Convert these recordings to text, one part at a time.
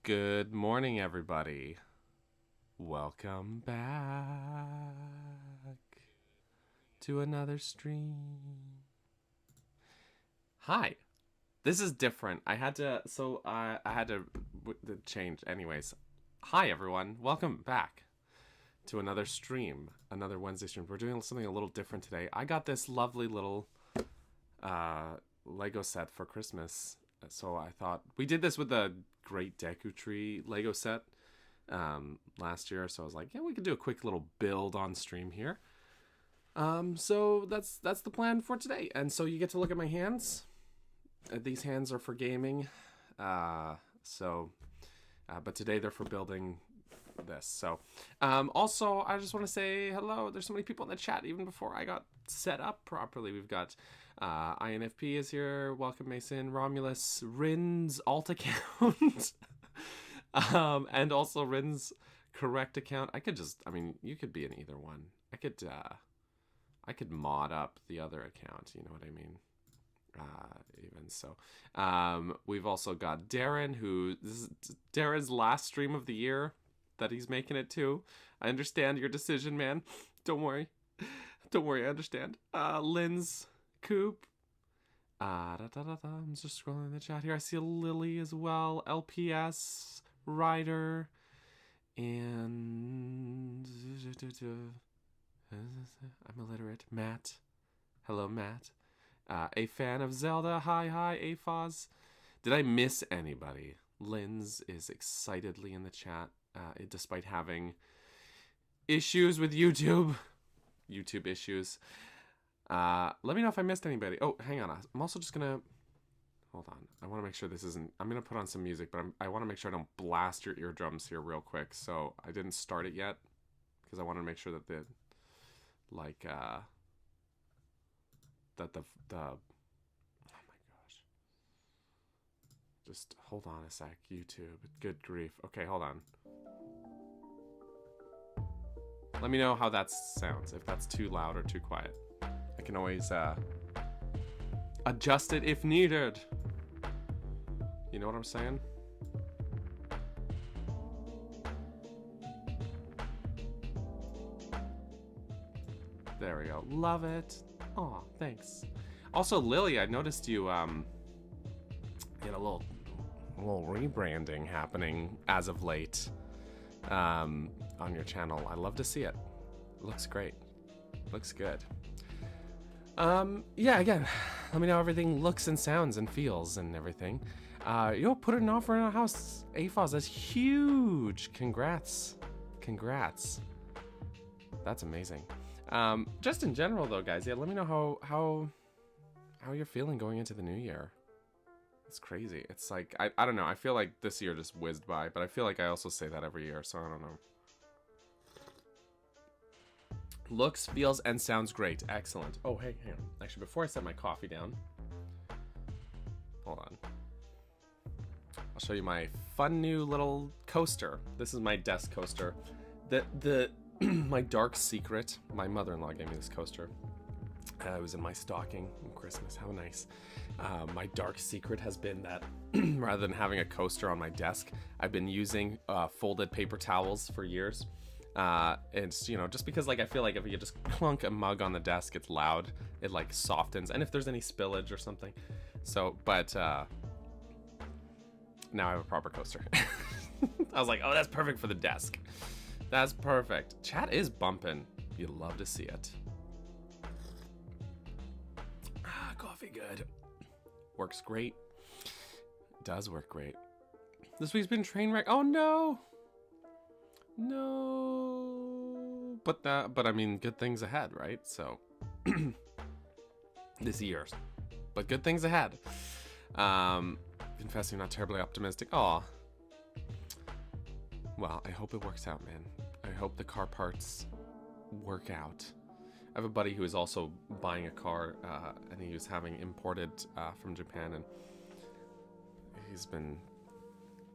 Good morning, everybody. Welcome back to another stream. Hi. This is different. I had to change. Anyways, hi everyone. Welcome back to another stream, another Wednesday stream. We're doing something a little different today. I got this lovely little Lego set for Christmas. So I thought we did this with the Great Deku Tree Lego set last year. So I was like, yeah, we could do a quick little build on stream here. So that's the plan for today. And so you get to look at my hands. These hands are for gaming. But today they're for building this. So also I just want to say hello. There's so many people in the chat even before I got set up properly. We've got INFP is here. Welcome, Mason. Romulus, Rin's alt account. And also Rin's correct account. You could be in either one. I could mod up the other account, you know what I mean? Even so. We've also got Darren, this is Darren's last stream of the year that he's making it to. I understand your decision, man. Don't worry, I understand. Lynn's Coop. I'm just scrolling the chat here. I see a Lily as well. LPS, Ryder, and I'm illiterate. Matt. Hello, Matt. A fan of Zelda. Hi, AFOS. Did I miss anybody? Lynn's is excitedly in the chat, despite having issues with YouTube. YouTube issues. Let me know if I missed anybody. Oh, hang on. I'm also just gonna... Hold on. I want to make sure this isn't... I'm gonna put on some music, but I want to make sure I don't blast your eardrums here real quick. So I didn't start it yet, because I want to make sure that like the oh my gosh. Just hold on a sec, YouTube. Good grief. Okay, hold on. Let me know how that sounds, if that's too loud or too quiet. I can always adjust it if needed. You know what I'm saying? There we go. Love it. Aw, thanks. Also, Lily, I noticed you had a little rebranding happening as of late on your channel. I love to see it. It looks great. Looks good. Yeah, again, let me know how everything looks and sounds and feels and everything. Yo, put an offer in a house. AFOS, that's huge. Congrats. Congrats. That's amazing. Just in general though, guys, yeah, let me know how you're feeling going into the new year. It's crazy. It's like, I don't know. I feel like this year just whizzed by, but I feel like I also say that every year, so I don't know. Looks, feels, and sounds great. Excellent. Oh, hey, hang on. Actually, before I set my coffee down, hold on. I'll show you my fun new little coaster. This is my desk coaster. My dark secret, my mother-in-law gave me this coaster. It was in my stocking on Christmas. How nice. My dark secret has been that rather than having a coaster on my desk, I've been using folded paper towels for years. It's, you know, just because like I feel like if you just clunk a mug on the desk, it's loud. It like softens, and if there's any spillage or something. So, but now I have a proper coaster. I was like, oh, that's perfect for the desk. That's perfect. Chat is bumping. You love to see it. Ah, coffee good. Works great. Does work great. This week's been train wreck. Oh no. No. But I mean, good things ahead, right? So this year. But good things ahead. Confessing not terribly optimistic. Aw. Well, I hope it works out, man. I hope the car parts work out. I have a buddy who is also buying a car, and he was having imported from Japan, and he's been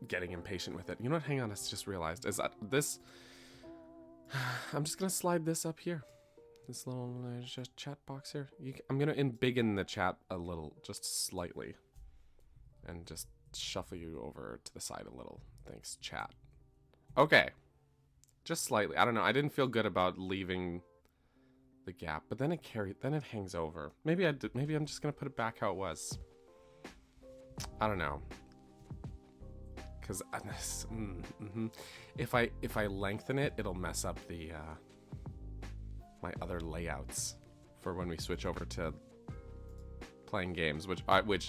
getting impatient with it. You know what? Hang on, I just realized is that this. I'm just gonna slide this up here, this little chat box here. I'm gonna embiggen the chat a little, just slightly, and just shuffle you over to the side a little. Thanks, chat. Okay, just slightly. I don't know. I didn't feel good about leaving the gap, but then it hangs over. Maybe I'm just gonna put it back how it was. I don't know, because if I lengthen it, it'll mess up the my other layouts for when we switch over to playing games, which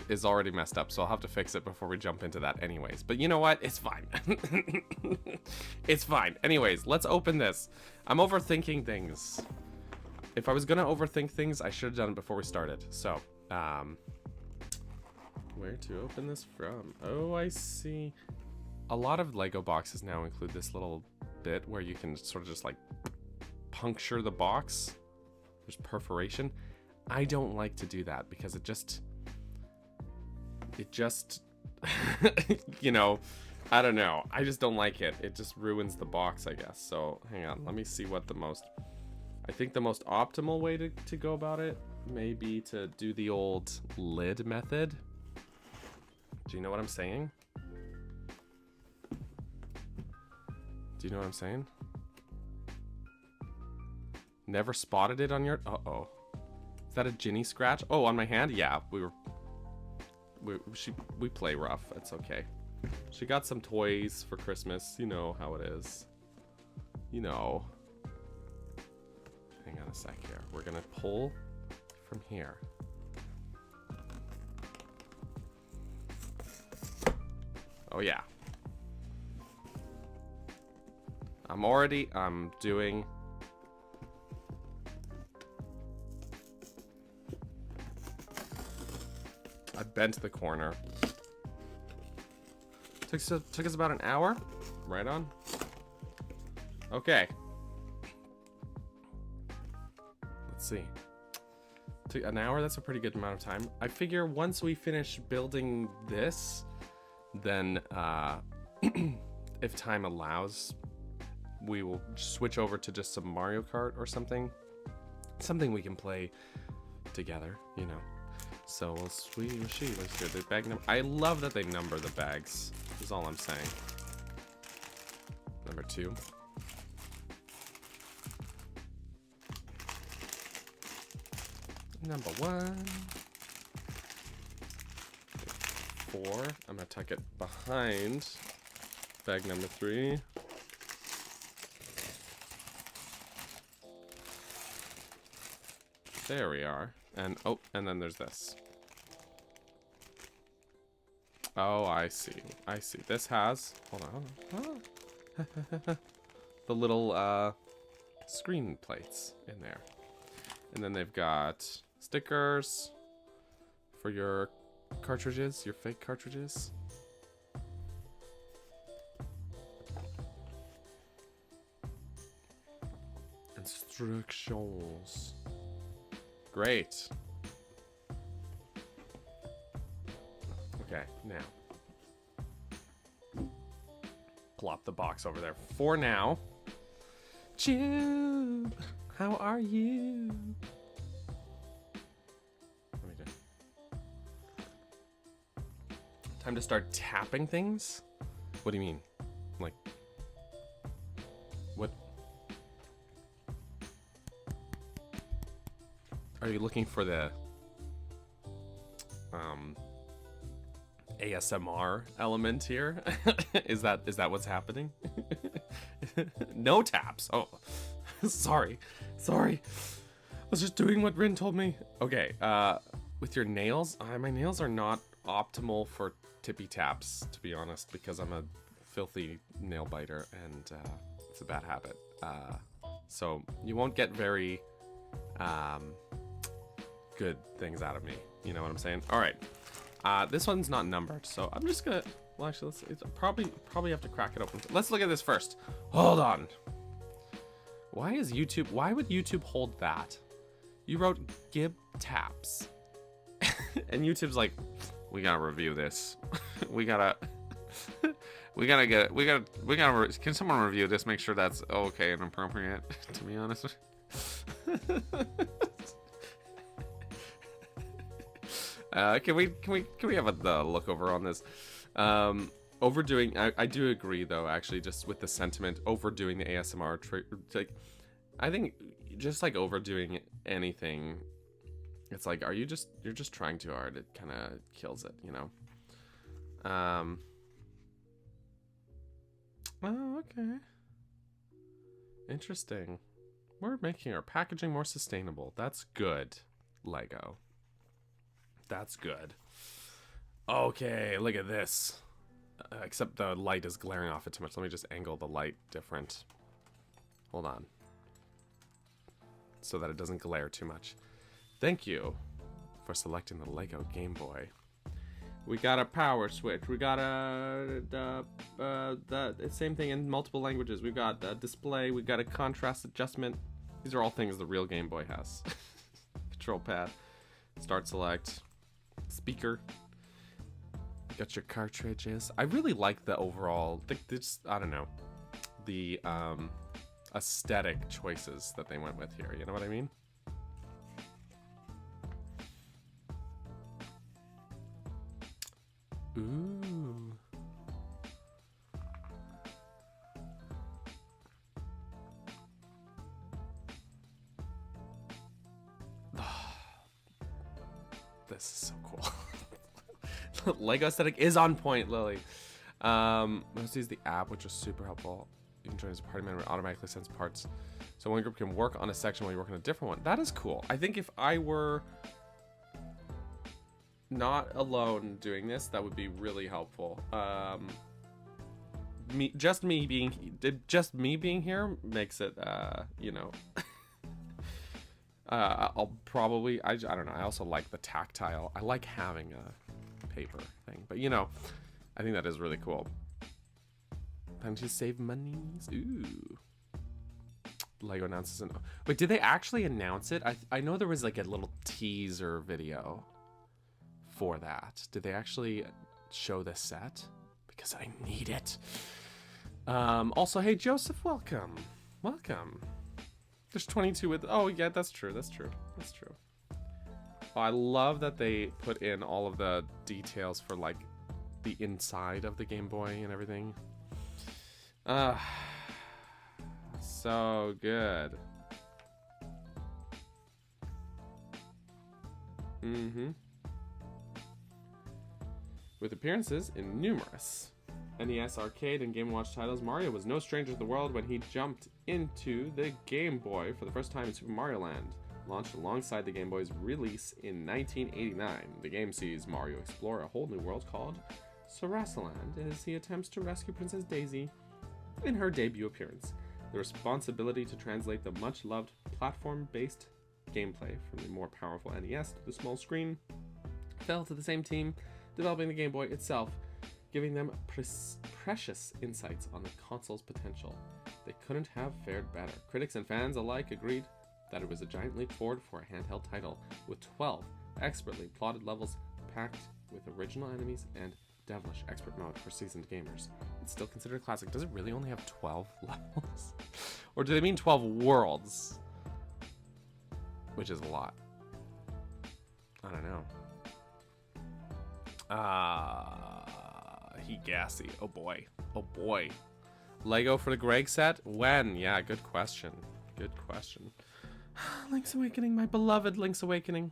is already messed up, so I'll have to fix it before we jump into that anyways. But you know what? It's fine. It's fine. Anyways, let's open this. I'm overthinking things. If I was gonna overthink things, I should have done it before we started. So, where to open this from? Oh, I see. A lot of Lego boxes now include this little bit where you can sort of just like puncture the box. There's perforation. I don't like to do that because it just you know, I don't know. I just don't like it. It just ruins the box, I guess. So hang on, let me see what I think the most optimal way to go about it may be to do the old lid method. Do you know what I'm saying? Do you know what I'm saying? Never spotted it on your... Uh-oh. Is that a Ginny scratch? Oh, on my hand? Yeah, we play rough. It's okay. She got some toys for Christmas. You know how it is. You know. Hang on a sec here. We're gonna pull from here. Oh yeah. I'm doing... I bent the corner. Took us about an hour. Right on. Okay. let's see. An hour, that's a pretty good amount of time. I figure once we finish building this, then if time allows, we will switch over to just some Mario Kart or something. Something we can play together, you know. So let's do the bag number. I love that they number the bags, is all I'm saying. Number 2. Number 1. 4. I'm gonna tuck it behind bag number 3. There we are. And oh, and then there's this. Oh, I see. I see. This has, hold on. The little screen plates in there. And then they've got stickers for your cartridges, your fake cartridges. Instructions. Great. Okay, now. Plop the box over there for now. Chub, how are you? What do we do? Time to start tapping things? What do you mean? Like, what? Are you looking for the ASMR element here? Is that what's happening? No taps. Oh, sorry. I was just doing what Rin told me. Okay, with your nails, my nails are not optimal for tippy taps, to be honest, because I'm a filthy nail biter and it's a bad habit. So you won't get very good things out of me. You know what I'm saying? All right. This one's not numbered, so I'm just gonna. Well, actually, it's probably have to crack it open. Let's look at this first. Hold on. Why would YouTube hold that? You wrote Gib taps, and YouTube's like, we gotta review this. we gotta can someone review this? Make sure that's okay and appropriate. To be honest. Can we have a look over on this? Overdoing. I do agree though. Actually, just with the sentiment, overdoing the ASMR. Like, I think just like overdoing anything, it's like, you're just trying too hard. It kind of kills it, you know. Oh, okay. Interesting. We're making our packaging more sustainable. That's good, Lego. That's good. Okay, look at this. Except the light is glaring off it too much. Let me just angle the light different. Hold on. So that it doesn't glare too much. Thank you for selecting the Lego Game Boy. We got a power switch. We got the same thing in multiple languages. We've got a display. We've got a contrast adjustment. These are all things the real Game Boy has. Control pad. Start select. Speaker. Got your cartridges. I really like the overall, I don't know, the aesthetic choices that they went with here. You know what I mean? Ooh. This is so cool. Lego aesthetic is on point, Lily. Let's use the app, which is super helpful. You can join as a party member, automatically sends parts. So one group can work on a section while you work on a different one. That is cool. I think if I were not alone doing this, that would be really helpful. Just me being here makes it, you know. I'll probably, I don't know. I also like the tactile. I like having a paper thing, but you know, I think that is really cool. Time to save monies. Ooh. Lego announces an... Wait, did they actually announce it? I know there was like a little teaser video for that. Did they actually show the set? Because I need it. Also, hey, Joseph, welcome. Welcome. There's 22 with... Oh, yeah, that's true. That's true. That's true. Oh, I love that they put in all of the details for, like, the inside of the Game Boy and everything. So good. With appearances in numerous NES arcade and Game & Watch titles, Mario was no stranger to the world when he jumped into the Game Boy for the first time in Super Mario Land. Launched alongside the Game Boy's release in 1989, the game sees Mario explore a whole new world called Sarasaland as he attempts to rescue Princess Daisy in her debut appearance. The responsibility to translate the much-loved platform-based gameplay from the more powerful NES to the small screen fell to the same team developing the Game Boy itself, giving them precious insights on the console's potential. They couldn't have fared better. Critics and fans alike agreed that it was a giant leap forward for a handheld title, with 12 expertly plotted levels packed with original enemies and devilish expert mode for seasoned gamers. It's still considered a classic. Does it really only have 12 levels? Or do they mean 12 worlds? Which is a lot. I don't know. He gassy. Oh boy. Oh boy. Lego for the Greg set? When? Yeah, good question. Good question. Link's Awakening, my beloved Link's Awakening.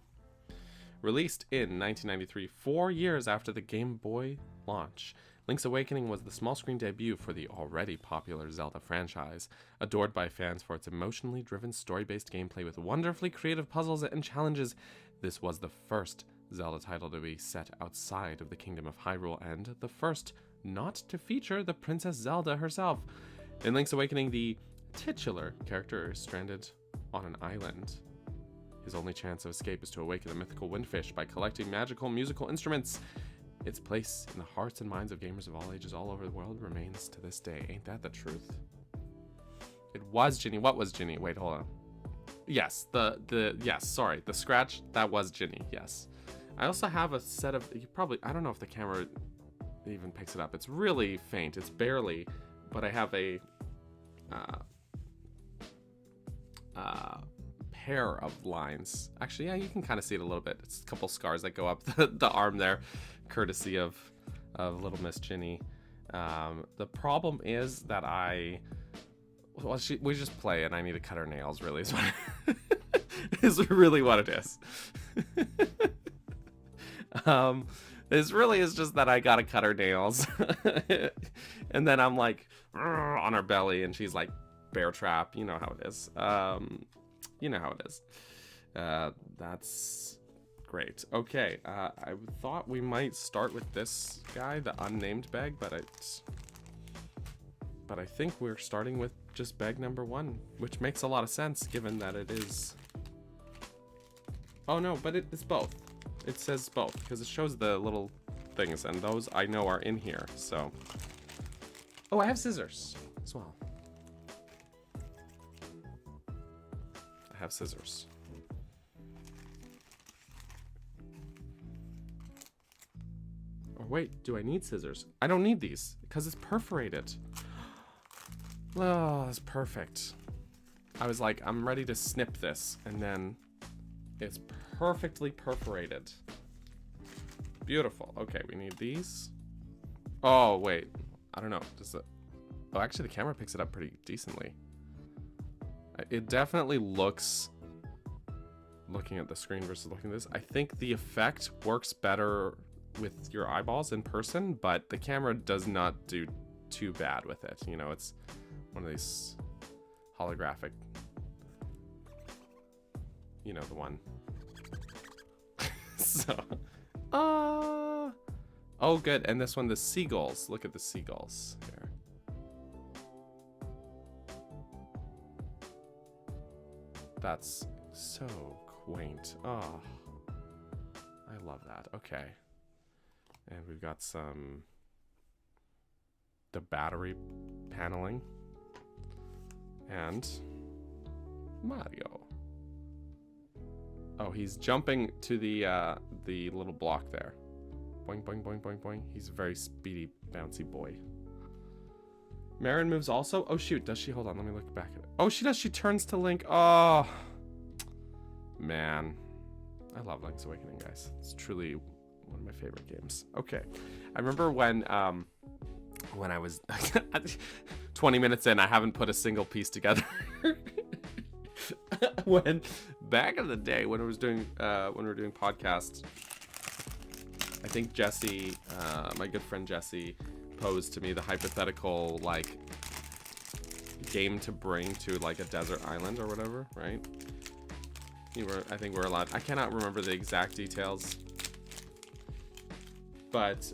Released in 1993, 4 years after the Game Boy launch, Link's Awakening was the small screen debut for the already popular Zelda franchise, adored by fans for its emotionally driven story-based gameplay with wonderfully creative puzzles and challenges. This was the first Zelda title to be set outside of the Kingdom of Hyrule and the first not to feature the Princess Zelda herself. In Link's Awakening, the titular character is stranded on an island. His only chance of escape is to awaken the mythical windfish by collecting magical musical instruments. Its place in the hearts and minds of gamers of all ages all over the world remains to this day. Ain't that the truth? It was Ginny. What was Ginny? Wait, hold on. Yes, yes, sorry. The scratch, that was Ginny, yes. I also have a set of, I don't know if the camera even picks it up. It's really faint. It's barely, but I have a pair of lines. Actually, yeah, you can kind of see it a little bit. It's a couple scars that go up the arm there, courtesy of little Miss Ginny. The problem is that we just play and I need to cut her nails, really, is really what it is. This really is just that I gotta cut her nails. And then I'm like on her belly and she's like bear trap. You know how it is. You know how it is. That's great. Okay, I thought we might start with this guy, the unnamed bag, but I think we're starting with just bag number 1, which makes a lot of sense given that it is... Oh no, but it's both. It says both because it shows the little things, and those I know are in here, so... Oh, I have scissors as well. I have scissors. Or wait, do I need scissors? I don't need these because it's perforated. Oh, that's perfect. I was like, I'm ready to snip this, and then it's perfectly perforated. Beautiful. Okay, we need these. Oh, wait. I don't know. Does it... Oh, actually, the camera picks it up pretty decently. It definitely looks, looking at the screen versus looking at this, I think the effect works better with your eyeballs in person, but the camera does not do too bad with it. You know, it's one of these holographic, you know, the one. So, oh, good. And this one, the seagulls. Look at the seagulls here. That's so quaint. Oh, I love that. Okay. And we've got the battery paneling. And Mario. Oh, he's jumping to the little block there. Boing, boing, boing, boing, boing. He's a very speedy, bouncy boy. Marin moves also? Oh, shoot. Does she? Hold on. Let me look back at it. Oh, she does. She turns to Link. Oh, man. I love Link's Awakening, guys. It's truly one of my favorite games. Okay. I remember when I was 20 minutes in, I haven't put a single piece together. When back in the day when we were doing podcasts, I think Jesse, my good friend Jesse, posed to me the hypothetical like game to bring to like a desert island or whatever, right? I think we're allowed. I cannot remember the exact details, but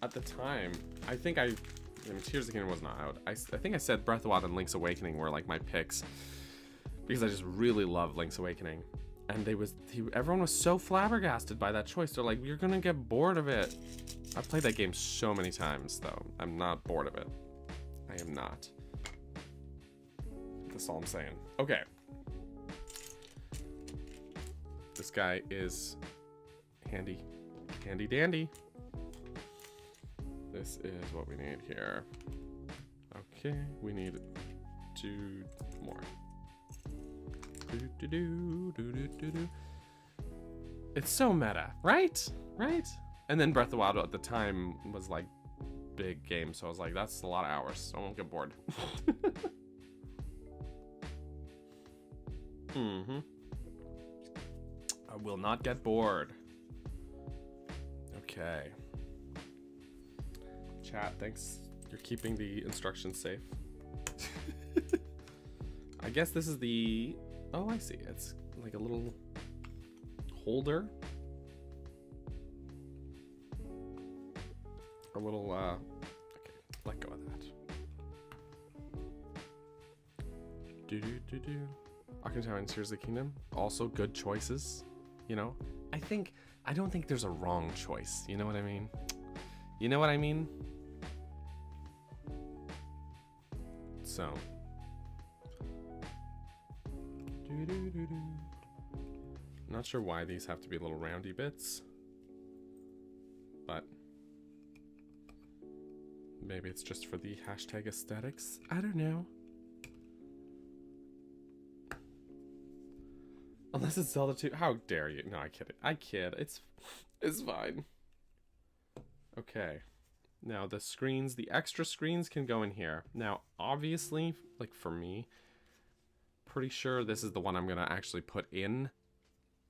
at the time, I think I mean, Tears of the Kingdom was not out. I think I said Breath of the Wild and Link's Awakening were like my picks because I just really love Link's Awakening, and everyone was so flabbergasted by that choice. They're like, "You're gonna get bored of it." I've played that game so many times, though. I'm not bored of it. I am not. That's all I'm saying. Okay. This guy is handy dandy. This is what we need here. Okay, we need 2 more. It's so meta, right? Right? And then Breath of the Wild at the time was like big game, so I was like, that's a lot of hours, so I won't get bored. I will not get bored. Okay. Chat, thanks. You're keeping the instructions safe. I guess this is the... Oh, I see. It's like a little holder. A little, okay, let go of that. Ocarina of Time and Tears of the Kingdom, also good choices. You know, I don't think there's a wrong choice. You know what I mean? You know what I mean? So. Not sure why these have to be little roundy bits, but maybe it's just for the hashtag aesthetics. I don't know. Unless it's Zelda 2. How dare you? No, I kid. I kid. It's fine. Okay. Now the screens, the extra screens can go in here. Now, obviously, like for me, pretty sure this is the one I'm going to actually put in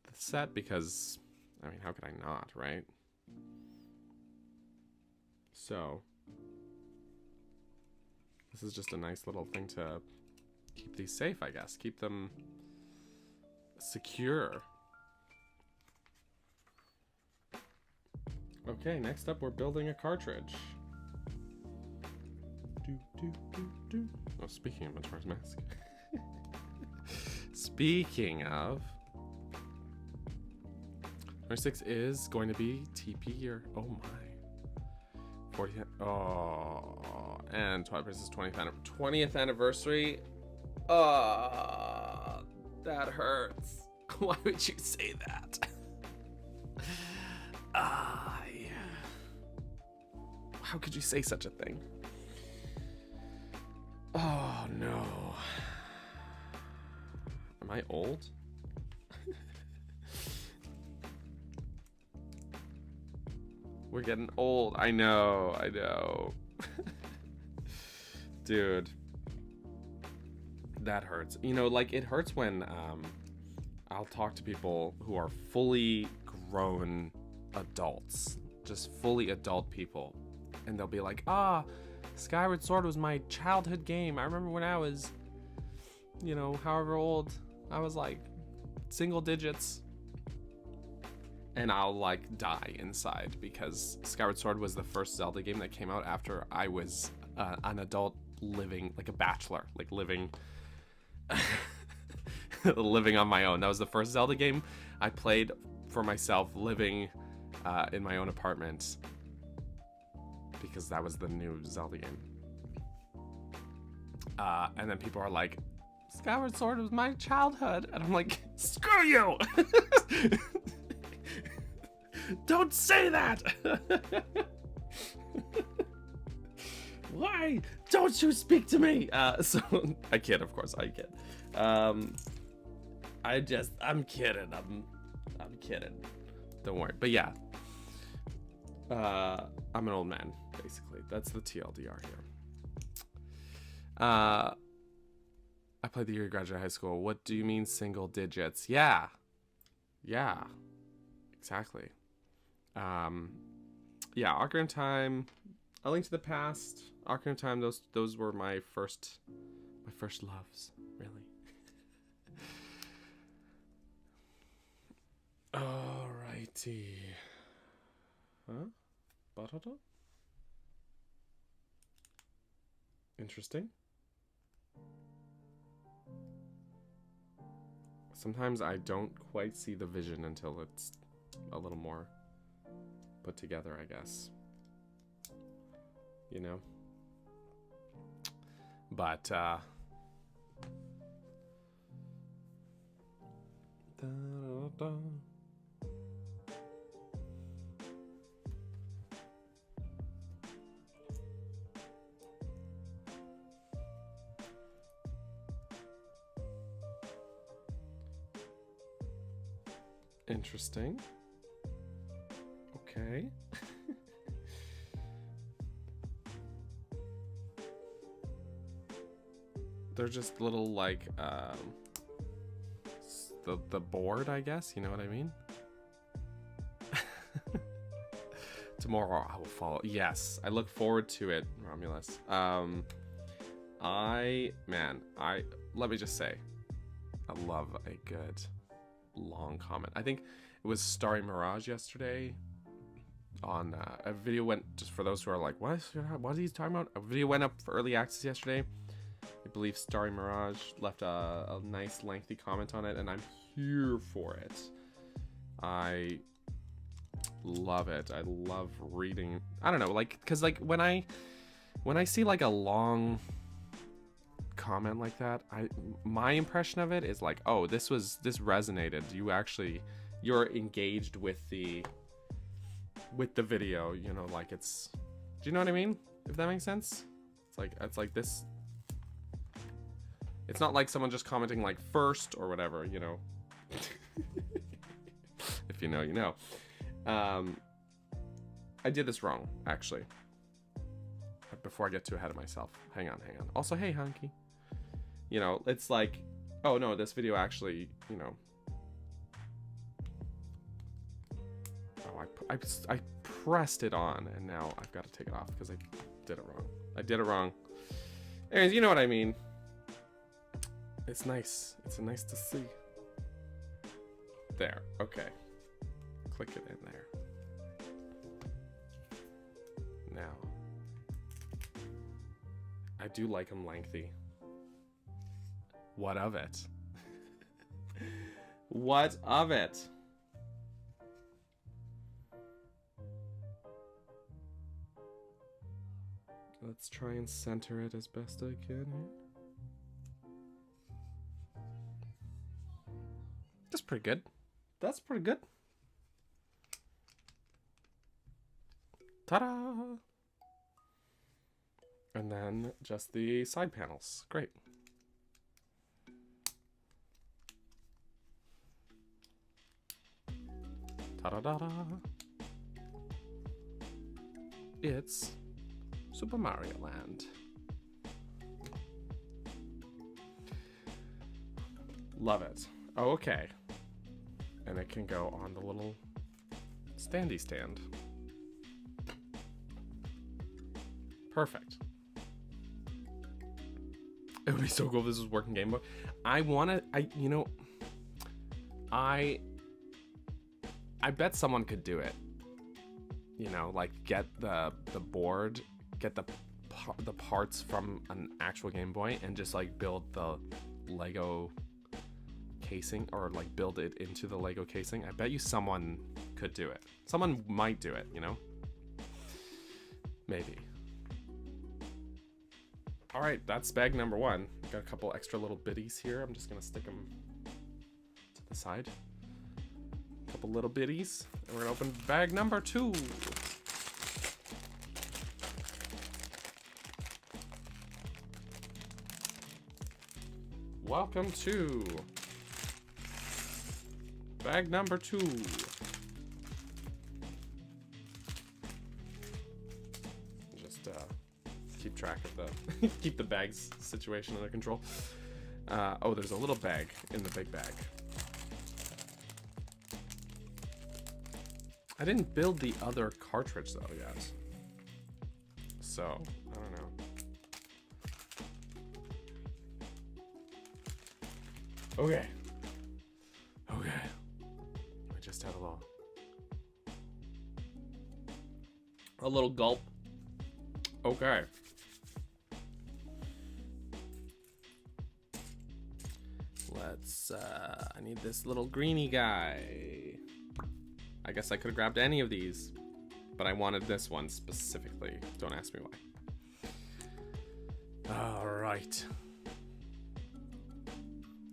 the set because, I mean, how could I not, right? So, this is just a nice little thing to keep these safe, I guess. Keep them secure. Okay, next up we're building a cartridge. Oh, speaking of Majora's Mask. Speaking of, 26 is going to be TP year. Oh my. 40th. Oh, and Twilight Princess 20th anniversary. That hurts. Why would you say that? Yeah. How could you say such a thing? Oh no. Am I old? We're getting old. I know. Dude. That hurts. You know, like it hurts when I'll talk to people who are fully grown adults, just fully adult people, and they'll be like, Skyward Sword was my childhood game. I remember when I was, you know, however old, I was like single digits, and I'll like die inside because Skyward Sword was the first Zelda game that came out after I was an adult living, like a bachelor, like living living on my own. That was the first Zelda game I played for myself, living in my own apartment, because that was the new Zelda game. And then people are like, Skyward Sword was my childhood. And I'm like, screw you! Don't say that! Why don't you speak to me? So I kid, of course, I kid. I'm kidding. I'm kidding. Don't worry. But yeah, I'm an old man, basically. That's the TLDR here. I played the year you graduated high school. What do you mean single digits? Yeah, exactly. Yeah, Ocarina of Time, A Link to the Past, Ocarina of Time. Those were my first loves, really. Alrighty. Huh? Batata? Interesting. Sometimes I don't quite see the vision until it's a little more put together, I guess. You know? But, da, da, da. Interesting. Okay. They're just little, like, the board, I guess. You know what I mean? Tomorrow I will follow. Yes, I look forward to it, Romulus. Let me just say, I love a good long comment. I think it was Starry Mirage yesterday on a video went, just for those who are like, what is he talking about? A video went up for early access yesterday. I believe Starry Mirage left a nice lengthy comment on it, and I'm here for it. I love it. I love reading. I don't know, like, because like when I see like a long comment like that, my impression of it is like, oh, this resonated. You're engaged with the video, you know, like it's, do you know what I mean? If that makes sense? It's like this. It's not like someone just commenting like first or whatever, you know. If you know, you know. I did this wrong, actually. Before I get too ahead of myself. Hang on. Also, hey, Hunky. You know, it's like, oh no, this video actually, you know. Oh, I pressed it on, and now I've got to take it off because I did it wrong. Anyways, you know what I mean. It's nice. It's nice to see. There. Okay. Click it in there. Now. I do like them lengthy. What of it? What of it? Let's try and center it as best I can here. That's pretty good. That's pretty good. Ta-da! And then just the side panels. Great. Ta-da-da-da. It's Super Mario Land. Love it. Oh, okay. And it can go on the little standy stand. Perfect. It would be so cool if this was working Game Boy. I bet someone could do it. You know, like get the board, get the parts from an actual Game Boy and just like build the Lego casing, or like build it into the Lego casing. I bet you someone could do it. Someone might do it, you know? Maybe. All right, that's bag number 1. Got a couple extra little bitties here. I'm just gonna stick them to the side. A couple little bitties, and we're gonna open bag number 2. Welcome to bag number 2. Just keep track of the keep the bags situation under control. Oh, there's a little bag in the big bag. I didn't build the other cartridge though yet, so I don't know. Okay. Okay. I just had a little gulp. Okay. Let's I need this little greeny guy. I guess I could have grabbed any of these, but I wanted this one specifically. Don't ask me why. All right.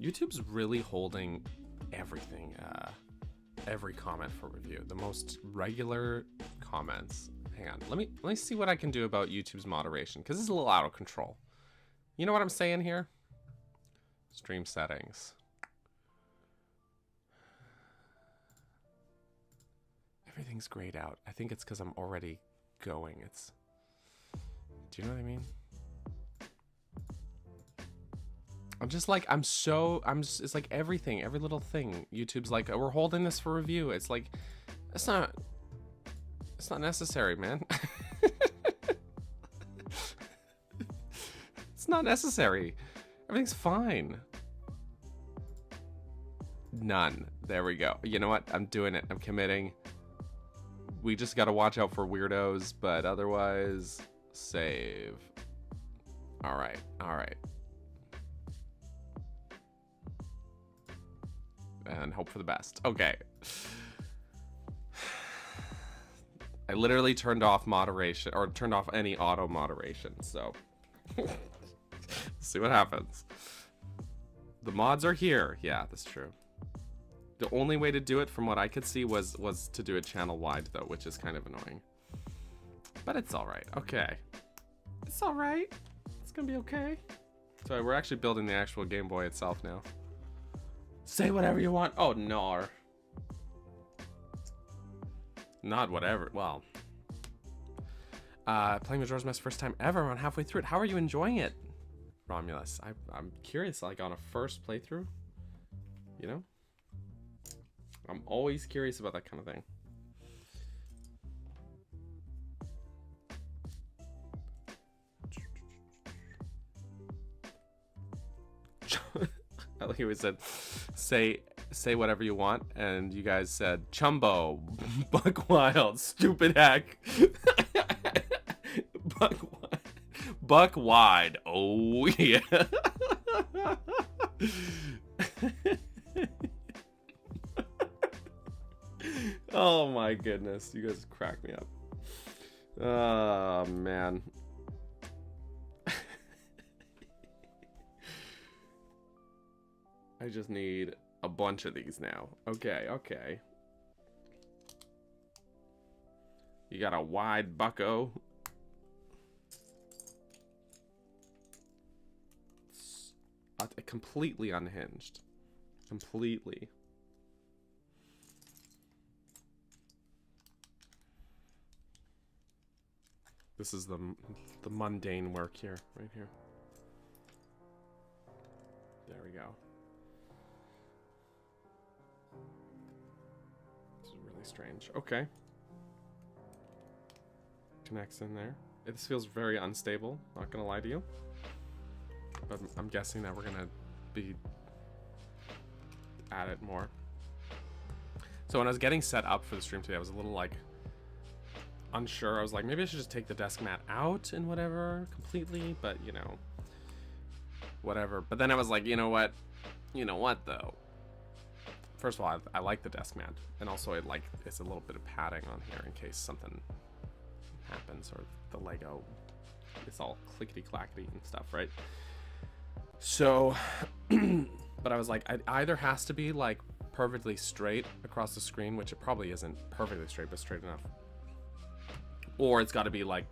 YouTube's really holding everything, every comment for review. The most regular comments. Hang on, let me see what I can do about YouTube's moderation, because this is a little out of control. You know what I'm saying here? Stream settings. Everything's grayed out. I think it's because I'm already going. Do you know what I mean? It's like everything, every little thing. YouTube's like, oh, we're holding this for review. It's like, it's not necessary, man. It's not necessary. Everything's fine. None. There we go. You know what? I'm doing it. I'm committing. We just gotta watch out for weirdos, but otherwise, save. All right. All right. And hope for the best. Okay. I literally turned off moderation, or turned off any auto moderation, so see what happens. The mods are here. Yeah, that's true. The only way to do it from what I could see was to do it channel wide though, which is kind of annoying. But it's all right. Okay. It's all right. It's gonna be okay. So we're actually building the actual Game Boy itself now. Say whatever you want. Oh, no. Not whatever. Well. Playing Majora's Mask first time ever. I'm halfway through it. How are you enjoying it, Romulus? I'm curious, like on a first playthrough. You know? I'm always curious about that kind of thing. I like how we said, say whatever you want, and you guys said, Chumbo, Buck Wild, stupid hack. Buck Wide. Oh, yeah. Oh, my goodness. You guys crack me up. Oh, man. I just need a bunch of these now. Okay, okay. You got a wide bucko. It's completely unhinged. Completely. This is the mundane work here, right here. There we go. This is really strange. Okay. Connects in there. This feels very unstable, not gonna lie to you. But I'm guessing that we're gonna be at it more. So when I was getting set up for the stream today, I was a little like unsure. I was like, maybe I should just take the desk mat out and whatever completely, but you know, whatever. But then I was like, you know what? You know what though? First of all, I like the desk mat, and also it's a little bit of padding on here in case something happens or the Lego it's all clickety clackety and stuff, right? So, but I was like, it either has to be like perfectly straight across the screen, which it probably isn't perfectly straight, but straight enough, or it's got to be like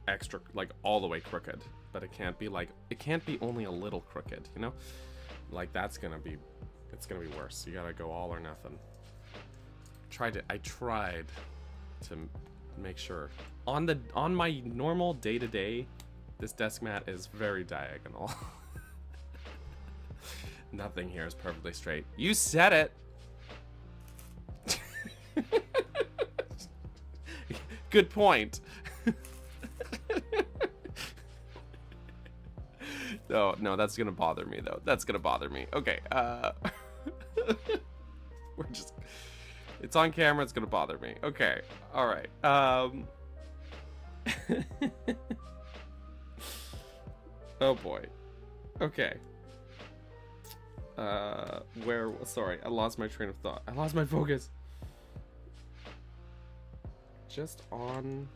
extra, like all the way crooked. But it can't be like, it can't be only a little crooked, you know? Like it's gonna be worse. You gotta go all or nothing. I tried to make sure. On my normal day-to-day, this desk mat is very diagonal. Nothing here is perfectly straight. You said it! Good point. No, that's gonna bother me though. That's gonna bother me. Okay, we're just, it's on camera, it's gonna bother me. Okay, alright. Oh boy. Okay. Sorry, I lost my train of thought. I lost my focus. Just on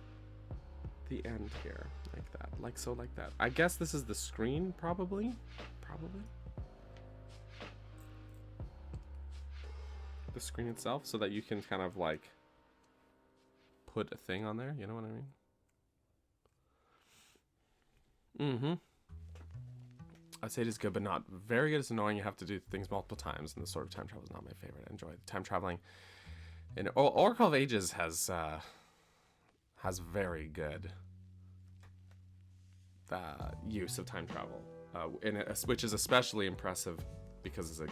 the end here. Like that. Like so, like that. I guess this is the screen, probably. The screen itself, so that you can kind of like put a thing on there. You know what I mean? I'd say it is good, but not very good. It's annoying. You have to do things multiple times, and the sort of time travel is not my favorite. I enjoy time traveling. And Oracle of Ages has very good use of time travel, which is especially impressive because it's a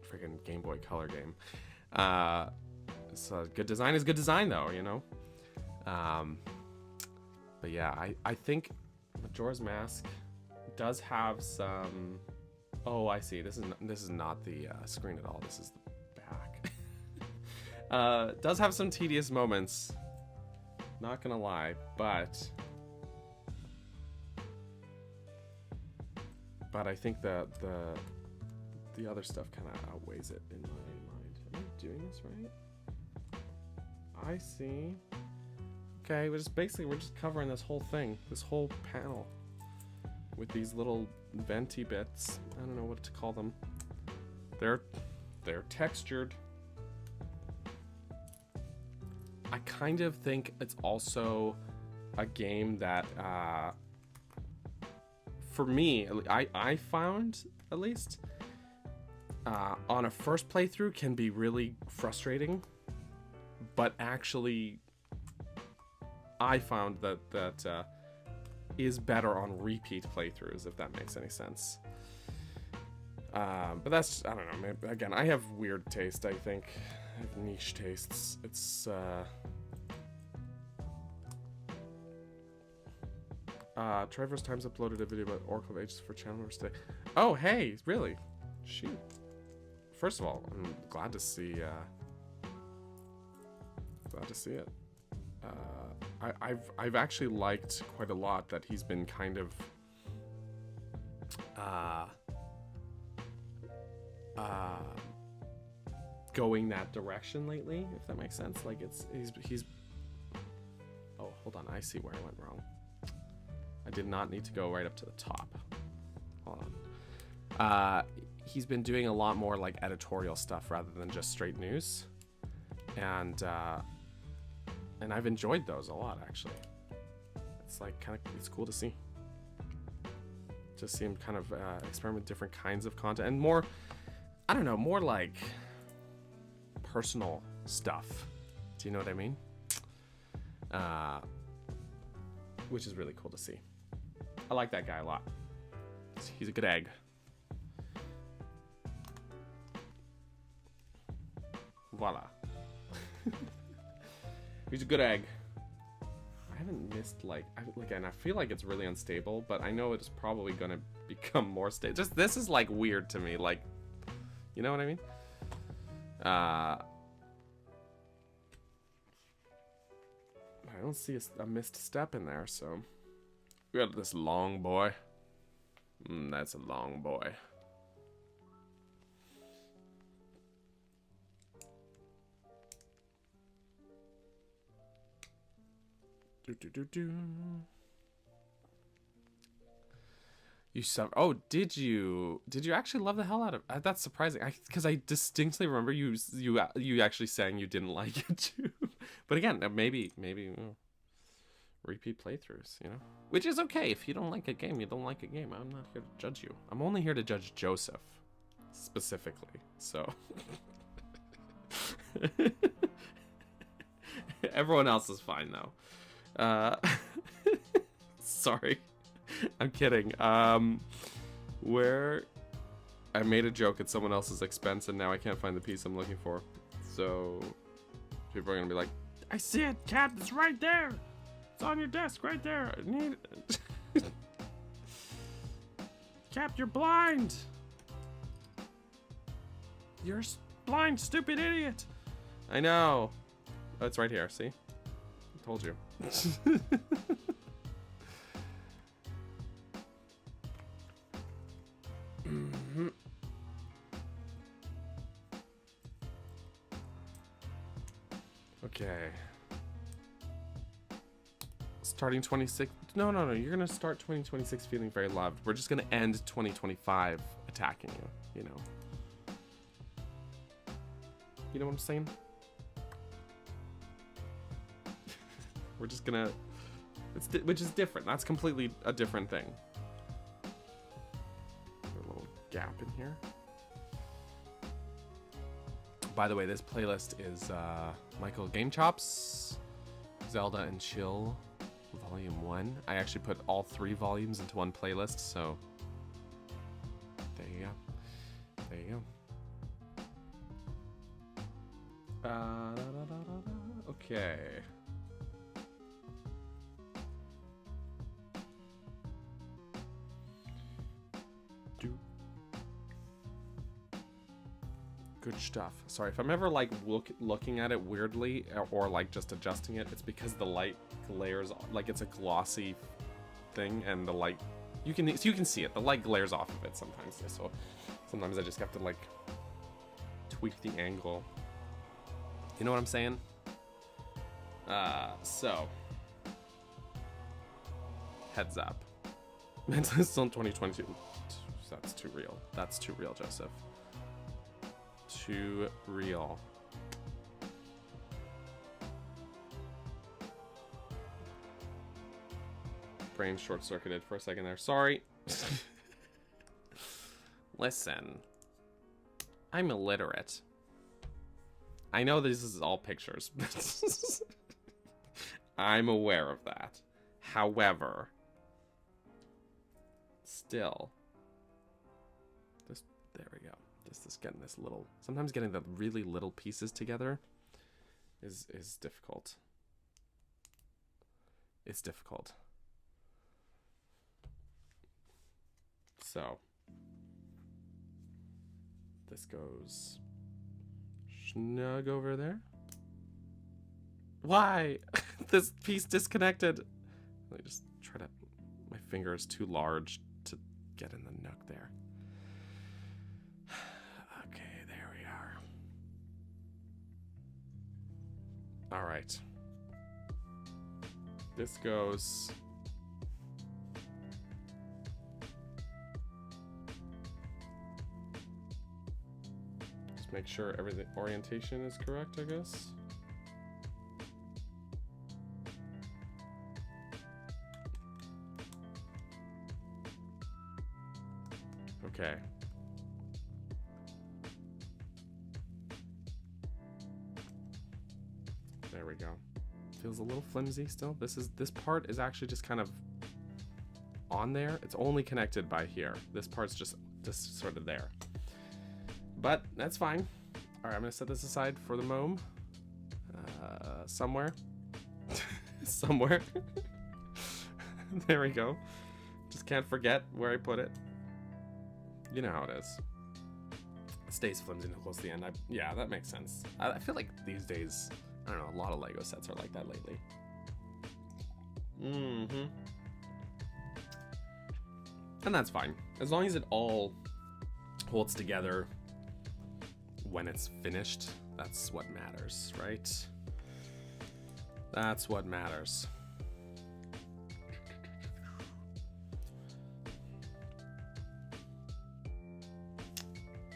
freaking Game Boy Color game. So good design is good design, though, you know. But yeah, I think Majora's Mask does have some. Oh, I see. This is not the screen at all. This is the back. Does have some tedious moments. Not gonna lie, but I think the other stuff kind of outweighs it in my mind. Am I doing this right? I see. Okay, we're just covering this whole thing, this whole panel, with these little venti bits. I don't know what to call them. They're textured. I kind of think it's also a game that, for me, I found, at least, on a first playthrough can be really frustrating, but actually, I found that is better on repeat playthroughs, if that makes any sense. But that's, I don't know, maybe, again, I have weird taste, I think. I have niche tastes. It's, Trevor's Times uploaded a video about Oracle of Ages for channel members today. Oh, hey, really? Shoot. First of all, I'm glad to see it. I've actually liked quite a lot that he's been kind of going that direction lately, if that makes sense. Like he's oh, hold on, I see where I went wrong. I did not need to go right up to the top. Hold on. He's been doing a lot more like editorial stuff rather than just straight news, and I've enjoyed those a lot, actually. It's like it's cool to see. Just see him kind of experiment with different kinds of content and more, I don't know, more like personal stuff. Do you know what I mean? Which is really cool to see. I like that guy a lot. He's a good egg. Voila. He's a good egg. I haven't missed and I feel like it's really unstable, but I know it's probably gonna become more stable. Just this is like weird to me, like, you know what I mean? I don't see a missed step in there, so we got this long boy. That's a long boy. You suffer. Oh, did you? Did you actually love the hell out of? That's surprising. Because I distinctly remember you actually saying you didn't like it too. But again, maybe repeat playthroughs. You know, which is okay. If you don't like a game, you don't like a game. I'm not here to judge you. I'm only here to judge Joseph, specifically. So. Everyone else is fine though. Sorry. I'm kidding. Where I made a joke at someone else's expense and now I can't find the piece I'm looking for. So people are gonna be like, I see it, Cap, it's right there. It's on your desk right there. I need it. Cap, you're blind. You're blind, stupid idiot. I know. Oh, it's right here, see? I told you. Okay. Starting 26. No. You're gonna start 2026 feeling very loved. We're just gonna end 2025 attacking you. You know. You know what I'm saying? We're just gonna. Which is different. That's completely a different thing. A little gap in here. By the way, this playlist is Mikel GameChops, Zelda and Chill, Volume 1. I actually put all 3 volumes into one playlist, so there you go. There you go. Okay. Good stuff. Sorry if I'm ever like looking at it weirdly or like just adjusting it. It's because the light glares, like it's a glossy thing, and the light you can see it. The light glares off of it sometimes. So sometimes I just have to like tweak the angle. You know what I'm saying? So heads up. Mental still in 2022. That's too real. That's too real, Joseph. Too real. Brain short-circuited for a second there. Sorry. Listen. I'm illiterate. I know this is all pictures. I'm aware of that. However, still. There we go. Just getting this little, sometimes getting the really little pieces together is difficult. It's difficult. So this goes snug over there. Why? This piece disconnected. Let me just try to, my finger is too large to get in the nook there. All right. This goes. Just make sure everything orientation is correct, I guess. Okay. There we go. Feels a little flimsy still. This part is actually just kind of on there. It's only connected by here. This part's just sort of there. But that's fine. All right, I'm gonna set this aside for the moment. Somewhere. Somewhere. There we go. Just can't forget where I put it. You know how it is. It stays flimsy until close to the end. Yeah, that makes sense. I feel like these days, I don't know, a lot of Lego sets are like that lately. Mm-hmm. And that's fine. As long as it all holds together when it's finished, that's what matters, right? That's what matters.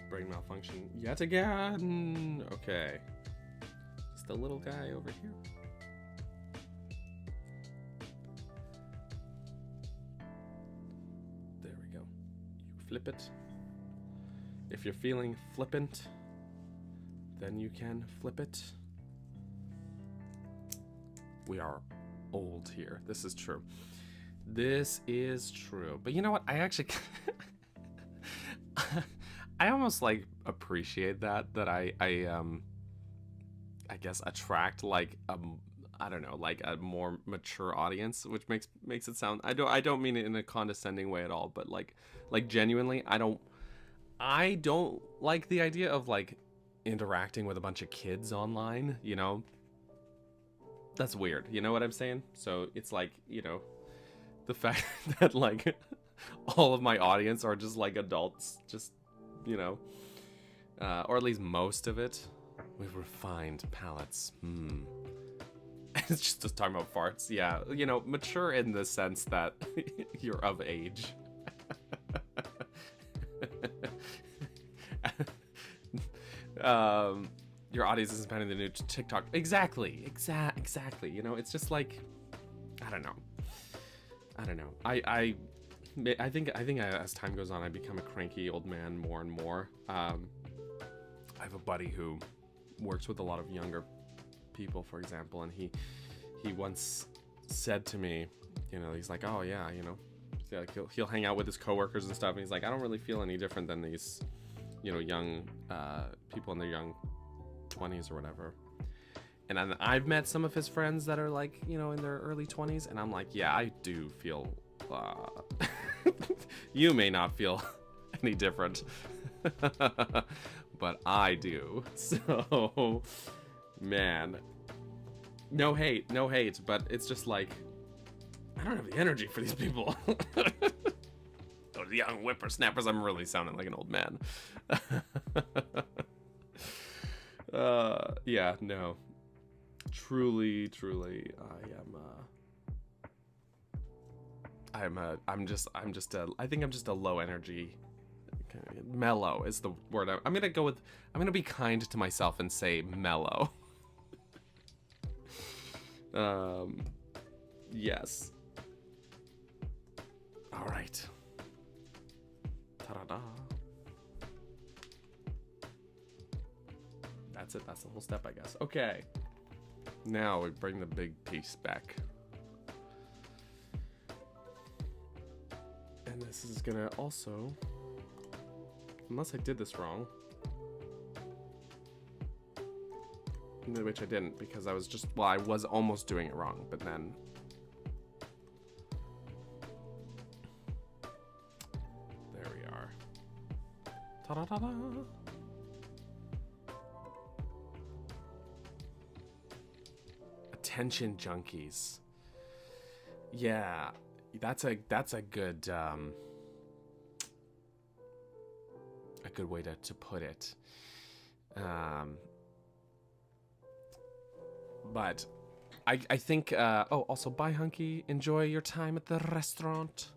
brain malfunction yet again. Okay. Just the little guy over here. There we go. You flip it. If you're feeling flippant, then you can flip it. We are old here. This is true. This is true. But you know what? I actually I almost like appreciate that I guess attract like I don't know, like a more mature audience, which makes it sound, I don't mean it in a condescending way at all, but like genuinely I don't like the idea of like interacting with a bunch of kids online, you know? That's weird, you know what I'm saying? So it's like, you know, the fact that like all of my audience are just like adults, just, you know, or at least most of it. We've refined palates. It's just talking about farts. Yeah, you know, mature in the sense that you're of age. Your audience isn't finding the new TikTok. Exactly. You know, it's just like, I don't know. I think as time goes on, I become a cranky old man more and more. I have a buddy who works with a lot of younger people, for example, and he once said to me, you know, he's like, oh yeah, you know, like he'll hang out with his coworkers and stuff, and he's like, I don't really feel any different than these, you know, young people in their young 20s or whatever. And then I've met some of his friends that are like, you know, in their early 20s, and I'm like, yeah, I do feel you may not feel any different, but I do. So, man, no hate, but it's just like, I don't have the energy for these people. Those young whippersnappers. I'm really sounding like an old man. Yeah, no. Truly, I think I'm just a low energy. Mellow is the word. I'm gonna be kind to myself and say mellow. Yes. All right. Ta-da-da. That's it. That's the whole step, I guess. Okay. Now we bring the big piece back. And this is gonna also, unless I did this wrong, which I didn't, because I was I was almost doing it wrong, but then there we are. Ta-da-da-da. Attention junkies. Yeah, that's a good way to put it. But I think also bye hunky, enjoy your time at the restaurant.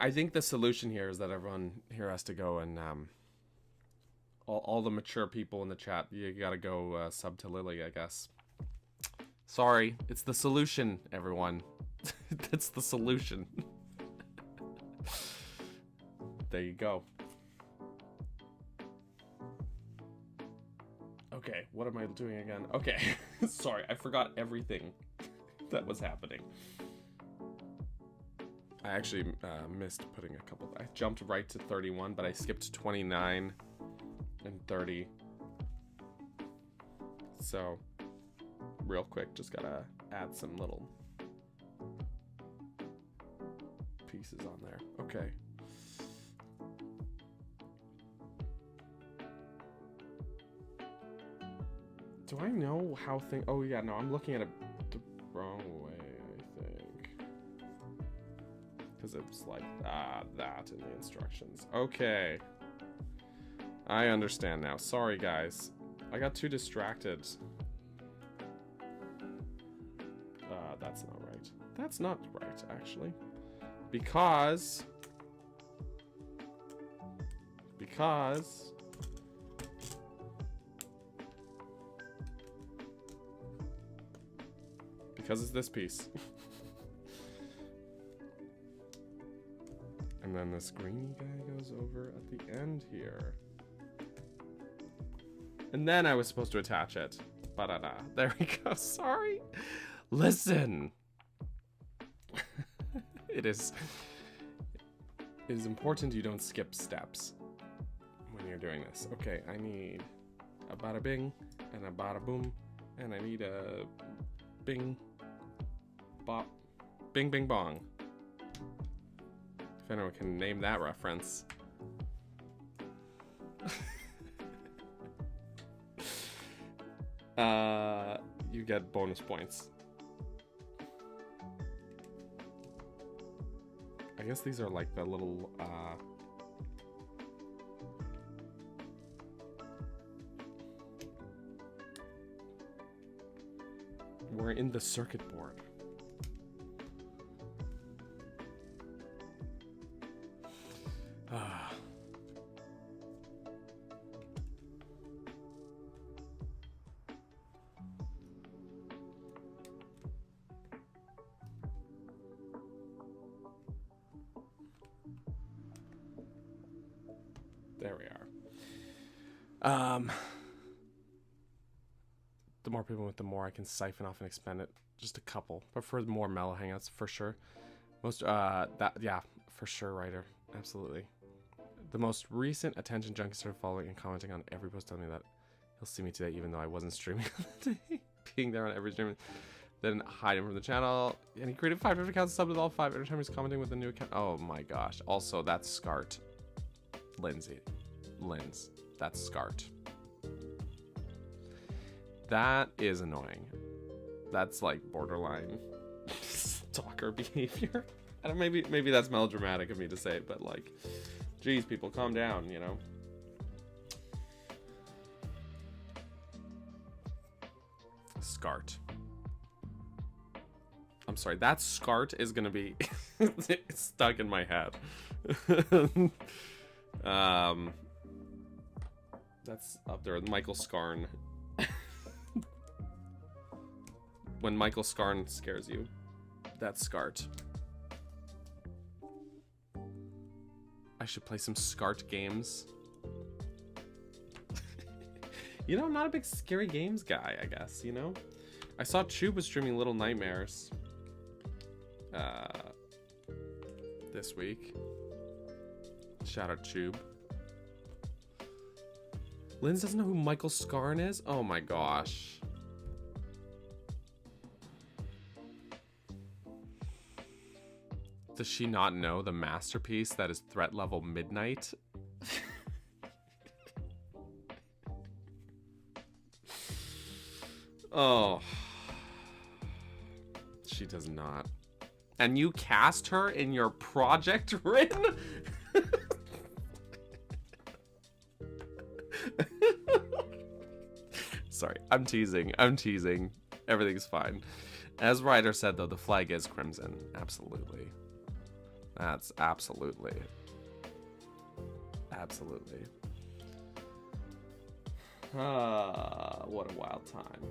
I think the solution here is that everyone here has to go and all the mature people in the chat, you gotta go sub to Lily, I guess. Sorry, it's the solution, everyone. That's the solution. There you go. Okay, what am I doing again? Okay, sorry, I forgot everything that was happening. I actually missed putting a couple. I jumped right to 31, but I skipped 29 and 30. So, real quick, just gotta add some little pieces on there. Okay. Do I know how things... Oh, yeah, no, I'm looking at it the wrong way, I think. Because it's like, that in the instructions. Okay. I understand now. Sorry, guys. I got too distracted. That's not right. That's not right, actually. Because Because it's this piece. And then this greeny guy goes over at the end here. And then I was supposed to attach it. Ba-da-da. There we go. Sorry. Listen. It is important you don't skip steps when you're doing this. Okay, I need a bada bing and a bada boom, and I need a bing bop, bing bing bong. If anyone can name that reference. You get bonus points. I guess these are like the little we're in the circuit board. There we are. The more people with the more I can siphon off and expend it. Just a couple. Prefer more mellow hangouts for sure. Most yeah, for sure, writer. Absolutely. The most recent attention junkie started following and commenting on every post telling me that he'll see me today even though I wasn't streaming on the day. Being there on every stream. Then hide him from the channel. And he created 5 different accounts, subbed with all 5 every time he's commenting with a new account. Oh my gosh. Also, that's Scart. Linz, that's Scart. That is annoying. That's like borderline stalker behavior. I don't, maybe that's melodramatic of me to say, but like, geez, people, calm down, you know. Scart. I'm sorry, that Scart is gonna be it's stuck in my head. That's up there with Michael Scarn. When Michael Scarn scares you, that's Scart. I should play some Scart games. You know, I'm not a big scary games guy, I guess, you know? I saw Chube was streaming Little Nightmares this week. Shout out Chube. Linz doesn't know who Michael Scarn is? Oh my gosh. Does she not know the masterpiece that is Threat Level Midnight? Oh. She does not. And you cast her in your project, Rin? Sorry, I'm teasing. Everything's fine. As Ryder said, though, the flag is crimson. Absolutely. That's absolutely. Absolutely. What a wild time.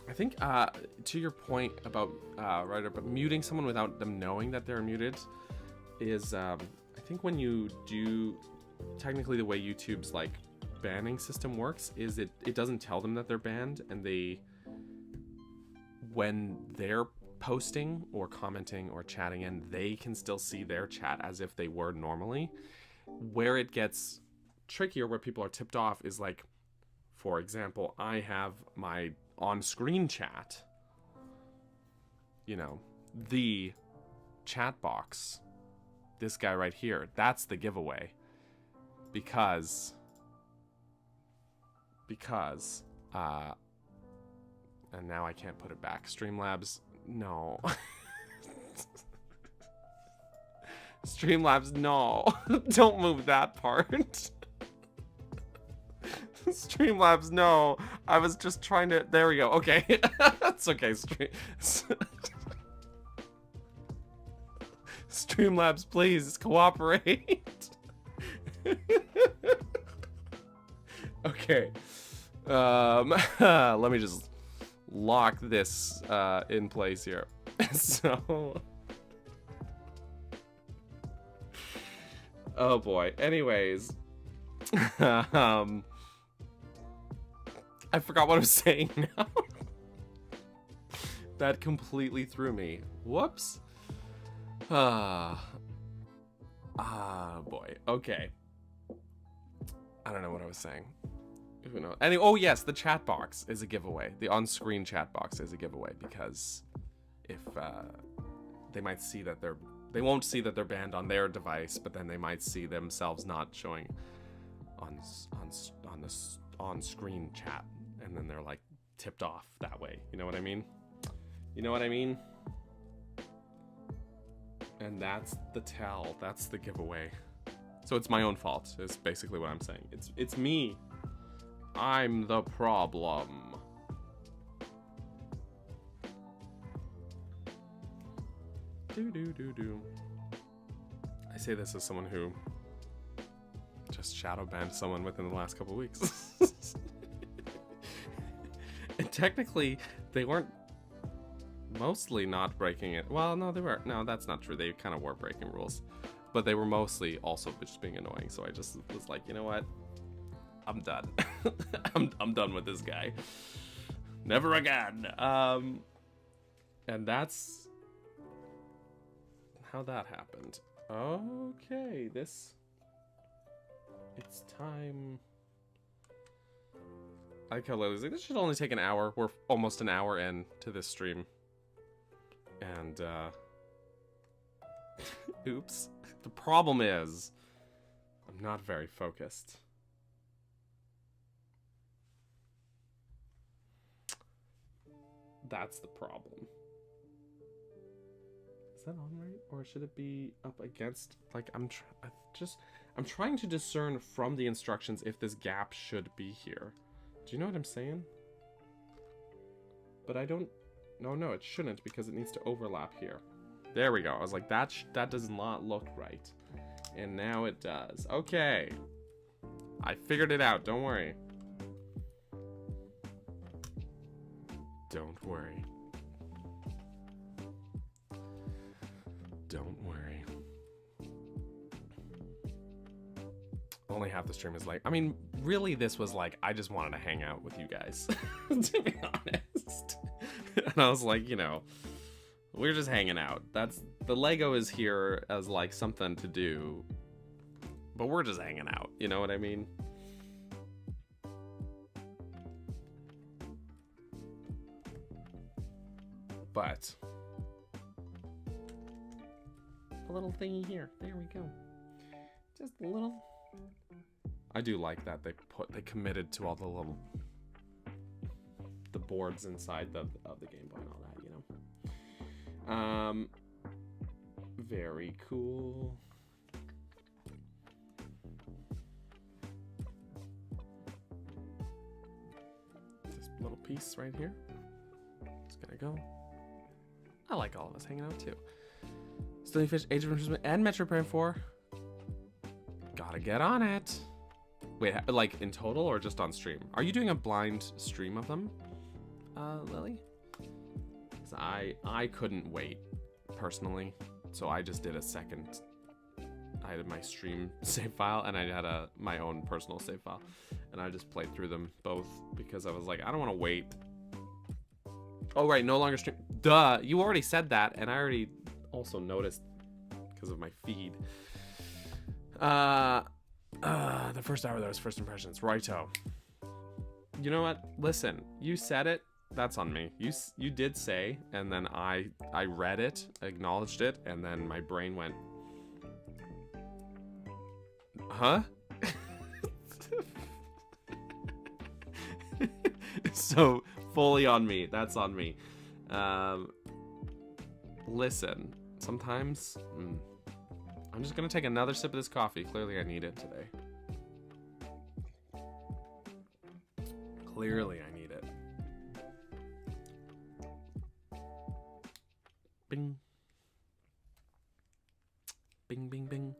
I think, to your point about, Ryder, but muting someone without them knowing that they're muted is, I think when you do, technically the way YouTube's, like, banning system works is it doesn't tell them that they're banned, and when they're posting or commenting or chatting in, they can still see their chat as if they were normally. Where it gets trickier, where people are tipped off, is like, for example, I have my on-screen chat, you know, the chat box, this guy right here, that's the giveaway, because and now I can't put it back. Streamlabs, no. Streamlabs, no. Don't move that part. Streamlabs, no. I was just trying to, there we go. Okay. That's okay. Streamlabs, please cooperate. Okay. Let me just lock this in place here. So, oh boy. Anyways, I forgot what I was saying now. That completely threw me. Whoops. Boy. Okay. I don't know what I was saying. Who knows? Oh yes, the chat box is a giveaway. The on-screen chat box is a giveaway because if they might see that they won't see that they're banned on their device, but then they might see themselves not showing on the on-screen chat, and then they're like tipped off that way. You know what I mean? You know what I mean? And that's the tell. That's the giveaway. So it's my own fault. Is basically what I'm saying. It's me. I'm the problem. Do. I say this as someone who just shadow banned someone within the last couple weeks. And technically, they weren't mostly not breaking it. Well, no, they were. No, that's not true. They kind of were breaking rules. But they were mostly also just being annoying. So I just was like, you know what? I'm done. I'm done with this guy. Never again. And that's how that happened. Okay, it's time. I like how Lily's like, this should only take an hour. We're almost an hour in to this stream. And, oops. The problem is, I'm not very focused. That's the problem. Is that on right? Or should it be up against, like, I'm trying to discern from the instructions if this gap should be here. Do you know what I'm saying? But I don't, no, it shouldn't because it needs to overlap here. There we go. I was like, that does not look right. And now it does. Okay. I figured it out. Don't worry. Don't worry. Don't worry. Only half the stream is like, I mean, really this was like, I just wanted to hang out with you guys, to be honest. And I was like, you know, we're just hanging out. The Lego is here as like something to do, but we're just hanging out. You know what I mean? But a little thingy here. There we go. Just a little. I do like that they committed to all the boards inside of the Game Boy and all that, you know. Very cool. This little piece right here. It's gonna go. I like all of us hanging out too. Still Fish, Age of Imprisonment, and Metroid Prime 4. Gotta get on it. Wait, like in total or just on stream? Are you doing a blind stream of them, Lily? 'Cause I couldn't wait personally, so I just did a second. I had my stream save file and I had my own personal save file, and I just played through them both because I was like, I don't want to wait. Oh right, no longer stream. Duh, you already said that, and I already also noticed because of my feed. The first hour, that was first impressions. Righto. You know what? Listen, you said it. That's on me. You did say, and then I read it, acknowledged it, and then my brain went, huh? So fully on me. That's on me. Listen, sometimes I'm just gonna take another sip of this coffee. Clearly I need it today. Clearly I need it. Bing. bing, bing, bing,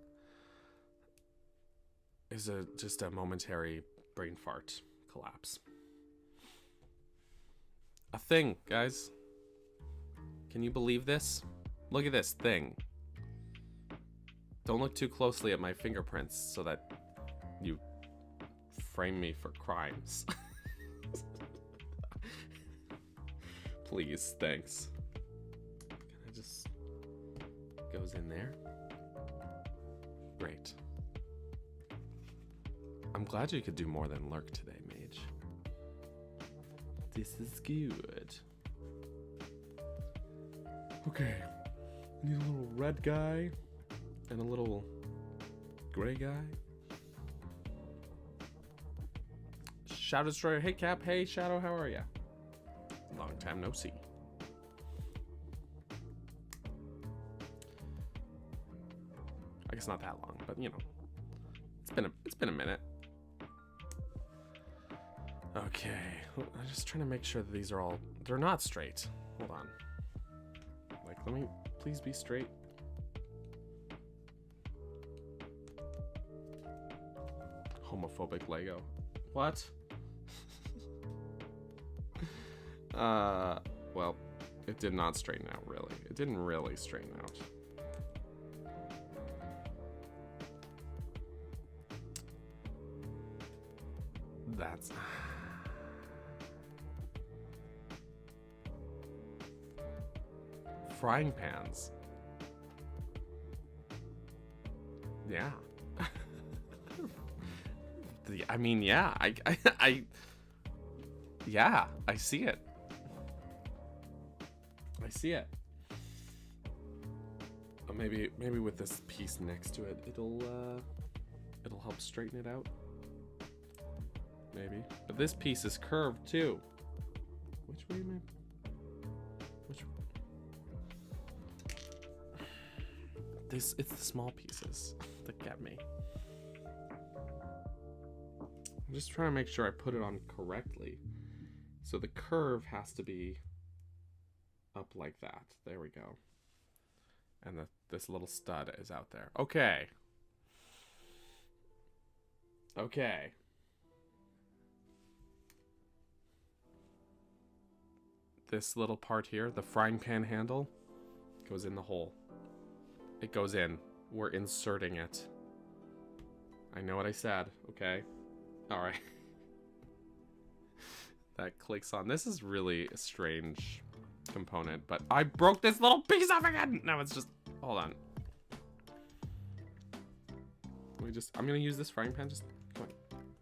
is just a momentary brain fart collapse. A thing, guys. Can you believe this? Look at this thing. Don't look too closely at my fingerprints so that you frame me for crimes. Please, thanks. Can I just... goes in there? Great. I'm glad you could do more than lurk today, Mage. This is good. Okay. I need a little red guy and a little gray guy. Shadow Destroyer. Hey, Cap. Hey, Shadow. How are ya? Long time no see. I guess not that long, but you know, it's been a minute. Okay, I'm just trying to make sure that these are all, they're not straight. Hold on. Like, let me please be straight. Homophobic Lego. What? Well, it did not straighten out, really. It didn't really straighten out. That's... Frying pans. Yeah. I mean, yeah. Yeah, I see it. I see it. But maybe with this piece next to it, it'll help straighten it out. Maybe. But this piece is curved too. Which way am I? Which way? It's the small pieces that get me. I'm just trying to make sure I put it on correctly. So the curve has to be up like that. There we go. And this little stud is out there. Okay. Okay. This little part here, the frying pan handle, goes in the hole. It goes in. We're inserting it. I know what I said, okay? Alright. That clicks on. This is really a strange component, but I broke this little piece off again! No, it's just... Hold on. I'm gonna use this frying pan, just... Come on.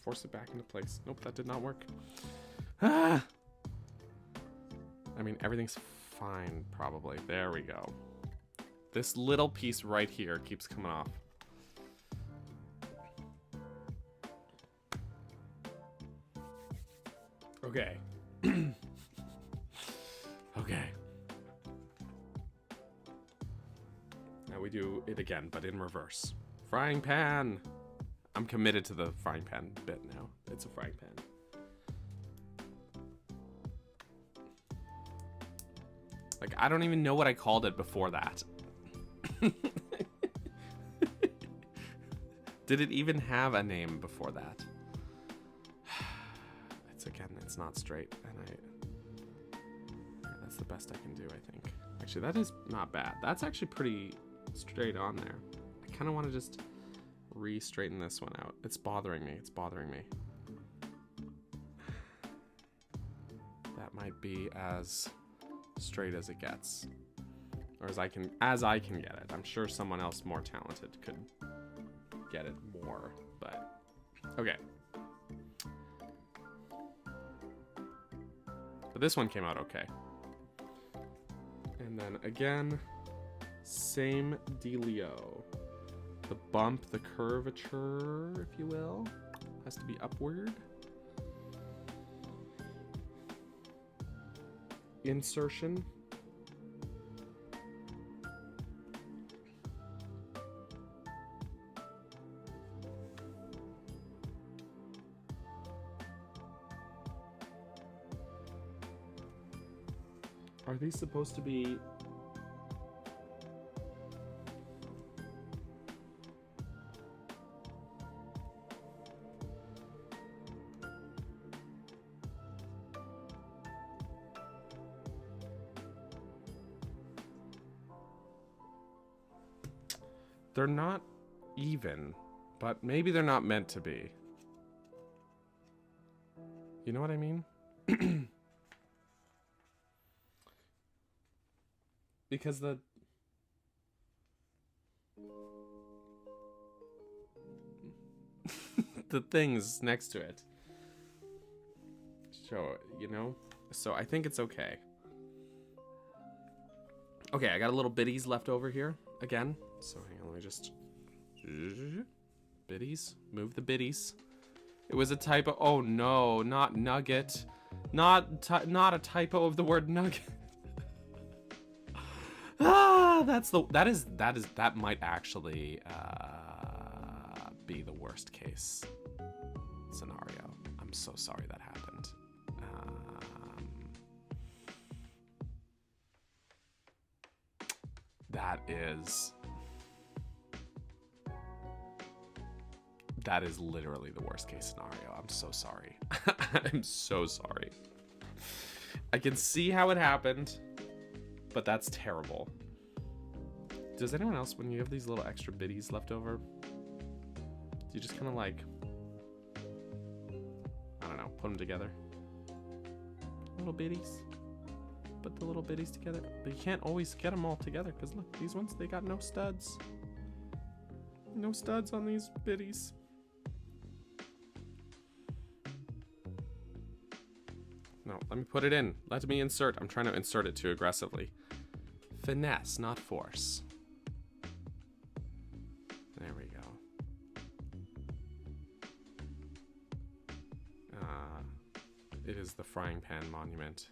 Force it back into place. Nope, that did not work. Ah! I mean, everything's fine, probably. There we go. This little piece right here keeps coming off. Okay. Okay. Now we do it again, but in reverse. Frying pan! I'm committed to the frying pan bit now. It's a frying pan. Like, I don't even know what I called it before that. Did it even have a name before that? It's not straight, and that's the best I can do, I think. Actually, that is not bad. That's actually pretty straight on there. I kind of want to just re-straighten this one out. It's bothering me. It's bothering me. That might be as straight as it gets, or as I can get it. I'm sure someone else more talented could get it more, but okay. But this one came out okay. And then again, same dealio. The bump, the curvature, if you will, has to be upward. Insertion. Are these supposed to be... They're not even, but maybe they're not meant to be. You know what I mean? Because the things next to it show, you know? So I think it's okay. Okay, I got a little bitties left over here again. So hang on, let me just... Bitties? Move the bitties. It was a typo. Oh no, not nugget. Not a typo of the word nugget. That might actually be the worst case scenario. I'm so sorry that happened. That is literally the worst case scenario. I'm so sorry. I'm so sorry. I can see how it happened, but that's terrible. Does anyone else, when you have these little extra bitties left over, do you just kind of like, I don't know, put them together? Little bitties. Put the little bitties together. But you can't always get them all together because look, these ones, they got no studs. No studs on these bitties. No, let me put it in. Let me insert. I'm trying to insert it too aggressively. Finesse, not force. There we go. It is the frying pan monument.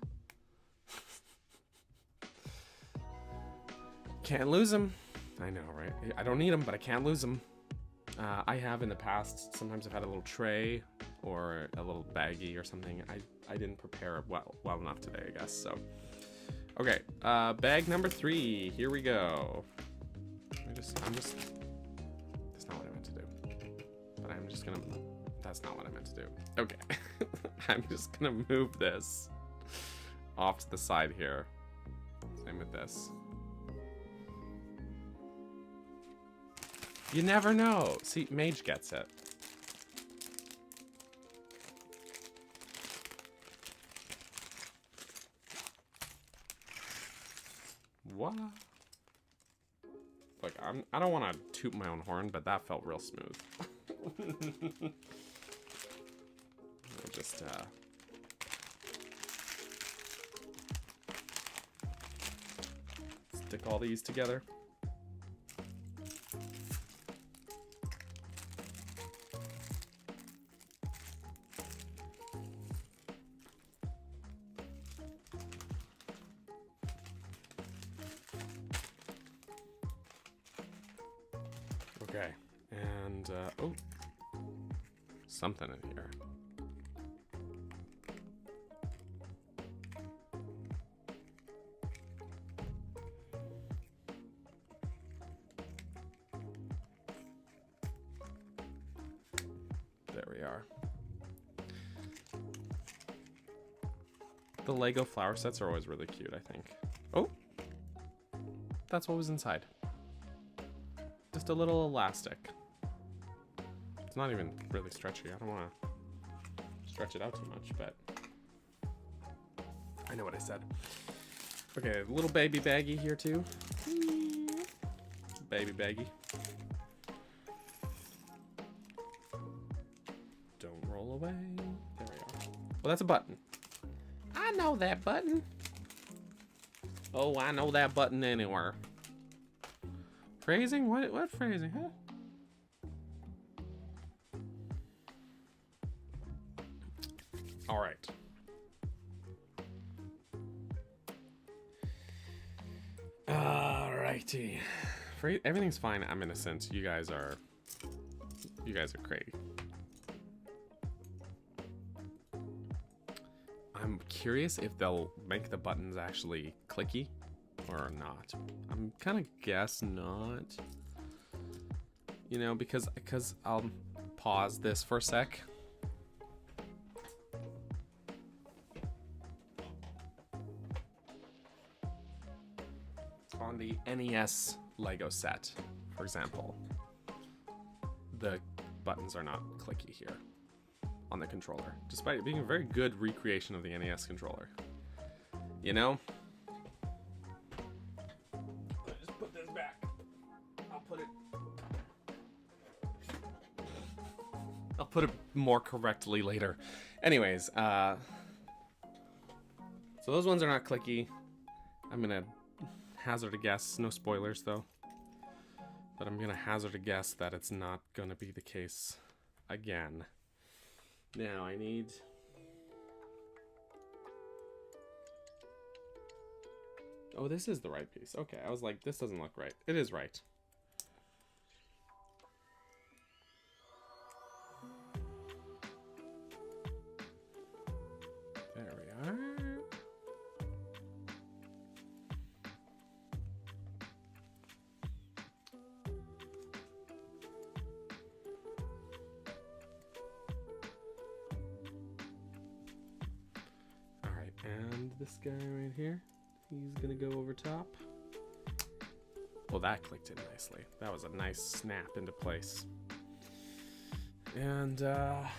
Can't lose them. I know, right? I don't need them, but I can't lose them. I have in the past. Sometimes I've had a little tray or a little baggie or something. I didn't prepare it well enough today, I guess. So, okay, bag number 3. Here we go. That's not what I meant to do. But I'm just gonna. That's not what I meant to do. Okay, I'm just gonna move this off to the side here. Same with this. You never know. See, Mage gets it. What? Look, I don't want to toot my own horn, but that felt real smooth. I'll just stick all these together. Okay, and oh, something in here. There we are. The Lego flower sets are always really cute, I think. Oh, that's what was inside. Just a little elastic. It's not even really stretchy. I don't want to stretch it out too much, but I know what I said. Okay, a little baby baggie here too. Baby baggie. Don't roll away. There we are. Well, that's a button. I know that button. Oh, I know that button anywhere. Phrasing? What phrasing, huh? All right. All righty. Everything's fine. I'm innocent. You guys are great. I'm curious if they'll make the buttons actually clicky or not. I'm kind of guess not. You know, because I'll pause this for a sec. On the NES Lego set for example, the buttons are not clicky here on the controller, despite it being a very good recreation of the NES controller. You know? Let's just put this back. I'll put it more correctly later. Anyways, so those ones are not clicky. I'm gonna hazard a guess, no spoilers though, but I'm gonna hazard a guess that it's not gonna be the case again. Now I need... Oh, this is the right piece. Okay, I was like, this doesn't look right. It is right. There we are. All right, and this guy right here, he's gonna go over top. Well, that clicked in nicely. That was a nice snap into place. And there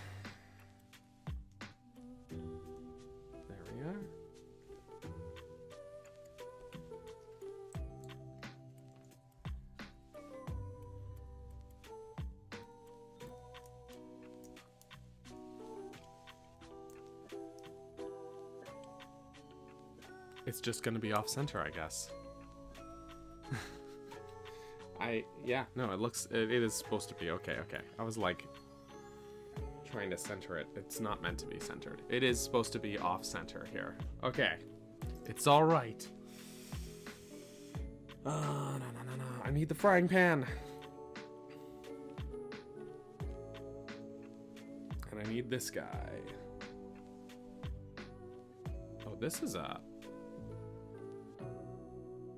we are. It's just gonna be off center, I guess. Yeah, no, it is supposed to be okay. I was like trying to center it. It's not meant to be centered. It is supposed to be off center here. Okay, it's all right. No. I need the frying pan. And I need this guy. Oh, this is a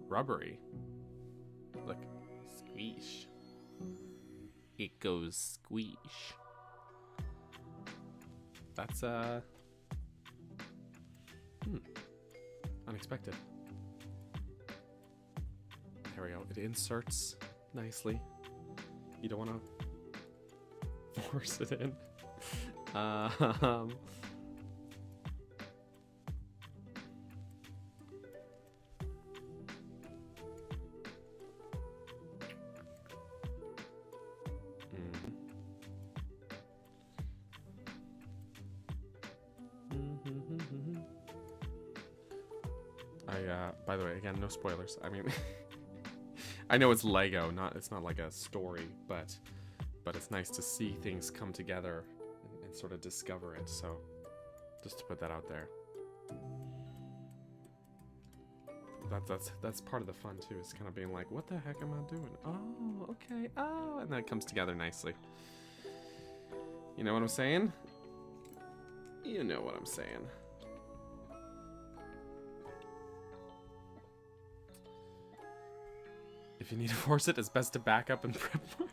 rubbery. Look, squish. It goes squish. That's unexpected. There we go. It inserts nicely. You don't want to force it in. By the way, again, no spoilers. I mean, I know it's Lego, it's not like a story, but it's nice to see things come together and sort of discover it. So, just to put that out there. That's part of the fun too. Is kind of being like, what the heck am I doing? Oh, okay. Oh, and that comes together nicely. You know what I'm saying? You know what I'm saying. If you need to force it, it's best to back up and prep more.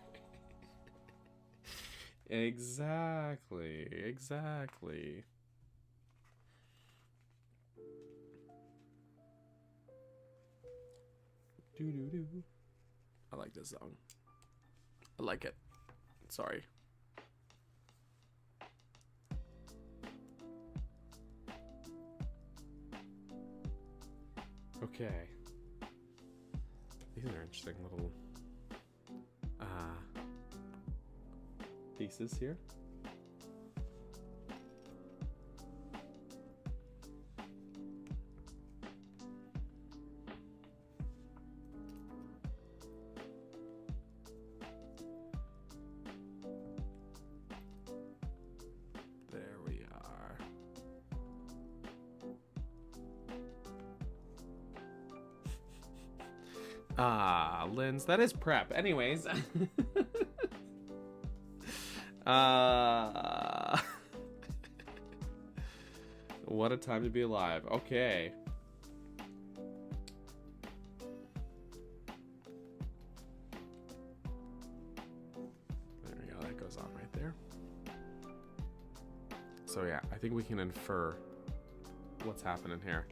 Exactly. Doo-doo-doo. I like this song. I like it. Sorry. Okay. These are interesting little pieces here. There we are. Linz, that is prep. Anyways. What a time to be alive. Okay. There we go. That goes on right there. So yeah, I think we can infer what's happening here.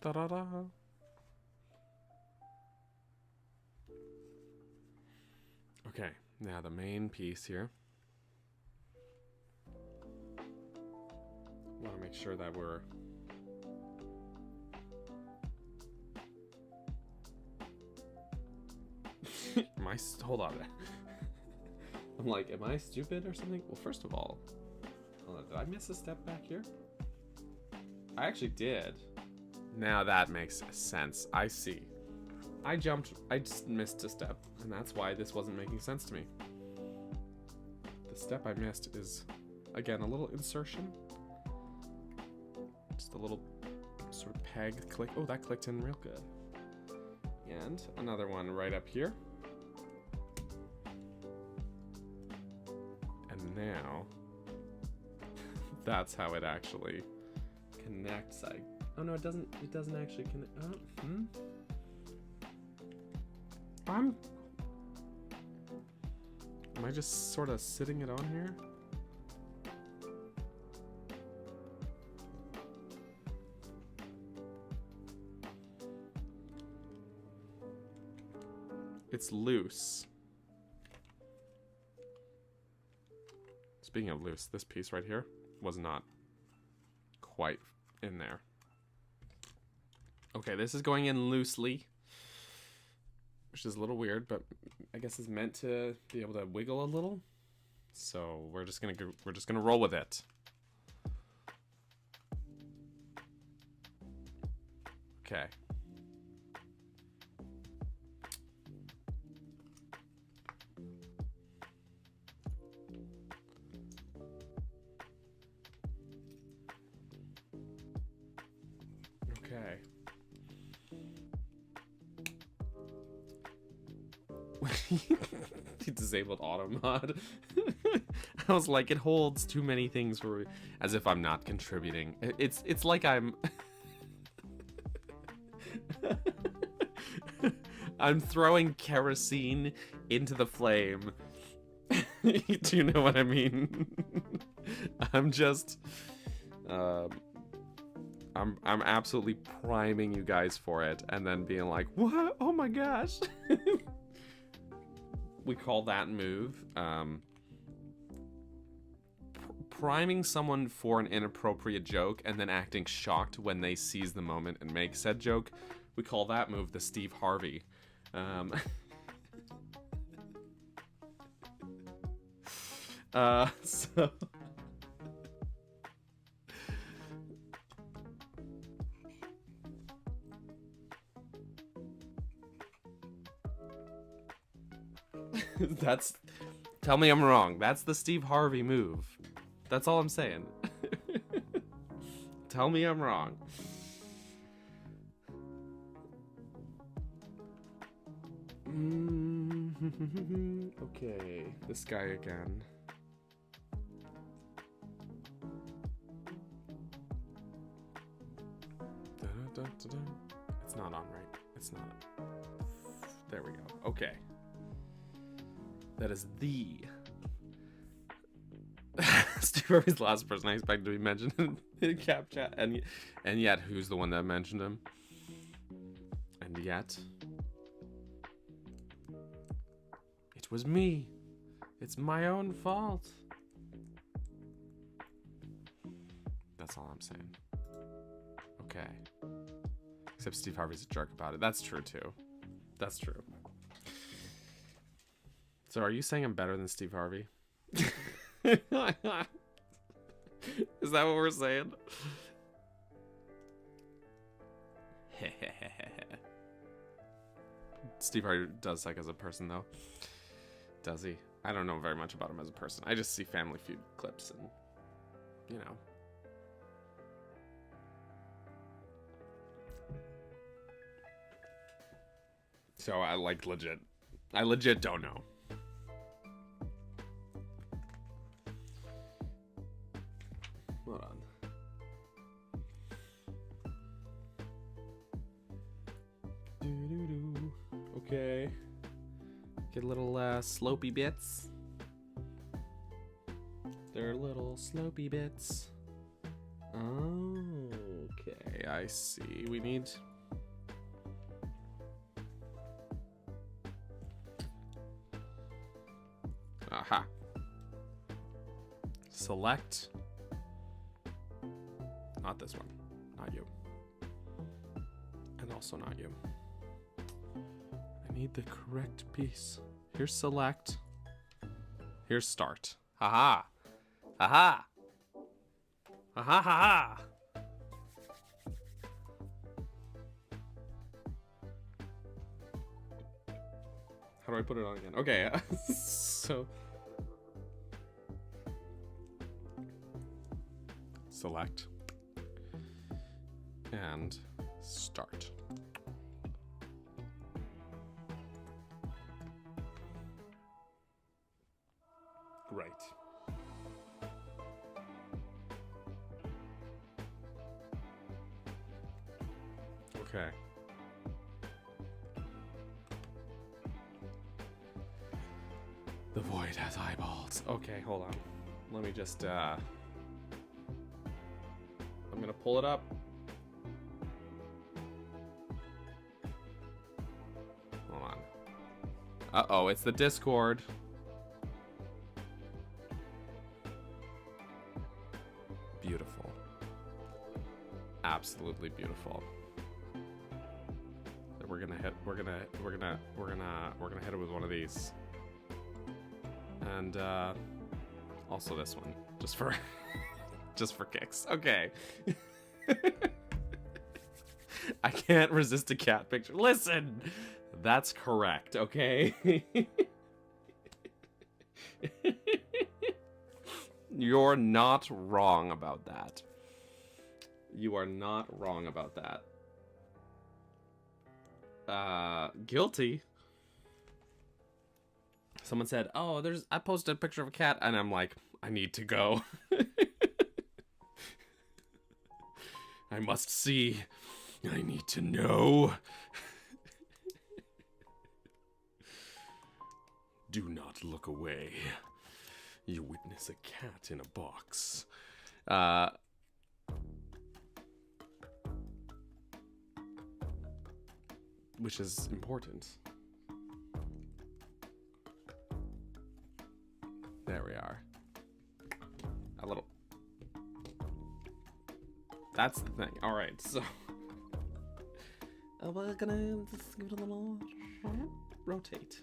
Da-da-da. Okay, now the main piece here. Want to make sure that we're hold on. I'm like, am I stupid or something? Well, first of all, did I miss a step back here? I actually did. Now that makes sense. I see. I just missed a step, and that's why this wasn't making sense to me. The step I missed is, again, a little insertion. Just a little sort of peg click. Oh, that clicked in real good. And another one right up here. And now, that's how it actually connects. Oh no, it doesn't actually connect. Am I just sort of sitting it on here? It's loose. Speaking of loose, this piece right here was not quite in there. Okay, this is going in loosely, which is a little weird, but I guess it's meant to be able to wiggle a little. So we're just gonna roll with it. Okay. Okay. He disabled auto mod. I was like, it holds too many things for, as if I'm not contributing. It's like I'm I'm throwing kerosene into the flame. Do you know what I mean? I'm just I'm absolutely priming you guys for it, and then being like, what? Oh my gosh. We call that move priming someone for an inappropriate joke and then acting shocked when they seize the moment and make said joke. We call that move the Steve Harvey. So tell me I'm wrong. That's the Steve Harvey move. That's all I'm saying. Tell me I'm wrong. Okay, this guy again. It's not on, right? It's not. There we go. Okay. That is the Steve Harvey's last person I expected to be mentioned in Cap Chat, and yet who's the one that mentioned him? And yet it was me. It's my own fault. That's all I'm saying. Okay. Except Steve Harvey's a jerk about it. That's true too. That's true. So are you saying I'm better than Steve Harvey? Is that what we're saying? Steve Harvey does suck as a person, though. Does he? I don't know very much about him as a person. I just see Family Feud clips and, you know. So I legit don't know. Hold on. Okay. Get little slopey bits. They're little slopey bits. Oh, okay. I see. We need... Aha. Select. Not this one. Not you. And also not you. I need the correct piece. Here's select. Here's start. Haha. Haha. Haha ha. How do I put it on again? Okay. So select and start. Right. Okay. The void has eyeballs. Okay, hold on. Let me just, I'm gonna pull it up. Hold on. Uh-oh, it's the Discord. Beautiful. Absolutely beautiful. We're gonna hit it with one of these. And also this one. Just for just for kicks. Okay. I can't resist a cat picture. Listen! That's correct, okay? You're not wrong about that. You are not wrong about that. Guilty. Someone said, "Oh, I posted a picture of a cat," and I'm like, I need to go. I must see. I need to know. Do not look away. You witness a cat in a box. Which is important. There we are. A little. That's the thing. All right, so we're gonna just give it a little rotate.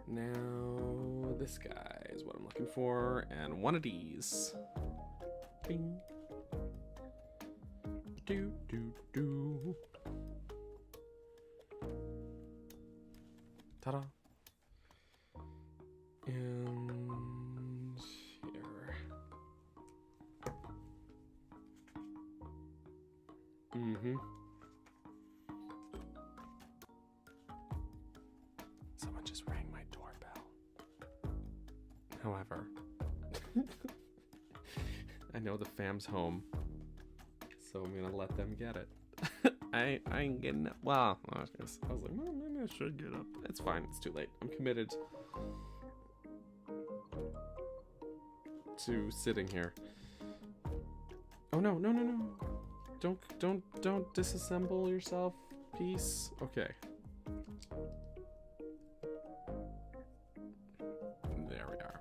Now this guy is what I'm looking for, and one of these. Bing. Do do do. Ta-da. And here. Mm-hmm. Someone just rang my doorbell. However, I know the fam's home, so I'm gonna let them get it. I ain't getting up. Well, I was like, well, maybe I should get up. It's fine. It's too late. I'm committed to sitting here. Oh no, no, no, no! Don't disassemble yourself, piece. Okay. There we are.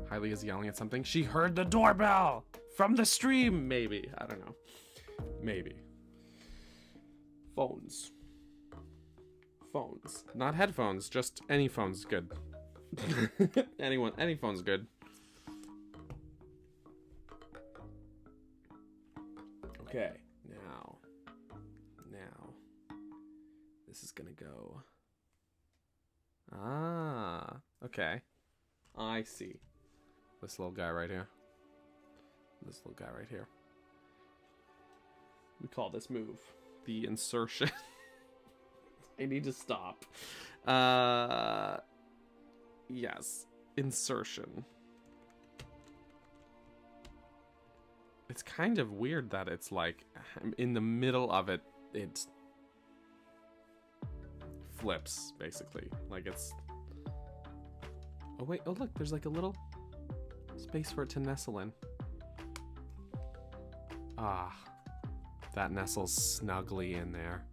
Hailey is yelling at something. She heard the doorbell from the stream. Maybe. I don't know. Maybe. Phones. Phones. Not headphones, just any phone's good. Any phone's good. Okay, now, this is gonna go. Ah, okay. I see. This little guy right here. This little guy right here. We call this move the insertion. I need to stop. Yes, insertion. It's kind of weird that it's like in the middle of it, it flips basically. Like it's. Oh wait! Oh look! There's like a little Space for it to nestle in. Ah, that nestles snugly in there.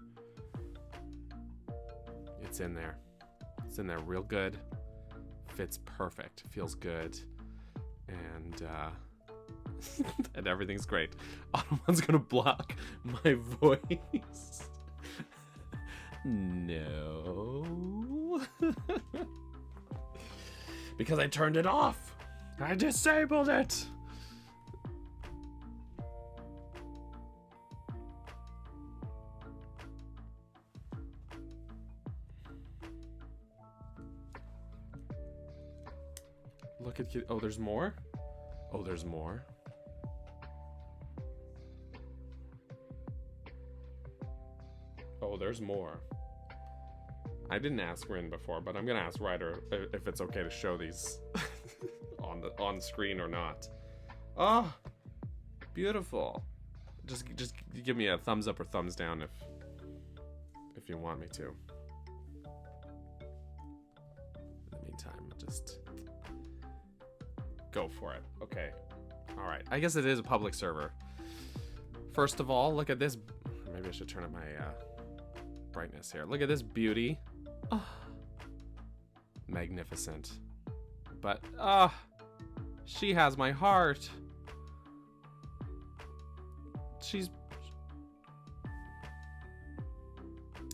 It's in there. It's in there real good. Fits perfect. Feels good. And and everything's great. Automon's gonna block my voice. No. Because I turned it off. I disabled it. Look at oh, there's more? Oh, there's more. Oh, there's more. I didn't ask Rin before, but I'm gonna ask Ryder if it's okay to show these on screen or not. Oh, beautiful. Just give me a thumbs up or thumbs down if you want me to. In the meantime, just go for it. Okay. All right. I guess it is a public server. First of all, look at this. Maybe I should turn up my brightness here. Look at this beauty. Oh, magnificent. But she has my heart.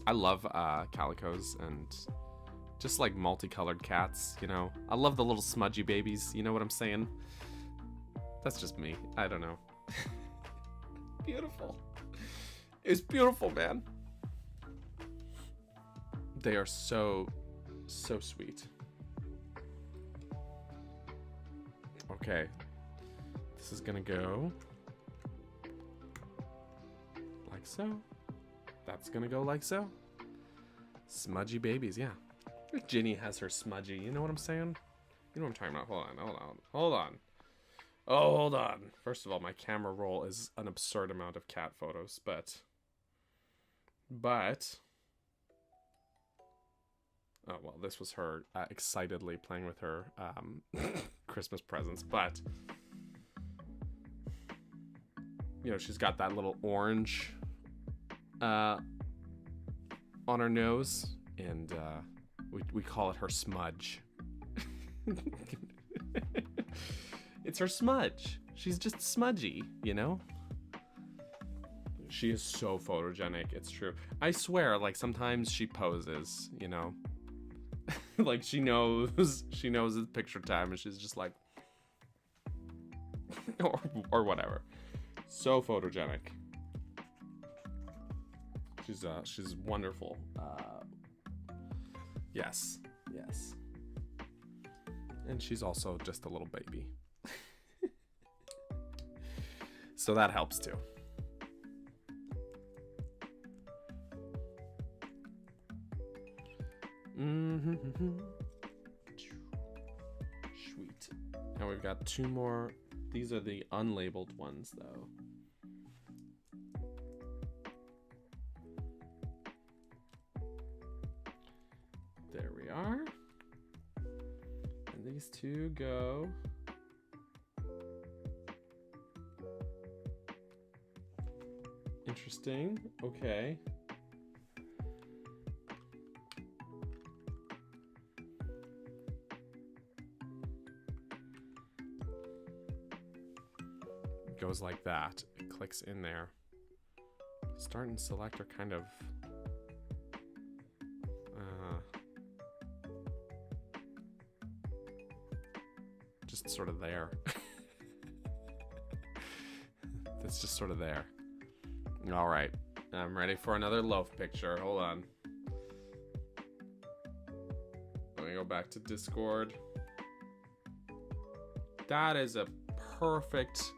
I love calicos and just like multicolored cats, you know. I love the little smudgy babies, you know what I'm saying? That's just me. I don't know. Beautiful. It's beautiful, man. They are so sweet. Okay. This is gonna go like so. That's gonna go like so. Smudgy babies, yeah. Ginny has her smudgy, you know what I'm saying? You know what I'm talking about. Hold on. Oh, hold on. First of all, my camera roll is an absurd amount of cat photos, but oh, well, this was her excitedly playing with her Christmas presents, but you know, she's got that little orange on her nose, and we call it her smudge. It's her smudge. She's just smudgy, you know? She is so photogenic, it's true. I swear, like, sometimes she poses, you know? Like, she knows it's picture time, and she's just like... or whatever. So photogenic. She's wonderful. Yes. And she's also just a little baby. So that helps too. Sweet. Now we've got two more. These are the unlabeled ones though. There we are. And these two go. Interesting. Okay. It goes like that. It clicks in there. Start and select are kind of just sort of there. That's just sort of there. All right, I'm ready for another loaf picture. Hold on. Let me go back to Discord. That is a perfect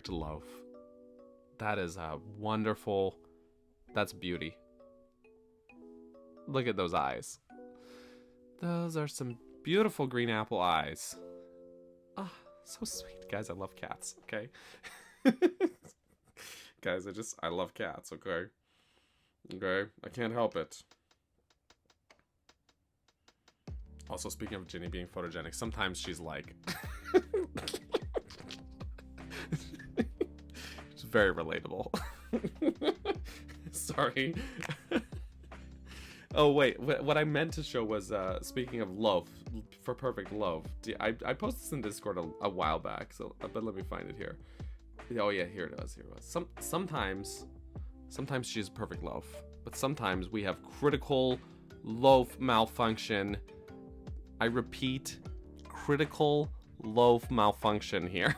loaf. That is a wonderful, that's beauty. Look at those eyes. Those are some beautiful green apple eyes. Ah, so sweet. Guys, I love cats, okay? Guys, I love cats, okay? Okay, I can't help it. Also, speaking of Ginny being photogenic, sometimes she's like... It's very relatable. Sorry. Oh, wait. What I meant to show was, speaking of loaf, for perfect loaf. I posted this in Discord a while back, so but let me find it here. Oh, yeah, here it was. Here it was. Sometimes she's a perfect loaf, but sometimes we have critical loaf malfunction. I repeat, critical loaf malfunction here.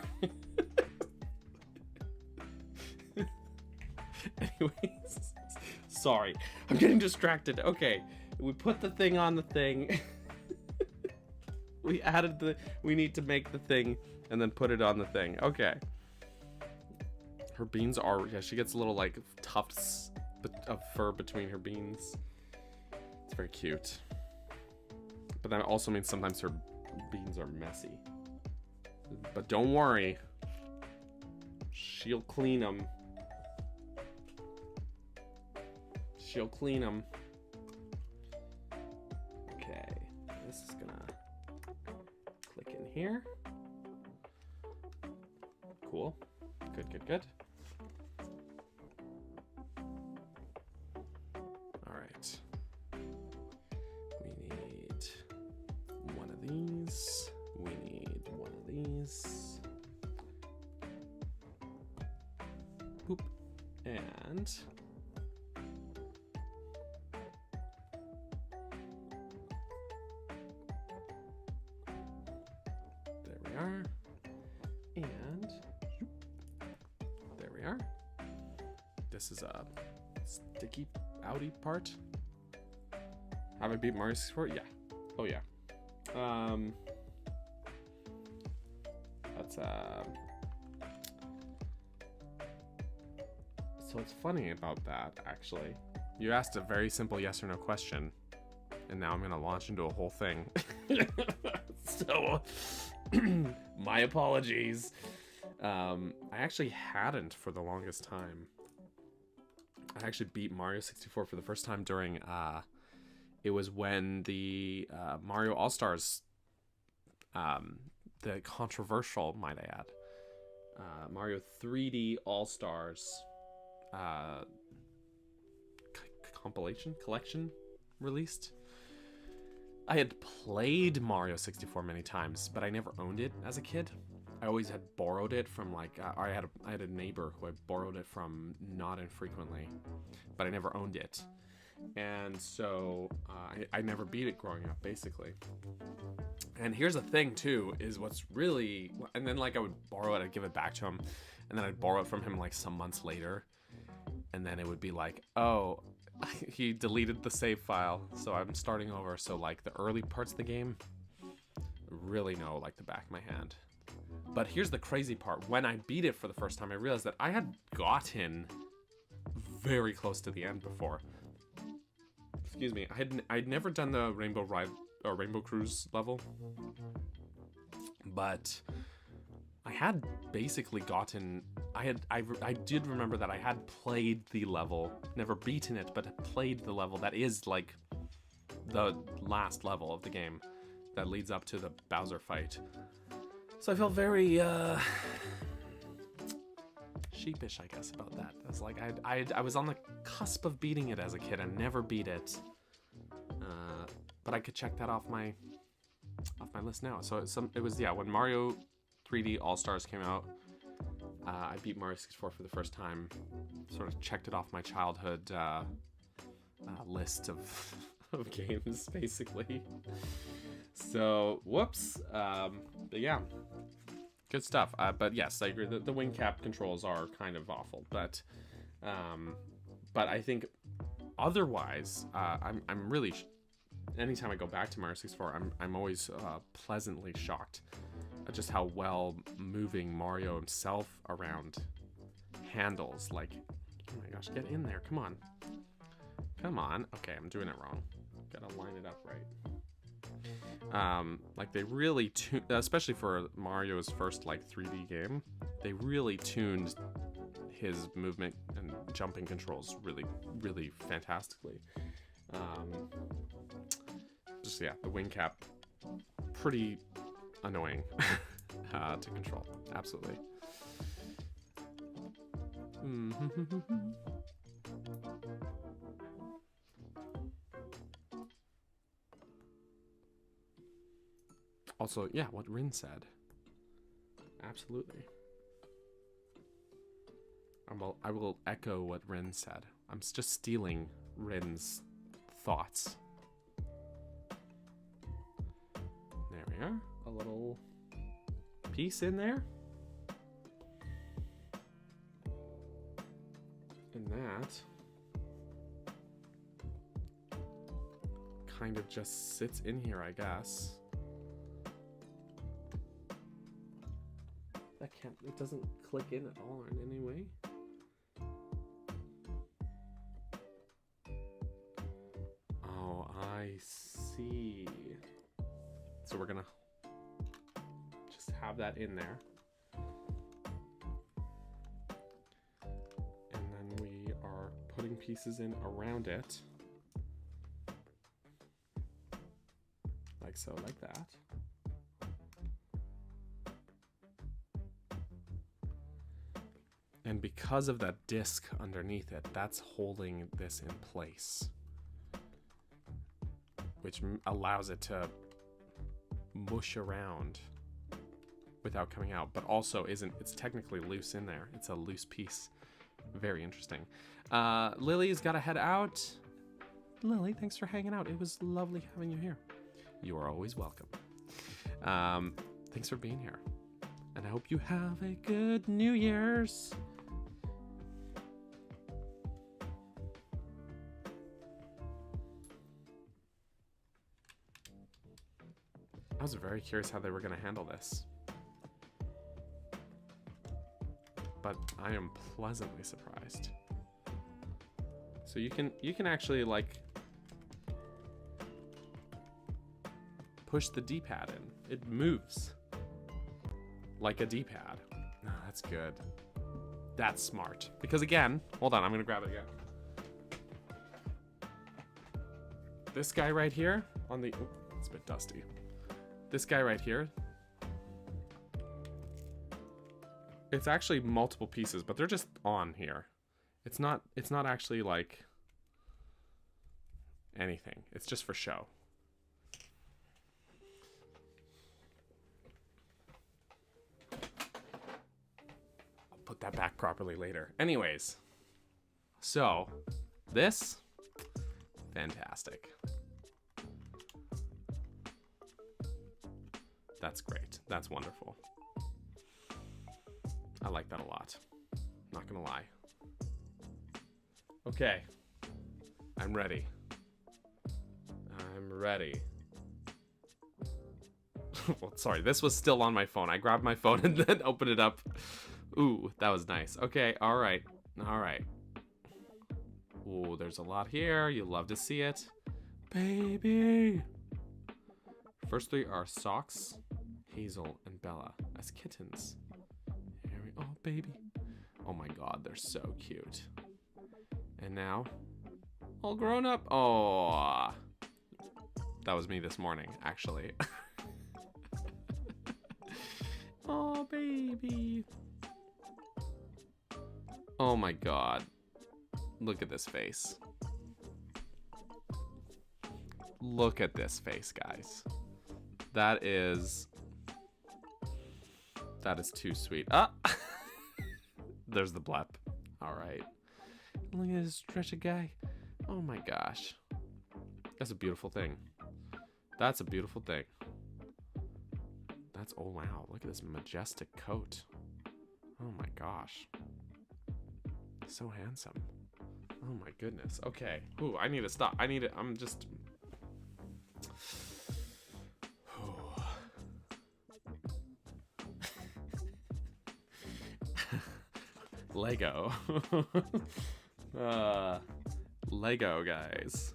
Anyways, sorry, I'm getting distracted. Okay, we put the thing on the thing. We need to make the thing and then put it on the thing. Okay. Her beans are, yeah, she gets a little like tufts of fur between her beans. It's very cute. But that also means sometimes her beans are messy. But don't worry. She'll clean them. She'll clean them. Okay. This is gonna click in here. Cool. Good, good, good. All right. We need one of these. We need one of these. Boop. And there we are. And there we are. This is a sticky outy part. Have I beat Mario 64? Yeah. Oh yeah. That's so it's funny about that, actually. You asked a very simple yes or no question, and now I'm gonna launch into a whole thing. So my apologies. I actually hadn't for the longest time. I actually beat Mario 64 for the first time during it was when the Mario All-Stars, the controversial, might I add, Mario 3D All-Stars collection released. I had played Mario 64 many times, but I never owned it as a kid. I always had borrowed it from like I had a neighbor who I borrowed it from not infrequently, but I never owned it, and so I never beat it growing up, basically. And here's the thing too, is what's really, and then like I would borrow it, I'd give it back to him, and then I'd borrow it from him like some months later, and then it would be like, oh, he deleted the save file, so I'm starting over. So like the early parts of the game, really know like the back of my hand. But here's the crazy part. When I beat it for the first time, I realized that I had gotten very close to the end before. Excuse me. I'd never done the Rainbow Ride or Rainbow Cruise level, but I had basically gotten. I did remember that I had played the level, never beaten it, but played the level that is like the last level of the game that leads up to the Bowser fight. So I felt very sheepish, I guess, about that. I was like, I was on the cusp of beating it as a kid and never beat it, but I could check that off my list now. So it was when Mario 3D All Stars came out. I beat Mario 64 for the first time. Sort of checked it off my childhood list of games, basically. So, whoops. But yeah, good stuff. But yes, I agree. The wing cap controls are kind of awful, but I think otherwise, I'm really. Anytime I go back to Mario 64, I'm always pleasantly shocked at just how well moving Mario himself around handles. Like, oh my gosh, get in there! Come on, come on. Okay, I'm doing it wrong. Gotta line it up right. Like they really tuned, especially for Mario's first like 3D game, they really tuned his movement and jumping controls really, really fantastically. Just the wing cap pretty annoying to control. Absolutely. Also, yeah, what Rin said. Absolutely. I will echo what Rin said. I'm just stealing Rin's thoughts. There we are. A little piece in there. And that kind of just sits in here, I guess. That can't, it doesn't click in at all in any way. Oh, I see. So we're gonna just have that in there. And then we are putting pieces in around it. Like so, like that. And because of that disc underneath it, that's holding this in place, which allows it to mush around without coming out, but also it's technically loose in there. It's a loose piece. Very interesting. Lily's got to head out. Lily, thanks for hanging out. It was lovely having you here. You are always welcome. Thanks for being here. And I hope you have a good New Year's. I was very curious how they were going to handle this. But I am pleasantly surprised. So you can actually like push the D-pad in. It moves like a D-pad. Oh, that's good. That's smart. Because again, hold on, I'm gonna grab it again. This guy right here on the, oh, it's a bit dusty. This guy right here, it's actually multiple pieces, but they're just on here. It's not actually like anything. It's just for show. I'll put that back properly later. Anyways, so this, fantastic. That's great. That's wonderful. I like that a lot. Not gonna lie. Okay. I'm ready. I'm ready. Well, sorry, this was still on my phone. I grabbed my phone and then opened it up. Ooh, that was nice. Okay, all right. All right. Ooh, there's a lot here. You'll love to see it. Baby! First three are Socks, Hazel, and Bella as kittens. Here we, oh, baby. Oh my god, they're so cute. And now, all grown up. Oh, that was me this morning, actually. Oh, baby. Oh my god. Look at this face. Look at this face, guys. That is too sweet. Ah! There's the blep. All right. Look at this stretchy guy. Oh my gosh. That's a beautiful thing. That's a beautiful thing. That's, oh wow. Look at this majestic coat. Oh my gosh. So handsome. Oh my goodness. Okay. Ooh, I need to stop. I need to, I'm just... Lego. Lego, guys.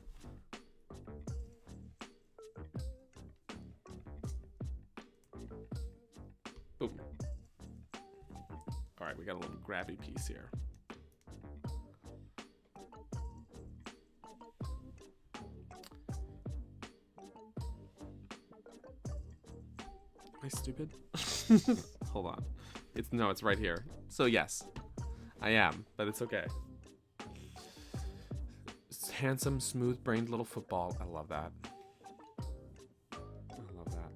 Boom. All right, we got a little grabby piece here. I stupid? Hold on. It's right here. So yes, I am, but it's okay. It's handsome, smooth-brained little football. I love that. I love that.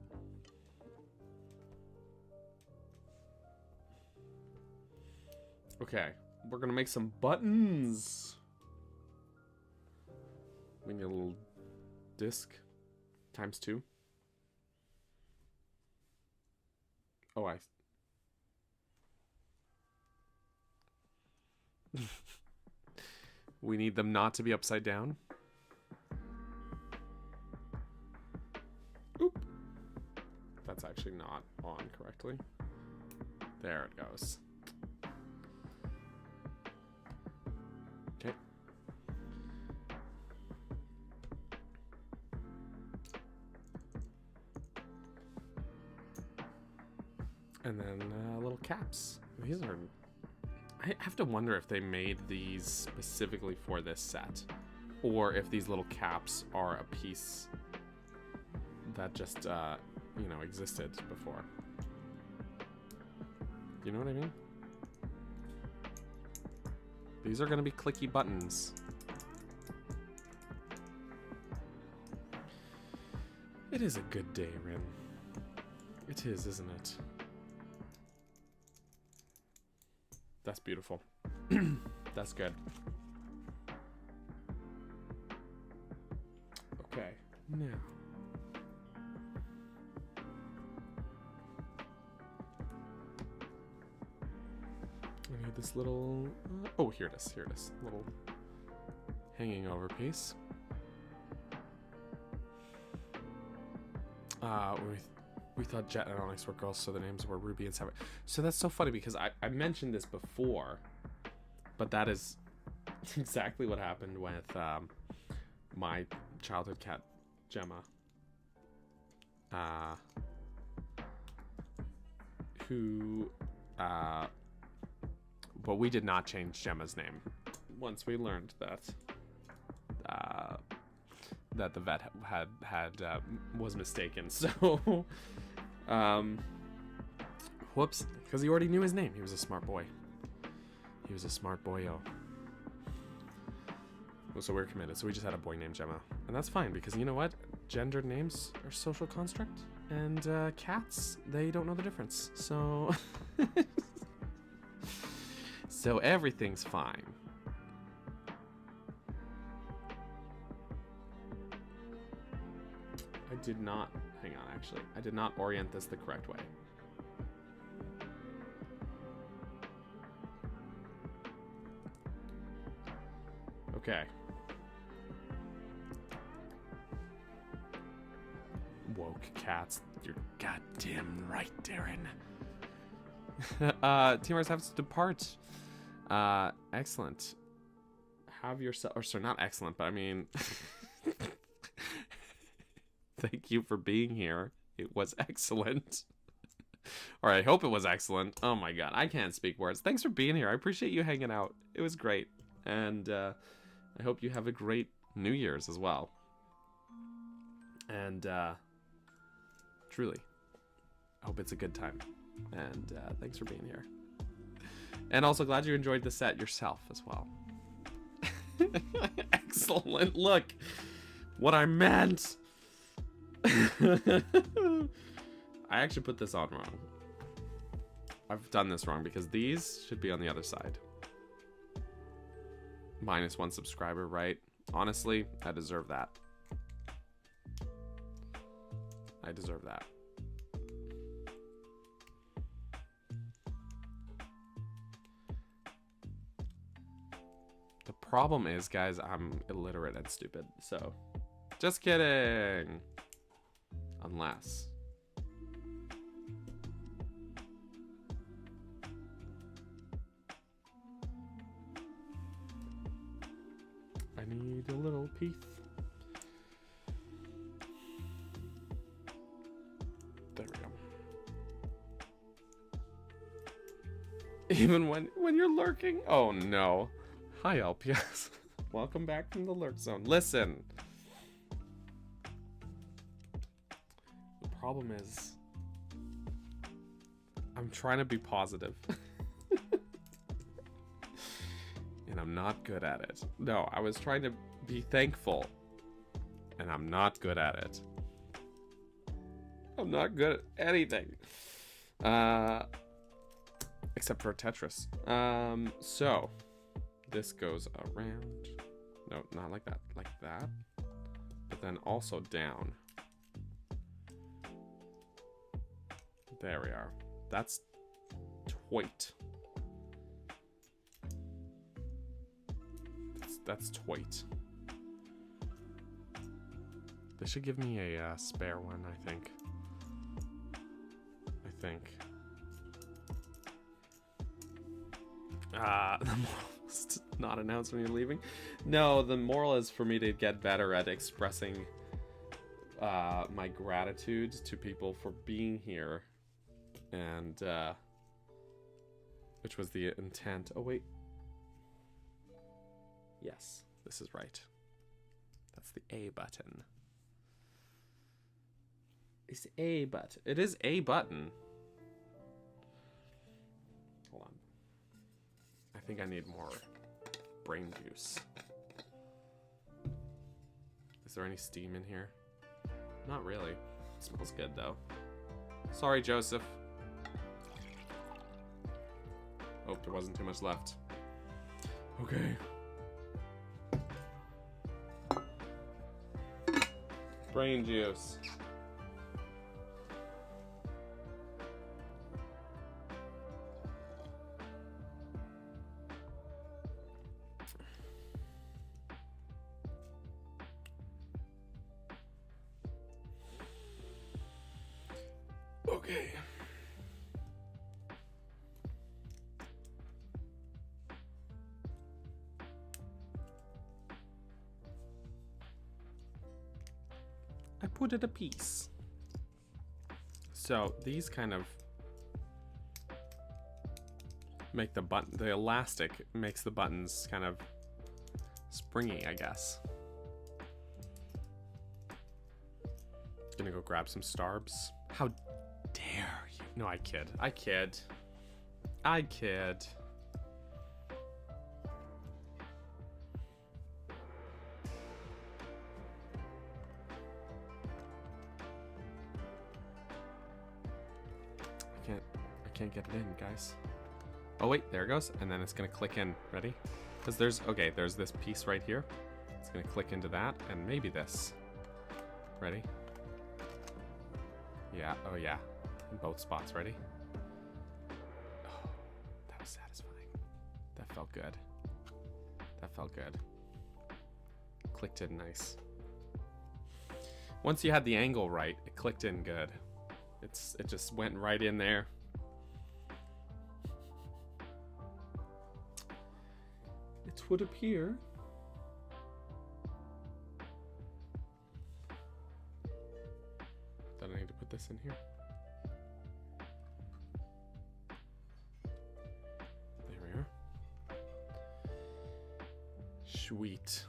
Okay, we're gonna make some buttons. We need a little disc times 2. Oh, we need them not to be upside down. Oop. That's actually not on correctly. There it goes. Okay. And then little caps. These are... I have to wonder if they made these specifically for this set, or if these little caps are a piece that just, you know, existed before. You know what I mean? These are going to be clicky buttons. It is a good day, Rin. It is, isn't it? That's beautiful. That's good. Okay, now. I need this little... oh, here it is. Here it is. Little hanging over piece. We thought Jet and Onyx were girls, so the names were Ruby and Sapphire. So that's so funny because I mentioned this before, but that is exactly what happened with my childhood cat, Gemma. But we did not change Gemma's name once we learned that that the vet was mistaken. So whoops, because he already knew his name. He was a smart boy. He was a smart boyo. So we're committed. So we just had a boy named Gemma, and that's fine because you know what? Gendered names are social construct, and cats, they don't know the difference. So so everything's fine. I did not, hang on actually, I did not orient this the correct way. Okay. Woke cats, you're goddamn right, Darren. Teamers have to depart. Excellent. Have yourself, or sorry, not excellent, but I mean... Thank you for being here. It was excellent. Or I hope it was excellent. Oh my god, I can't speak words. Thanks for being here. I appreciate you hanging out. It was great. And I hope you have a great New Year's as well. And truly, I hope it's a good time. And thanks for being here. And also glad you enjoyed the set yourself as well. Excellent. Look, what I meant. I actually put this on wrong. I've done this wrong because these should be on the other side. -1 subscriber, right? Honestly, I deserve that. I deserve that. The problem is, guys, I'm illiterate and stupid, so just kidding. Unless I need a little piece. There we go. Even when you're lurking? Oh no. Hi LPS. Welcome back from the lurk zone. Listen. The problem is I'm trying to be positive. And I'm not good at it. No, I was trying to be thankful. And I'm not good at it. I'm not good at anything. Except for Tetris. So this goes around. No, not like that. Like that. But then also down. There we are. That's Twait. That's Twait. They should give me a spare one, I think. The moral is to not announce when you're leaving. No, the moral is for me to get better at expressing my gratitude to people for being here. And, which was the intent. Oh, wait. Yes, this is right. That's the A button. It's the A button. It is A button. Hold on. I think I need more brain juice. Is there any steam in here? Not really. It smells good, though. Sorry, Joseph. Oh, there wasn't too much left. Okay. Brain juice. Okay. I put it a piece. So these kind of make the button, the elastic makes the buttons kind of springy, I guess. Gonna go grab some starbs. How dare you? No, I kid. I kid. I kid. I can't get it in, guys. Oh wait, there it goes, and then it's gonna click in. Ready? Because there's this piece right here. It's gonna click into that, and maybe this. Ready? Yeah. Oh yeah. In both spots. Ready? Oh, that was satisfying. That felt good. That felt good. Clicked in nice. Once you had the angle right, it clicked in good. It just went right in there. It would appear. That I need to put this in here. There we are. Sweet.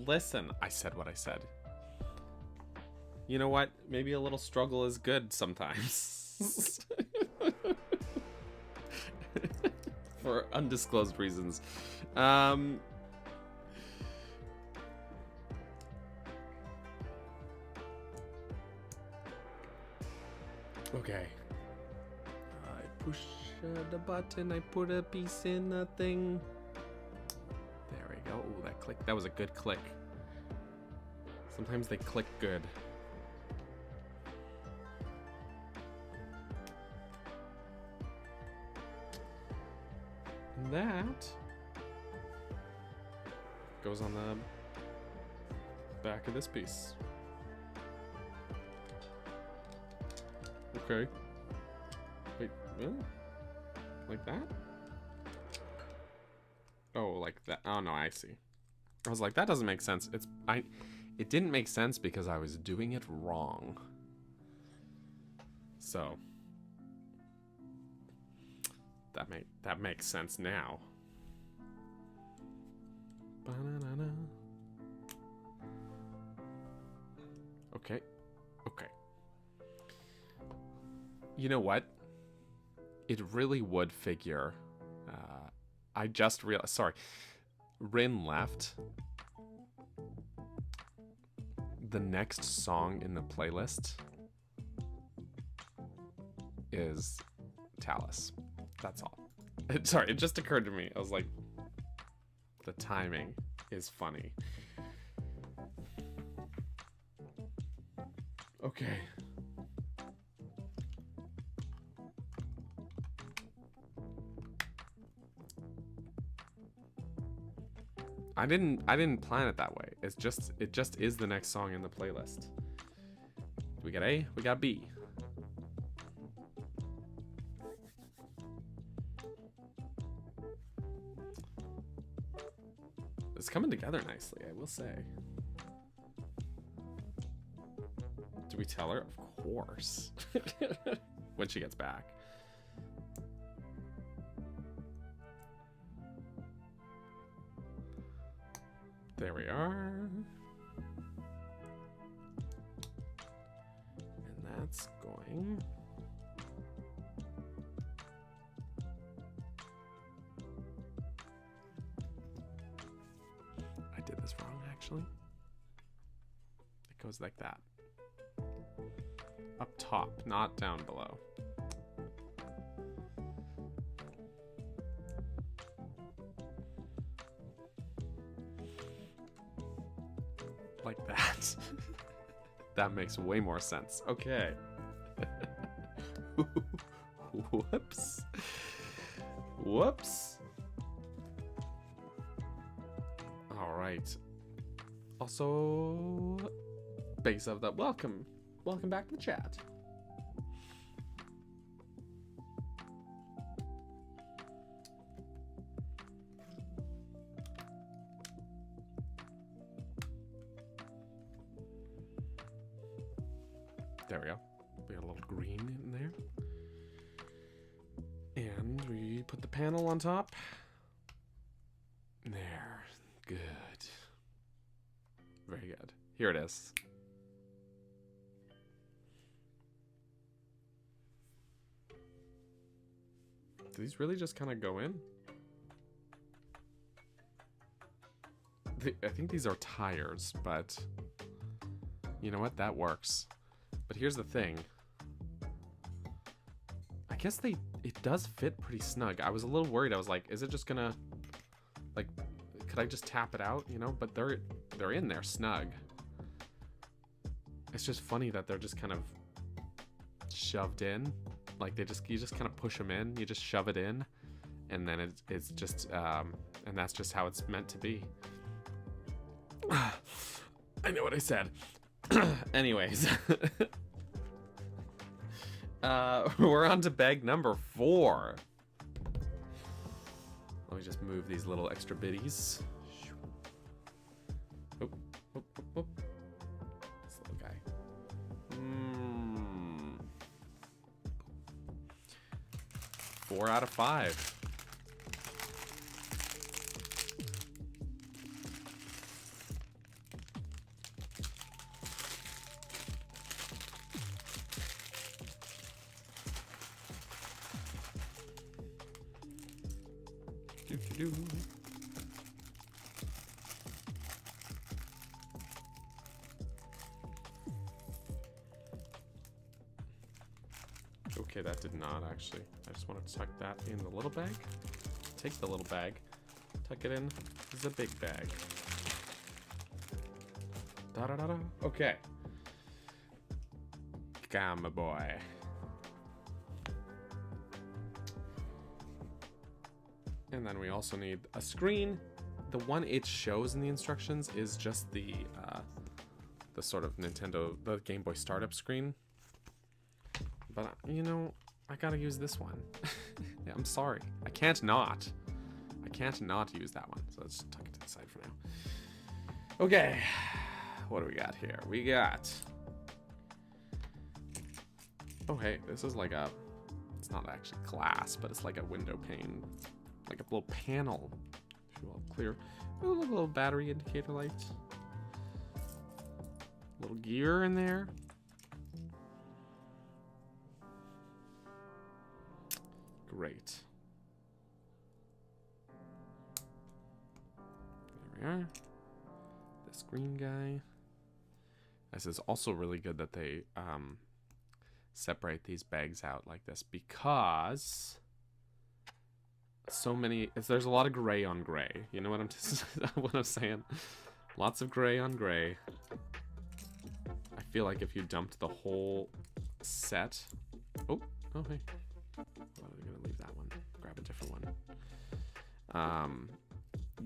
Listen, I said what I said. You know what? Maybe a little struggle is good sometimes. For undisclosed reasons. Okay. I push the button, I put a piece in the thing. There we go. Ooh, that click. That was a good click. Sometimes they click good. And that goes on the back of this piece. Okay. Wait, really? Like that? Oh, like that. Oh no, I see. I was like, that doesn't make sense. It didn't make sense because I was doing it wrong. So that makes sense now. Ba-na-na-na. Okay. Okay. You know what? It really would figure. I just realized. Sorry. Rin left. The next song in the playlist is Talus. That's all. Sorry, it just occurred to me. I was like, the timing is funny. Okay. I didn't plan it that way. It just is the next song in the playlist. We got A, we got B. It's coming together nicely, I will say. Do we tell her? Of course. When she gets back. There we are. And that's going. I did this wrong, actually. It goes like that. Up top, not down below. Like that. That makes way more sense. Okay. Whoops. Whoops. All right. Also, base of the welcome. Welcome back to the chat. There we go. We got a little green in there. And we put the panel on top. There. Good. Very good. Here it is. Do these really just kind of go in? I think these are tires, but you know what? That works. But here's the thing. I guess it does fit pretty snug. I was a little worried. I was like, is it just gonna, like, could I just tap it out, you know? But they're in there snug. It's just funny that they're just kind of shoved in. Like you just kind of push them in. You just shove it in, and then it's just and that's just how it's meant to be. I know what I said. Anyways, we're on to bag number 4. Let me just move these little extra bitties. Oh, oh, oh, oh. This little guy. 4 out of 5. Okay, that did not actually. I just want to tuck that in the little bag. Take the little bag, tuck it in the big bag. Da da da da. Okay. Come, my boy. And then we also need a screen. The one it shows in the instructions is just the sort of the Game Boy startup screen. But, you know, I gotta use this one. Yeah, I'm sorry. I can't not use that one. So let's tuck it to the side for now. Okay. What do we got here? We got... Oh, hey, this is like a... It's not actually glass, but it's like a window pane. Like a little panel. If you will, clear. A little battery indicator light. A little gear in there. Great. There we are. This green guy. This is also really good that they separate these bags out like this, because there's a lot of gray on gray. You know what what I'm saying? Lots of gray on gray. I feel like if you dumped the whole set. Oh, hey. I'm gonna leave that one. Grab a different one.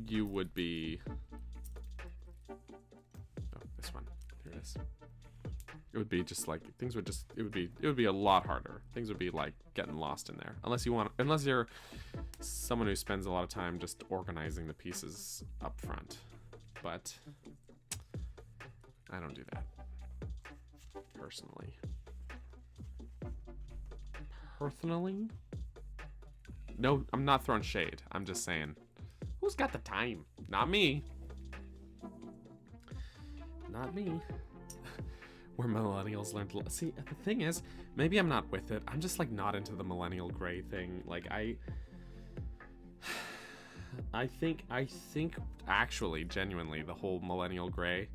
You would be. Oh, this one. Here it is. It would be just like things would just. It would be a lot harder. Things would be like getting lost in there. Unless you're someone who spends a lot of time just organizing the pieces up front. But I don't do that personally. No, I'm not throwing shade. I'm just saying, who's got the time? Not me. Not me. Where millennials learn to see. The thing is, maybe I'm not with it. I'm just like not into the millennial gray thing. Like I think actually, genuinely, the whole millennial gray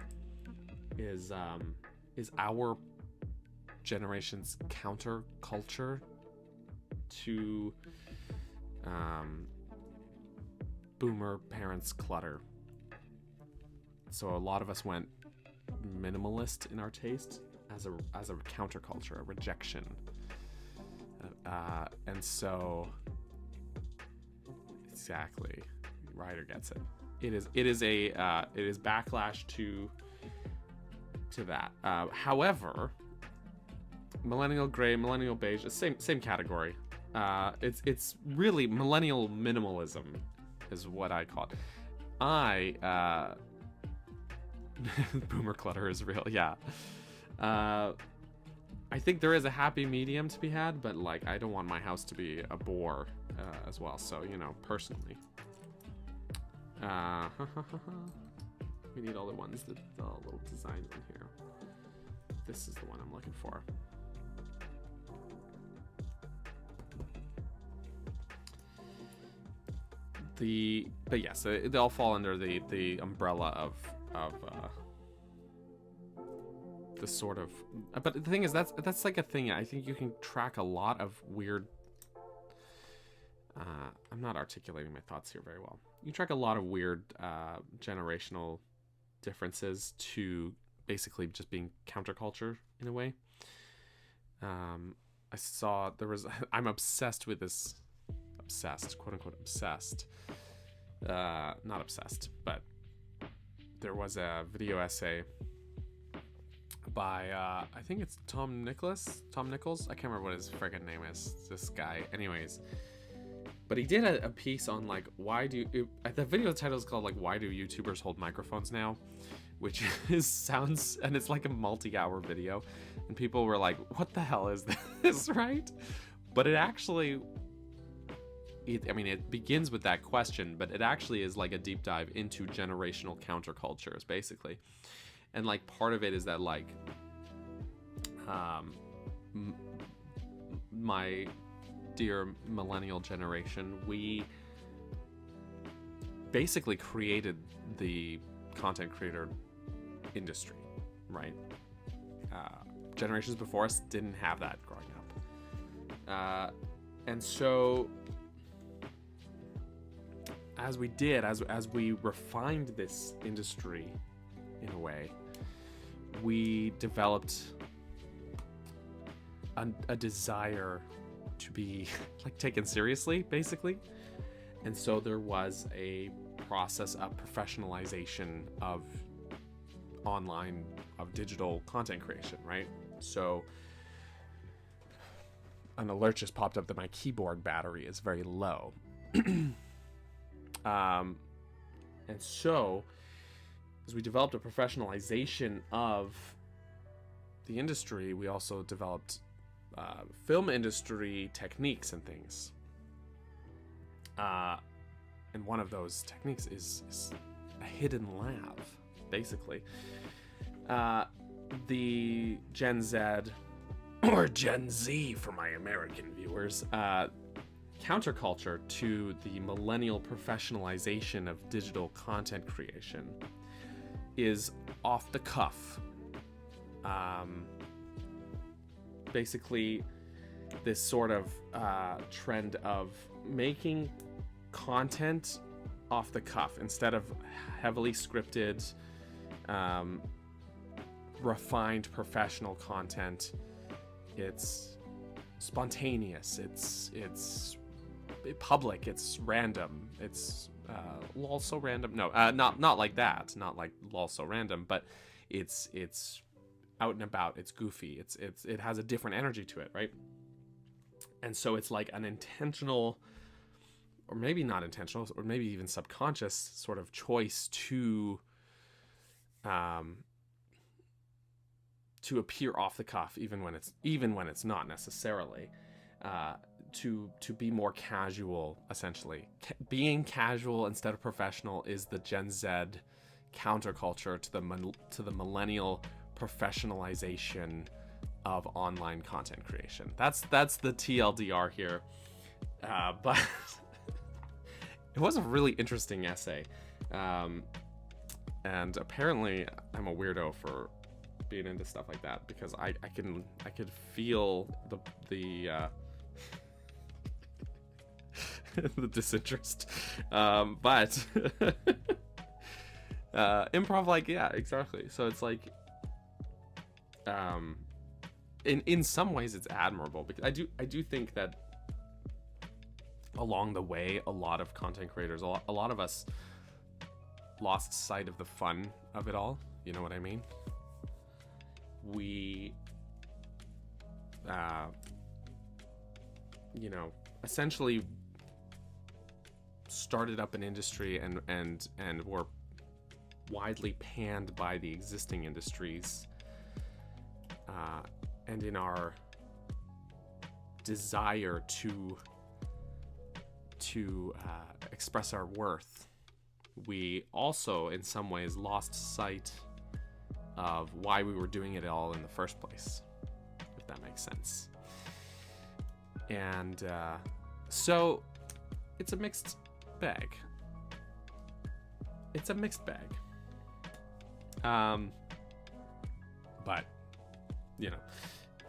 is our generation's counterculture to boomer parents' clutter. So a lot of us went minimalist in our taste as a counterculture, a rejection, and so exactly, Ryder gets it. It is backlash to that. However, millennial gray, millennial beige, same category. It's really millennial minimalism is what I call it. Boomer clutter is real, yeah. I think there is a happy medium to be had, but like I don't want my house to be a bore as well. So personally, we need all the ones that the little designs in here. This is the one I'm looking for. But yes, they all fall under the umbrella of the sort of. But the thing is, that's like a thing. I think you can track a lot of weird. I'm not articulating my thoughts here very well. You track a lot of weird generational differences to basically just being counterculture in a way. I saw there was. I'm obsessed with this. Obsessed, quote unquote, obsessed. Not obsessed, but there was a video essay by I think it's Tom Nichols. I can't remember what his friggin' name is. This guy, anyways. But he did a piece on like the video title is called like why do YouTubers hold microphones now, which sounds, and it's like a multi-hour video, and people were like, what the hell is this, right? But it actually. It begins with that question, but it actually is like a deep dive into generational countercultures, basically. And like part of it is that like my dear millennial generation, we basically created the content creator industry, right? Generations before us didn't have that growing up. And so as we refined this industry in a way, we developed a desire to be like taken seriously, basically. And so there was a process of professionalization of digital content creation, right? So an alert just popped up that my keyboard battery is very low. And so, as we developed a professionalization of the industry, we also developed film industry techniques and things. And one of those techniques is a hidden lab, basically. the Gen Z, or Gen Z for my American viewers, counterculture to the millennial professionalization of digital content creation is off the cuff. Basically, this sort of trend of making content off the cuff instead of heavily scripted, refined professional content. It's spontaneous, it's public, it's random, it's also random. No, not like that, not like also random, but it's out and about, it's goofy, it has a different energy to it, right? And so it's like an intentional, or maybe not intentional, or maybe even subconscious sort of choice to appear off the cuff, even when it's not necessarily, to be more casual. Essentially, being casual instead of professional is the Gen Z counterculture to the millennial professionalization of online content creation. That's the TLDR here, but it was a really interesting essay, and apparently I'm a weirdo for being into stuff like that, because I could feel the the disinterest, but improv, like, yeah, exactly. So it's like, in some ways it's admirable, because I do think that along the way a lot of content creators, a lot of us lost sight of the fun of it all. You know what I mean? We essentially started up an industry and were widely panned by the existing industries, and in our desire to express our worth, we also in some ways lost sight of why we were doing it all in the first place, if that makes sense. And so it's a mixed bag. It's a mixed bag. But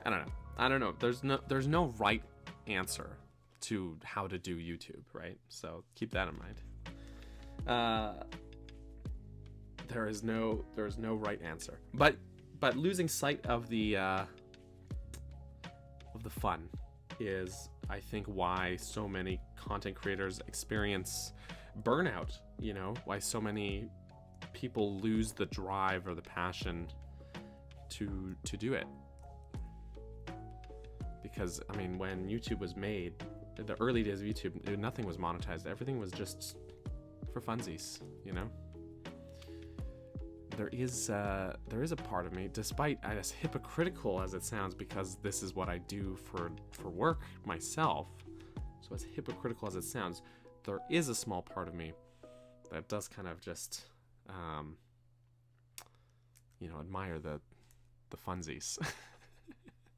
I don't know. There's no right answer to how to do YouTube, right? So keep that in mind. There's no right answer. But losing sight of the fun is, I think, why so many content creators experience burnout. Why so many people lose the drive or the passion to do it. Because when YouTube was made, the early days of YouTube, nothing was monetized. Everything was just for funsies. There is a part of me, despite as hypocritical as it sounds, because this is what I do for work myself. So as hypocritical as it sounds, there is a small part of me that does kind of just admire the funsies.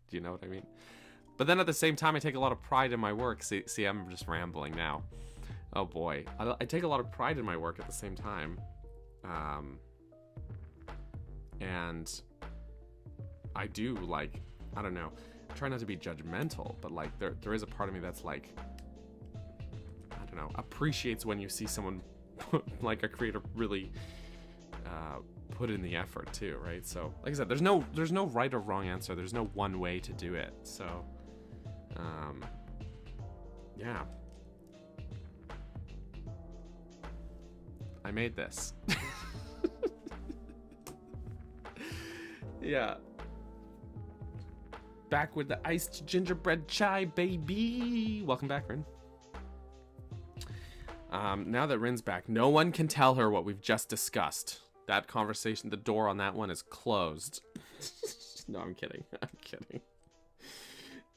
Do you know what I mean? But then at the same time, I take a lot of pride in my work. See, I'm just rambling now. Oh boy, I take a lot of pride in my work at the same time. And I do, like, I don't know, I try not to be judgmental, but like there is a part of me that's like, I don't know, appreciates when you see someone like a creator really put in the effort too, right? So like I said, there's no right or wrong answer. There's no one way to do it. So yeah, I made this. Yeah. Back with the iced gingerbread chai, baby. Welcome back, Rin. Now that Rin's back, no one can tell her what we've just discussed. That conversation, the door on that one is closed. No, I'm kidding. I'm kidding.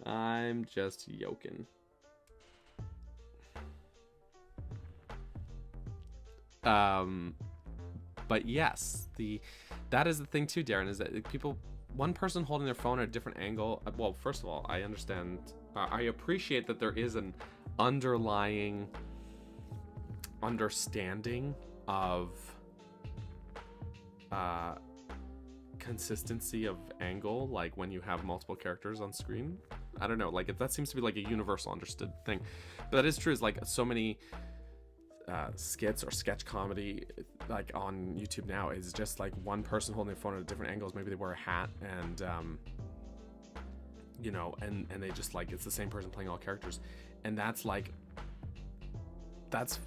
I'm just yoking. But yes, that is the thing too, Darren, is that people one person holding their phone at a different angle. Well, first of all, I understand. I appreciate that there is an underlying understanding of consistency of angle, like when you have multiple characters on screen. I don't know, like that seems to be like a universal understood thing. But that is true. Is like so many skits or sketch comedy like on YouTube now is just like one person holding their phone at different angles. Maybe they wear a hat and you know, and they just like, it's the same person playing all characters, and that's like, that's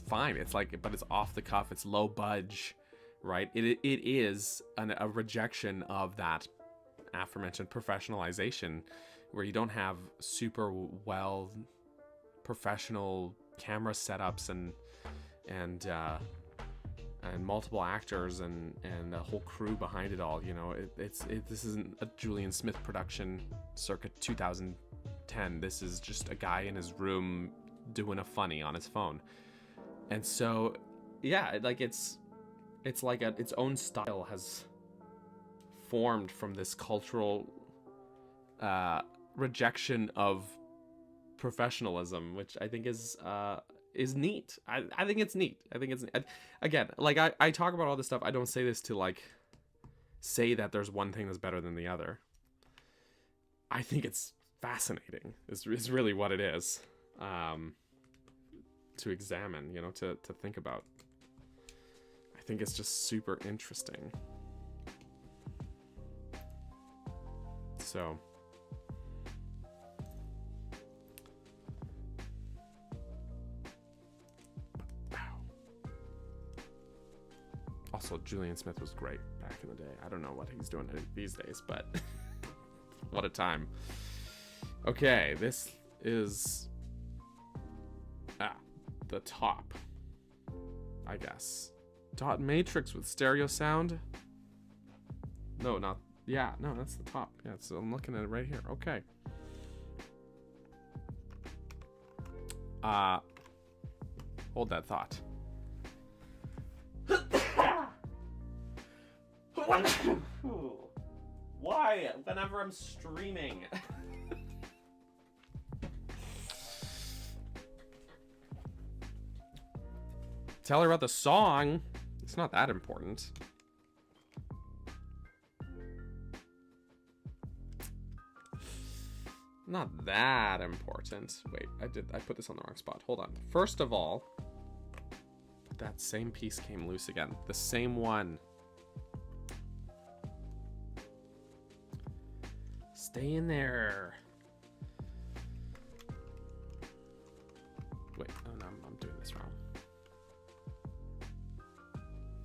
fine. It's like, but it's off the cuff, it's low budge, right? It is a rejection of that aforementioned professionalization, where you don't have super well professional camera setups and multiple actors and a whole crew behind it all. You know, this isn't a Julian Smith production circa 2010. This is just a guy in his room doing a funny on his phone. And so, yeah, like it's like its own style has formed from this cultural rejection of professionalism, which I think is neat. I think it's neat. I think it's, again, like I talk about all this stuff. I don't say this to like say that there's one thing that's better than the other. I think it's fascinating. Is really what it is. To examine, you know, to think about. I think it's just super interesting. So also, Julian Smith was great back in the day. I don't know what he's doing these days, but what a time. Okay, this is the top, I guess. Dot matrix with stereo sound. No, not, yeah, no, that's the top. Yeah, so I'm looking at it right here. Okay. Hold that thought. Why? Whenever I'm streaming. Tell her about the song. It's not that important. Not that important. Wait, I put this on the wrong spot. Hold on. First of all, that same piece came loose again. The same one. Stay in there. Wait, oh no, I'm doing this wrong.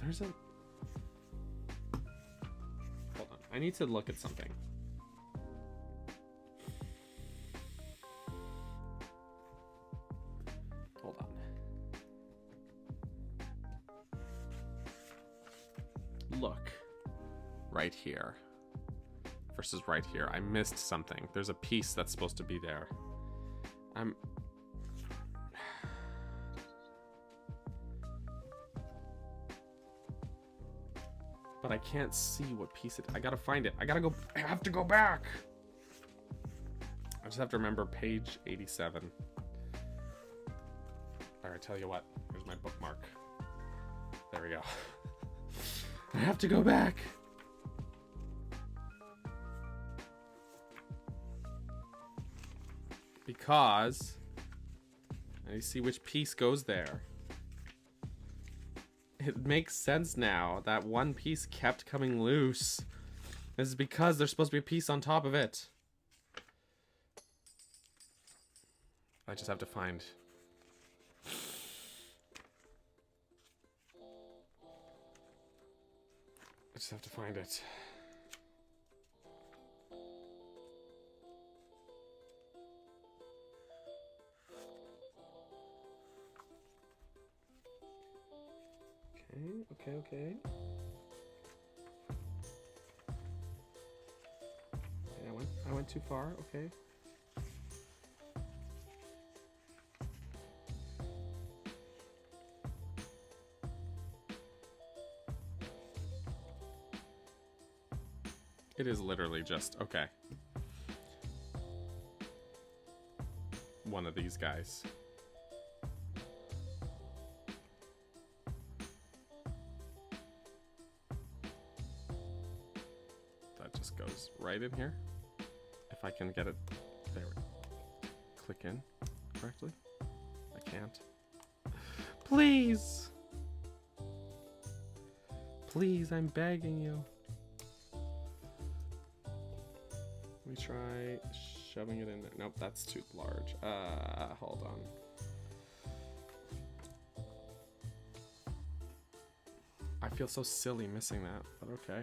There's a... Hold on, I need to look at something. Hold on. Look. Right here. Versus right here. I missed something. There's a piece that's supposed to be there. But I can't see what piece it... I gotta find it. I have to go back. I just have to remember page 87. Alright, tell you what. Here's my bookmark. There we go. I have to go back. Because I see which piece goes there. It makes sense now that one piece kept coming loose. This is because there's supposed to be a piece on top of it. I just have to find... I just have to find it. Okay. I went too far. Okay. It is literally just, okay. One of these guys. That just goes right in here. If I can get it, there we go. Click in correctly. I can't. Please! Please, I'm begging you. Let me try shoving it in there. Nope, that's too large. Hold on. I feel so silly missing that, but okay.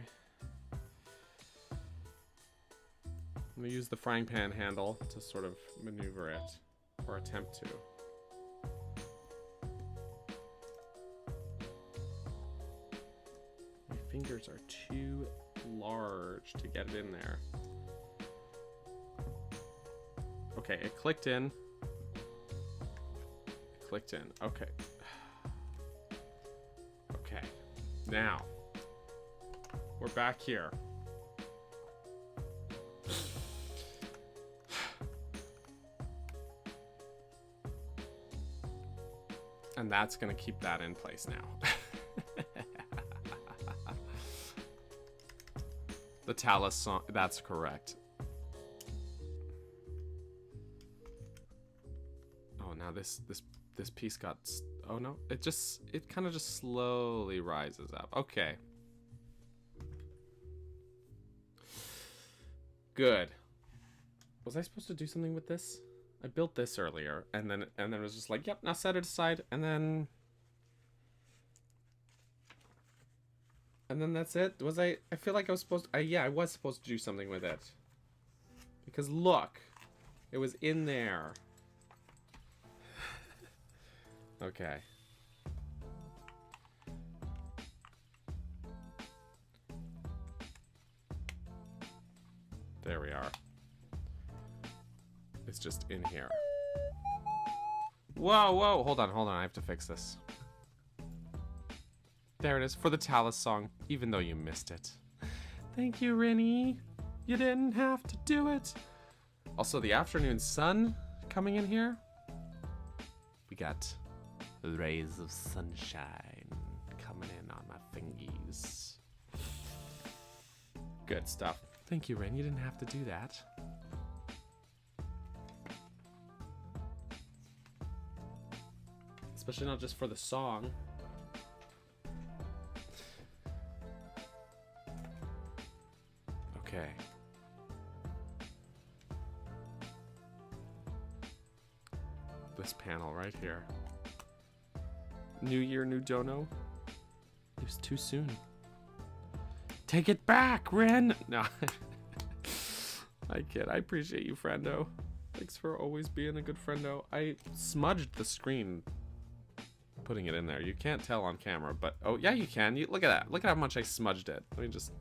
I'm gonna use the frying pan handle to sort of maneuver it, or attempt to. My fingers are too large to get it in there. Okay, it clicked in. It clicked in. Okay. Okay. Now, we're back here. And that's gonna keep that in place now. The Talus song, that's correct. Oh, now this piece got, oh no, it kind of just slowly rises up. Okay. Good. Was I supposed to do something with this? I built this earlier, and then it was just like, yep, now set it aside, and then that's it. Was I feel like I was supposed to, yeah, I was supposed to do something with it. Because look, it was in there. Okay. There we are. It's just in here. Whoa, whoa, hold on, I have to fix this. There it is, for the Talus song, even though you missed it. Thank you, Rinny. You didn't have to do it. Also, the afternoon sun coming in here. We got rays of sunshine coming in on my fingies. Good stuff. Thank you, Rin. You didn't have to do that. Especially not just for the song. Okay. This panel right here. New year, new dono. It was too soon. Take it back, Ren! No. I kid. I appreciate you, friendo. Thanks for always being a good friendo. I smudged the screen putting it in there. You can't tell on camera, but oh yeah, you can. Look at that. Look at how much I smudged it. Let me just.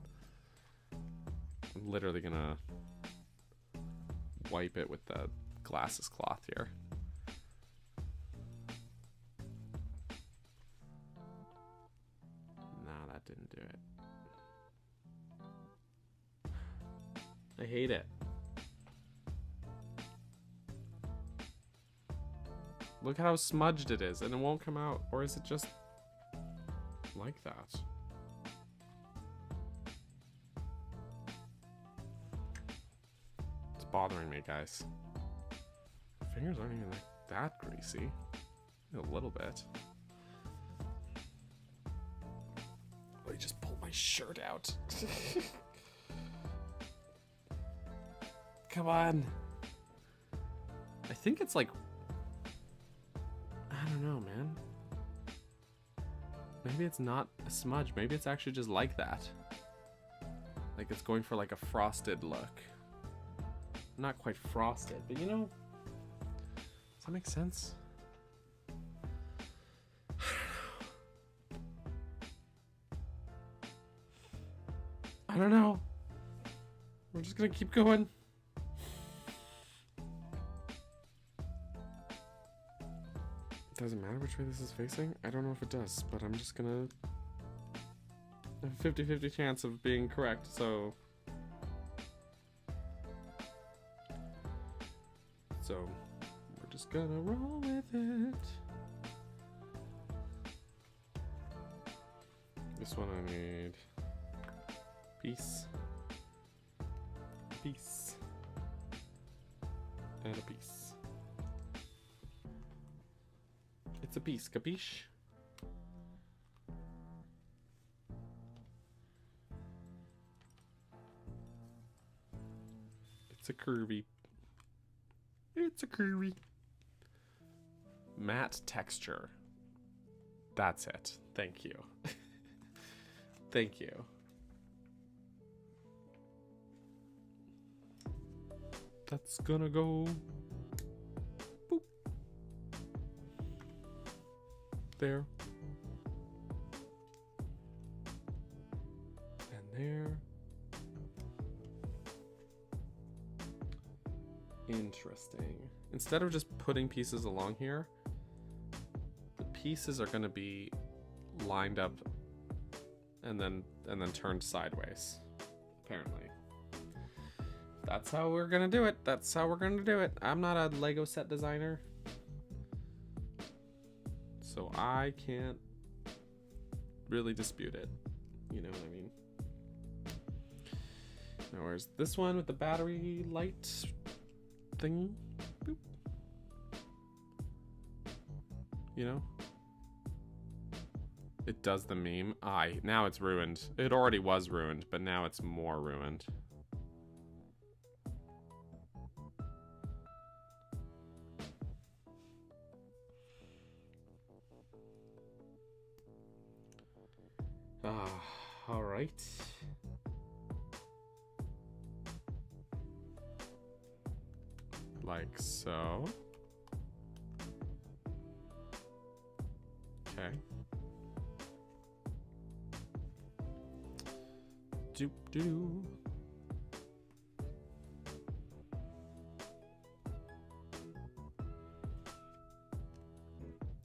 I'm literally gonna wipe it with the glasses cloth here. No, that didn't do it. I hate it. Look how smudged it is, and it won't come out. Or is it just like that? It's bothering me, guys. My fingers aren't even like that greasy. A little bit. Let me just pull my shirt out. Come on. I think it's like, I don't know, man. Maybe it's not a smudge. Maybe it's actually just like that. Like it's going for like a frosted look. Not quite frosted, but you know, does that make sense? I don't know. We're just gonna keep going. Doesn't matter which way this is facing? I don't know if it does, but I'm just gonna have a 50-50 chance of being correct, so So we're just gonna roll with it. This one I need piece, piece, and a piece. It's a piece, capiche? It's a curvy. It's a curvy. Matte texture. That's it. Thank you. Thank you. That's gonna go. Boop. There. And there. Interesting. Instead of just putting pieces along here, the pieces are going to be lined up and then turned sideways. Apparently. That's how we're going to do it. That's how we're going to do it. I'm not a Lego set designer, so I can't really dispute it. You know what I mean? Now where's this one with the battery light thing? Boop. You know? It does the meme. Now it's ruined. It already was ruined, but now it's more ruined. All right. Like so. Okay. Doop doo.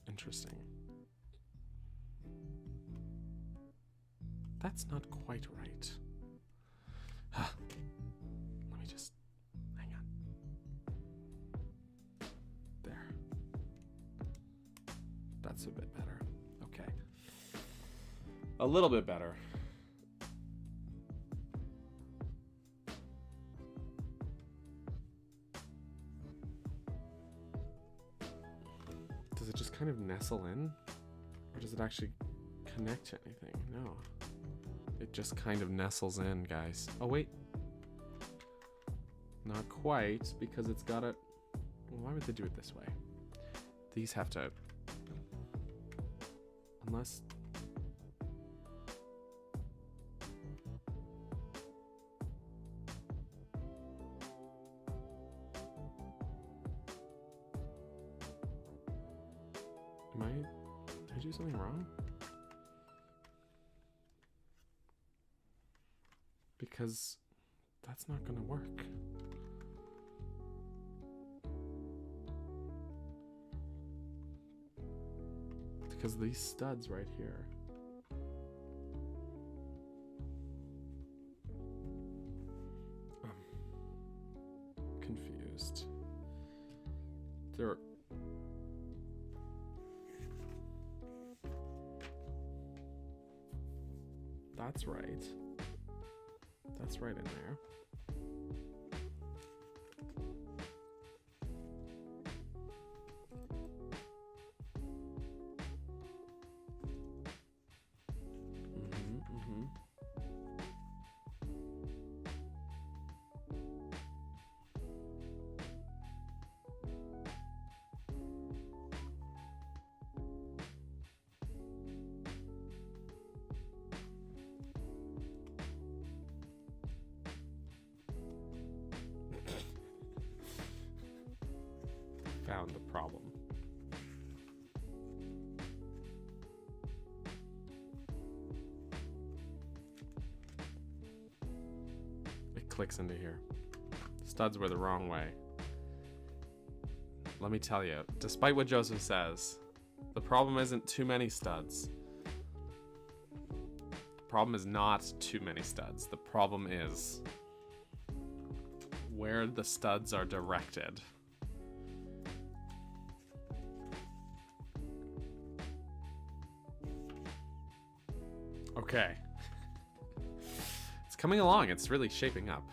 Interesting. That's not quite right. Let me just hang on. There. That's a bit better. Okay. A little bit better. Does it just kind of nestle in? Or does it actually connect to anything? No. It just kind of nestles in, guys. Oh, wait. Not quite, because it's got it. Why would they do it this way? These have to. Unless. Did I do something wrong? Because that's not gonna work. Because these studs right here. I'm confused. They're. That's right. That's right in there. Found the problem. It clicks into here. Studs were the wrong way. Let me tell you, despite what Joseph says, the problem isn't too many studs. The problem is not too many studs. The problem is where the studs are directed. Okay. It's coming along. It's really shaping up.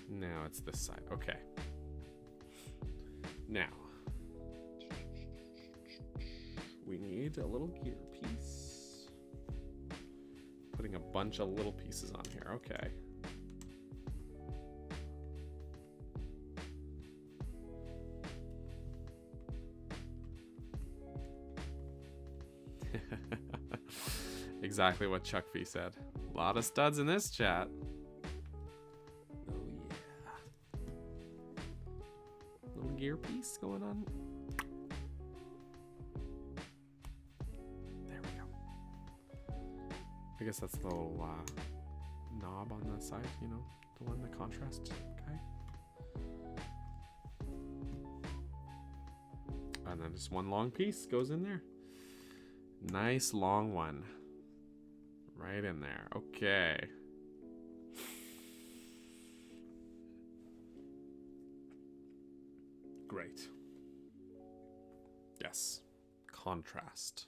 Now it's this side. Okay. Now. We need a little gear piece. Putting a bunch of little pieces on here. Okay. Exactly what Chuck V said. A lot of studs in this chat. Oh yeah. Little gear piece going on. There we go. I guess that's the little knob on the side, you know, the one, the contrast guy. And then just one long piece goes in there. Nice long one. Right in there. Okay. Great. Yes. Contrast.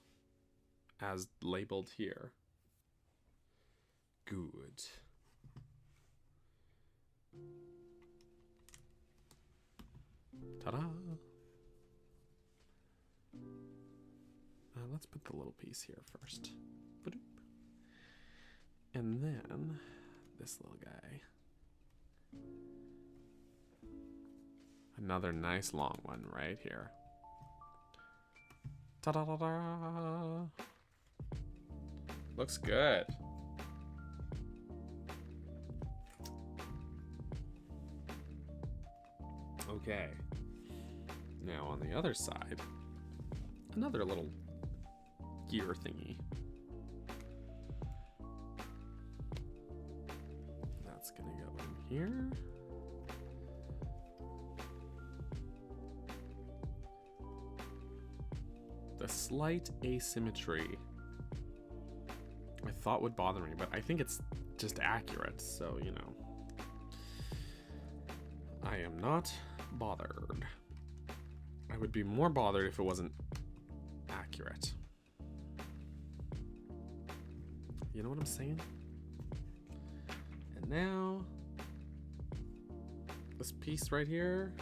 As labeled here. Good. Ta-da! Let's put the little piece here first. Ba-doop. And then this little guy. Another nice long one right here. Ta-da-da-da! Looks good. Okay. Now on the other side, another little gear thingy. That's gonna go in here. The slight asymmetry I thought would bother me, but I think it's just accurate, so you know. I am not bothered. I would be more bothered if it wasn't accurate. You know what I'm saying? And now, this piece right here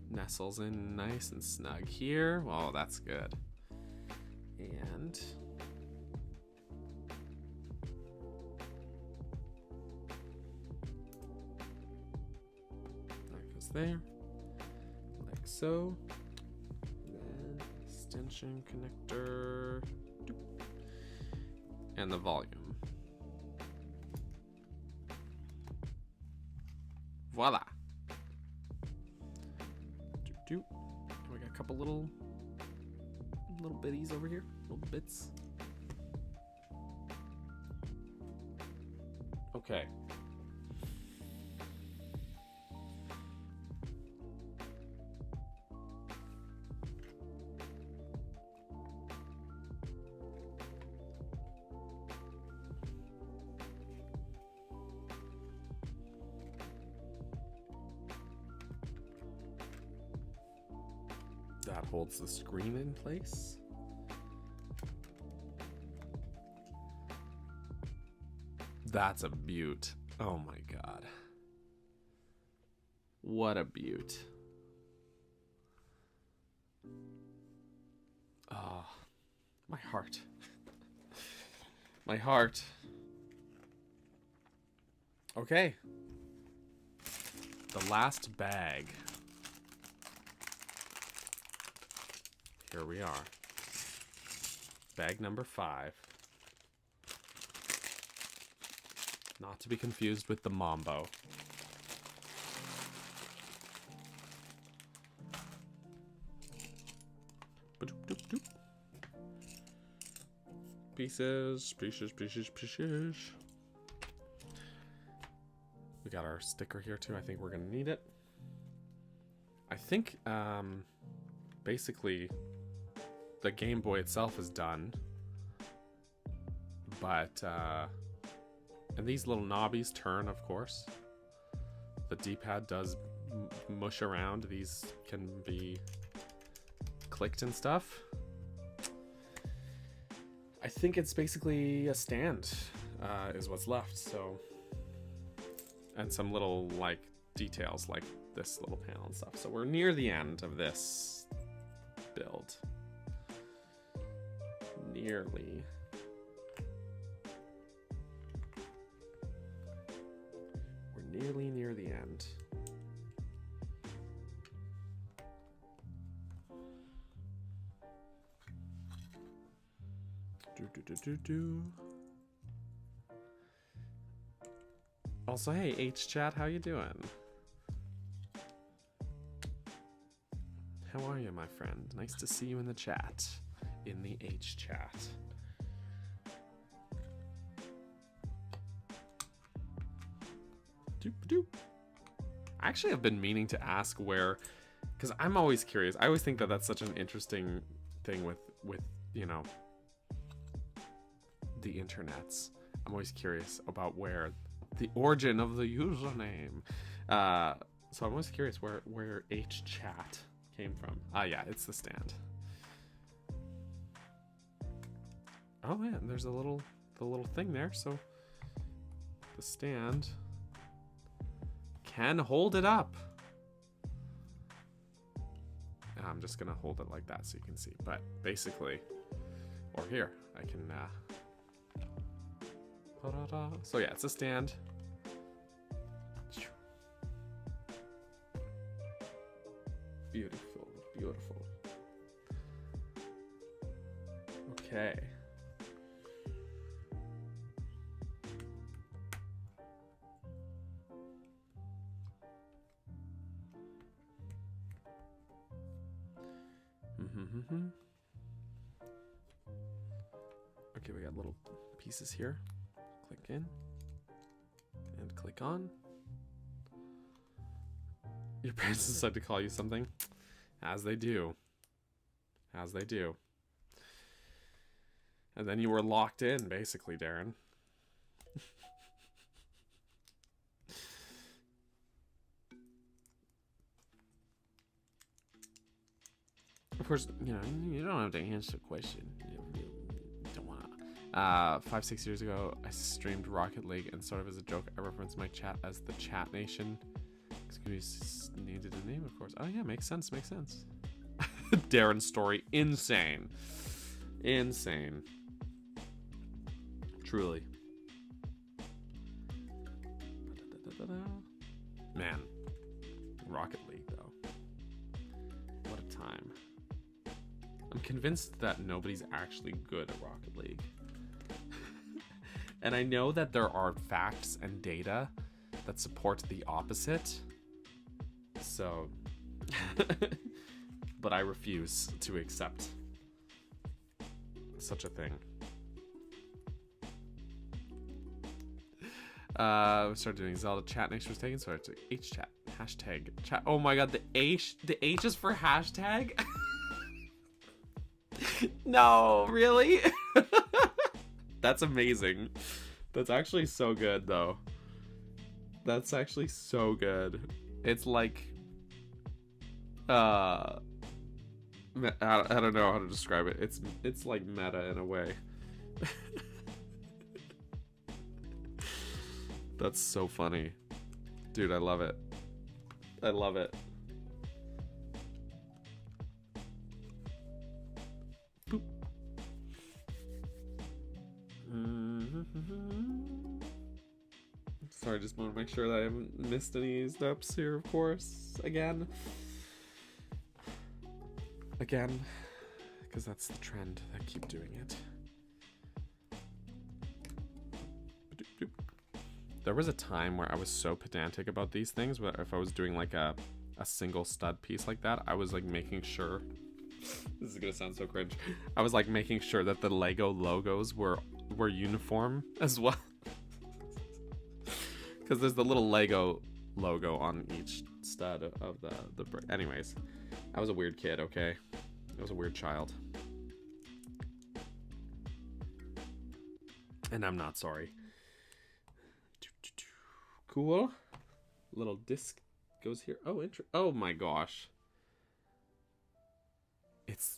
nestles in nice and snug here. Oh, that's good. And that goes there, like so. Then extension connector. Doop. And the volume. Voila. Doop. We got a couple little bitties over here, little bits. Okay. That holds the screen in place. That's a beaut. Oh my god. What a beaut. Oh, my heart. My heart. Okay. The last bag. Here we are. Bag number 5. Not to be confused with the Mambo. Ba-doop-doop-doop. Pieces, pieces, pieces, pieces. We got our sticker here too. I think we're gonna need it. I think, basically, the Game Boy itself is done, but and these little knobbies turn, of course. The D-pad does mush around. These can be clicked and stuff. I think it's basically a stand is what's left. So, and some little like details like this little panel and stuff. So we're near the end of this build. Nearly. We're nearly near the end. Also, hey, H-Chat, how you doing? How are you, my friend? Nice to see you in the chat. In the H-Chat. Doop. I actually have been meaning to ask where, because I'm always curious. I always think that that's such an interesting thing with you know, the internets. I'm always curious about where the origin of the username. So I'm always curious where H-Chat came from. Yeah, it's the stand. Oh man, there's the little thing there. So the stand can hold it up. I'm just gonna hold it like that so you can see. But basically, or here, I can. So yeah, it's a stand. Beautiful, beautiful. Okay. Okay, we got little pieces here. Click in and click on. Your parents decide to call you something, as they do, as they do. And then you were locked in, basically, Darren. Of course, you know, you don't have to answer the question. You don't want to. 5-6 years ago, I streamed Rocket League, and sort of as a joke, I referenced my chat as the Chat Nation. Excuse me, needed a name, of course. Oh yeah, makes sense, makes sense. Darren's story, insane. Insane. Truly. Man, Rocket League, though. What a time. I'm convinced that nobody's actually good at Rocket League. And I know that there are facts and data that support the opposite. So, but I refuse to accept such a thing. We started doing Zelda chat next was taken, so I took H-Chat. Hashtag chat. Oh my god, the H is for hashtag? No, really? That's amazing. That's actually so good, though. That's actually so good. It's like, I don't know how to describe it. It's like meta in a way. That's so funny. Dude, I love it. I love it. Boop. Sorry, just want to make sure that I haven't missed any steps here, of course. Again, because that's the trend. I keep doing it. There was a time where I was so pedantic about these things, but if I was doing like a single stud piece like that, I was like making sure, this is gonna sound so cringe, I was like making sure that the Lego logos were uniform as well. Because there's the little Lego logo on each stud of the brick. Anyways, I was a weird kid, okay? I was a weird child. And I'm not sorry. Cool. Little disc goes here. Oh, oh my gosh. It's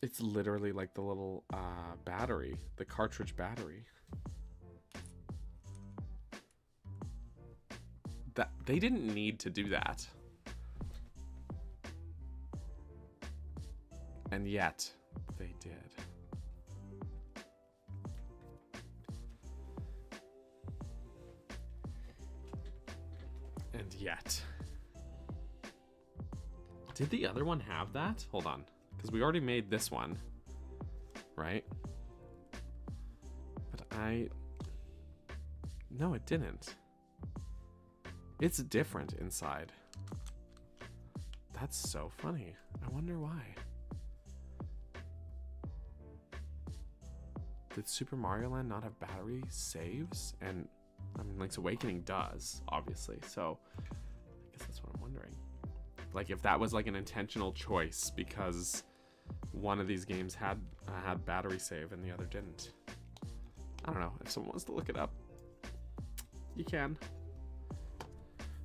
It's literally like the little battery, the cartridge battery. That they didn't need to do that. And yet they did. And yet. Did the other one have that? Hold on. Because we already made this one. Right? But no, it didn't. It's different inside. That's so funny. I wonder why. Did Super Mario Land not have battery saves? And I mean, Link's Awakening does, obviously. So I guess that's what I'm wondering. Like if that was like an intentional choice because one of these games had battery save and the other didn't. I don't know. If someone wants to look it up, you can.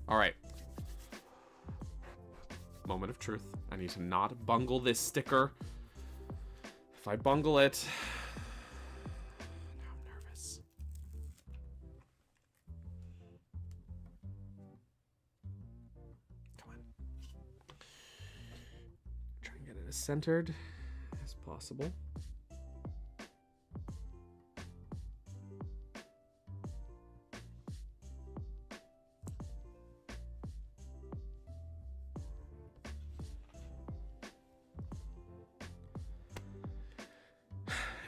All right. Moment of truth. I need to not bungle this sticker. If I bungle it, now I'm nervous. Come on. Try and get it as centered as possible.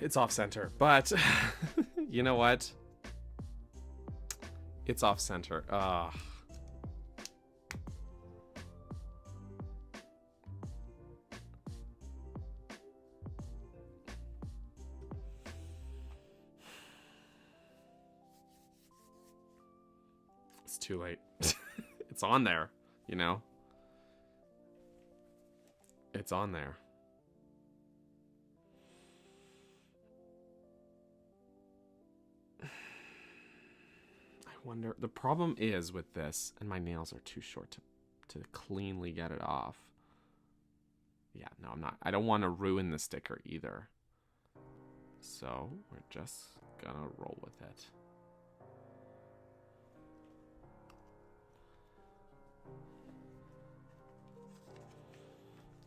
It's off center, but you know what? It's off center. It's too late. It's on there, you know? It's on there. Wonder, the problem is with this, and my nails are too short to cleanly get it off. Yeah, no, I'm not. I don't want to ruin the sticker either. So we're just gonna roll with it.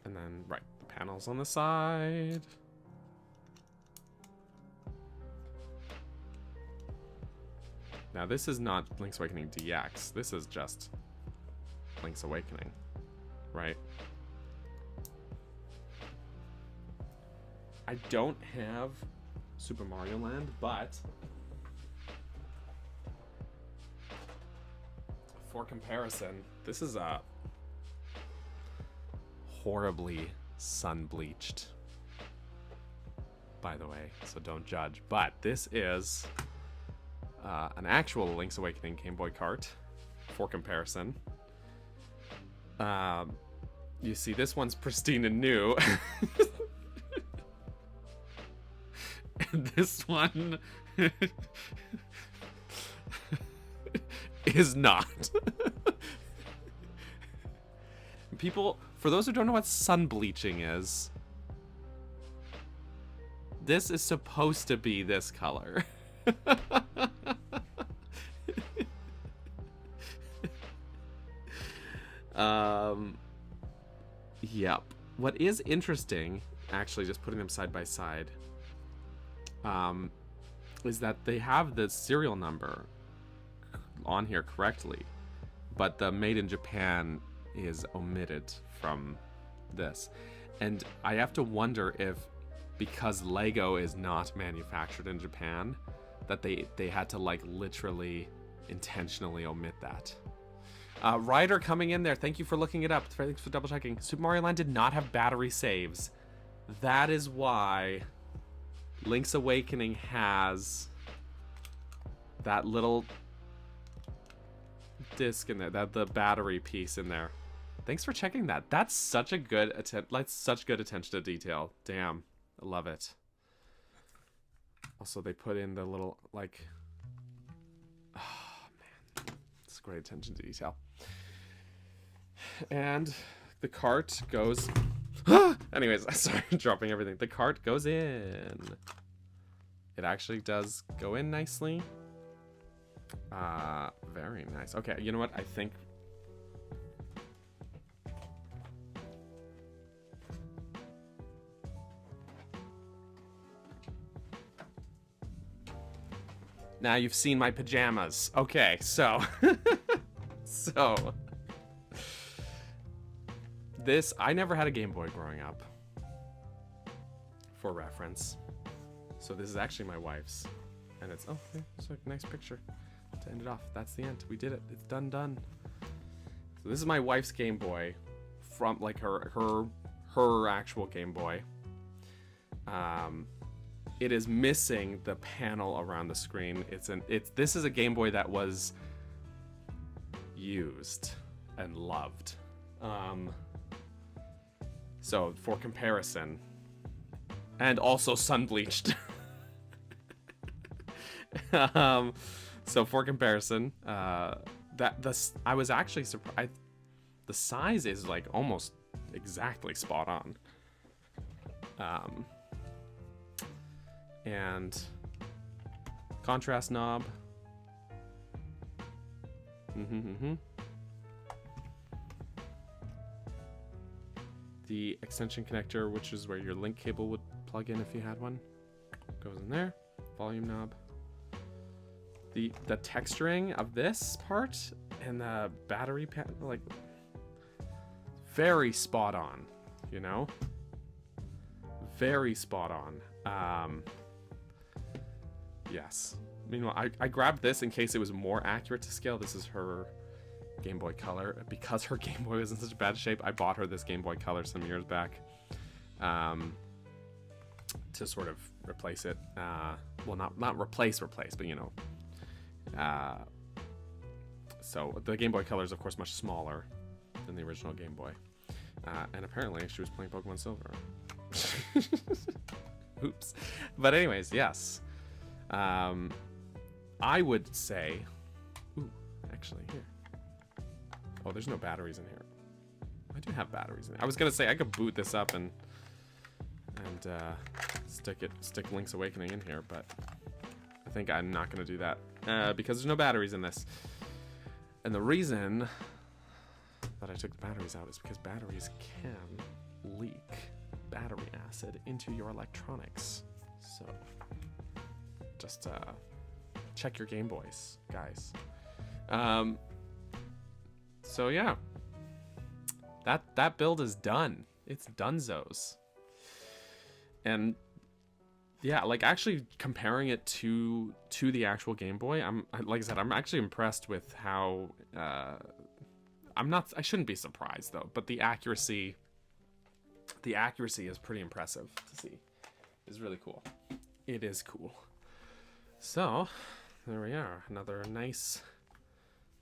And then, right, the panels on the side. Now this is not Link's Awakening DX. This is just Link's Awakening, right? I don't have Super Mario Land, but for comparison, this is a horribly sun-bleached, by the way, so don't judge. But this is an actual Link's Awakening Game Boy cart for comparison. You see, this one's pristine and new. And this one is not. People, for those who don't know what sun bleaching is, this is supposed to be this color. Yep. What is interesting, actually, just putting them side by side, is that they have the serial number on here correctly, but the made in Japan is omitted from this. And I have to wonder if, because Lego is not manufactured in Japan, that they had to like literally intentionally omit that. Ryder coming in there, thank you for looking it up. Thanks for double checking. Super Mario Land did not have battery saves. That is why Link's Awakening has that little disc in there, that the battery piece in there. Thanks for checking that. That's such a good such good attention to detail. Damn, I love it. Also, they put in the little like, oh man, it's great attention to detail. And the cart goes Anyways, I started dropping everything. The cart goes in. It actually does go in nicely. Very nice. Okay, you know what? I think... Now you've seen my pajamas. Okay, so... so... This... I never had a Game Boy growing up. For reference. So this is actually my wife's. And it's... Oh, okay, it's a nice picture to end it off. That's the end. We did it. It's done. So this is my wife's Game Boy. From, like, her actual Game Boy. It is missing the panel around the screen. This is a Game Boy that was used and loved. So for comparison, and also sun bleached. So for comparison, I was actually surprised. The size is like almost exactly spot on. And contrast knob. The extension connector, which is where your link cable would plug in if you had one, goes in there. Volume knob. The texturing of this part and the battery pad, like, very spot on, you know? Very spot on. Yes. Meanwhile, I grabbed this in case it was more accurate to scale. This is her Game Boy Color. Because her Game Boy was in such bad shape, I bought her this Game Boy Color some years back. To sort of replace it. Well, not replace, but you know. So the Game Boy Color is, of course, much smaller than the original Game Boy. And apparently she was playing Pokemon Silver. Oops. But anyways, yes. I would say... Ooh, actually, here. Oh, there's no batteries in here. I do have batteries in it. I was gonna say I could boot this up and stick Link's Awakening in here, but I think I'm not gonna do that because there's no batteries in this. And the reason that I took the batteries out is because batteries can leak battery acid into your electronics. So just check your Game Boys, guys. So yeah, that build is done. It's dunzos. And yeah, like actually comparing it to the actual Game Boy, like I said, I'm actually impressed with how I shouldn't be surprised though, but the accuracy is pretty impressive to see. It's really cool. It is cool. So there we are, another nice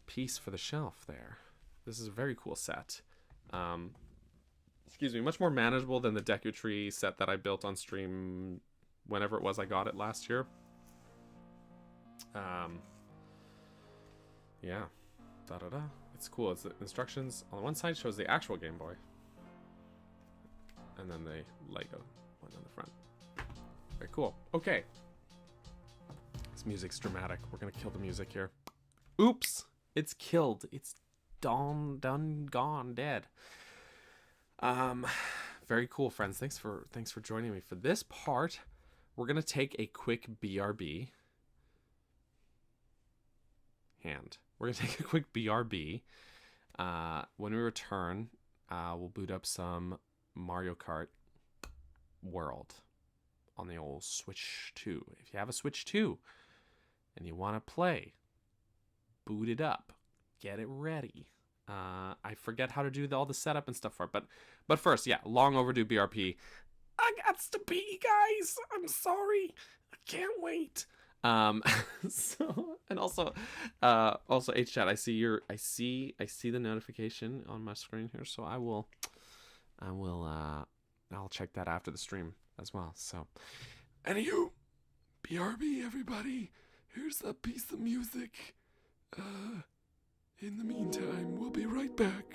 piece for the shelf there. This is a very cool set. Excuse me, much more manageable than the Deku Tree set that I built on stream whenever it was I got it last year. Yeah. Da-da-da. It's cool. It's the instructions on one side shows the actual Game Boy. And then the Lego one on the front. Very cool. Okay. This music's dramatic. We're gonna kill the music here. Oops! It's killed. It's done, gone, dead. Very cool, friends. Thanks for joining me for this part. We're gonna take a quick BRB. We're gonna take a quick BRB. When we return, we'll boot up some Mario Kart World on the old Switch 2. If you have a Switch 2 and you want to play, boot it up, get it ready. I forget how to do all the setup and stuff for it, but first, yeah, long overdue BRP. I got to pee, guys. I'm sorry. I can't wait. So, and also HChat, I see the notification on my screen here, so I'll check that after the stream as well. So, anywho, BRB, everybody. Here's a piece of music. In the meantime, we'll be right back.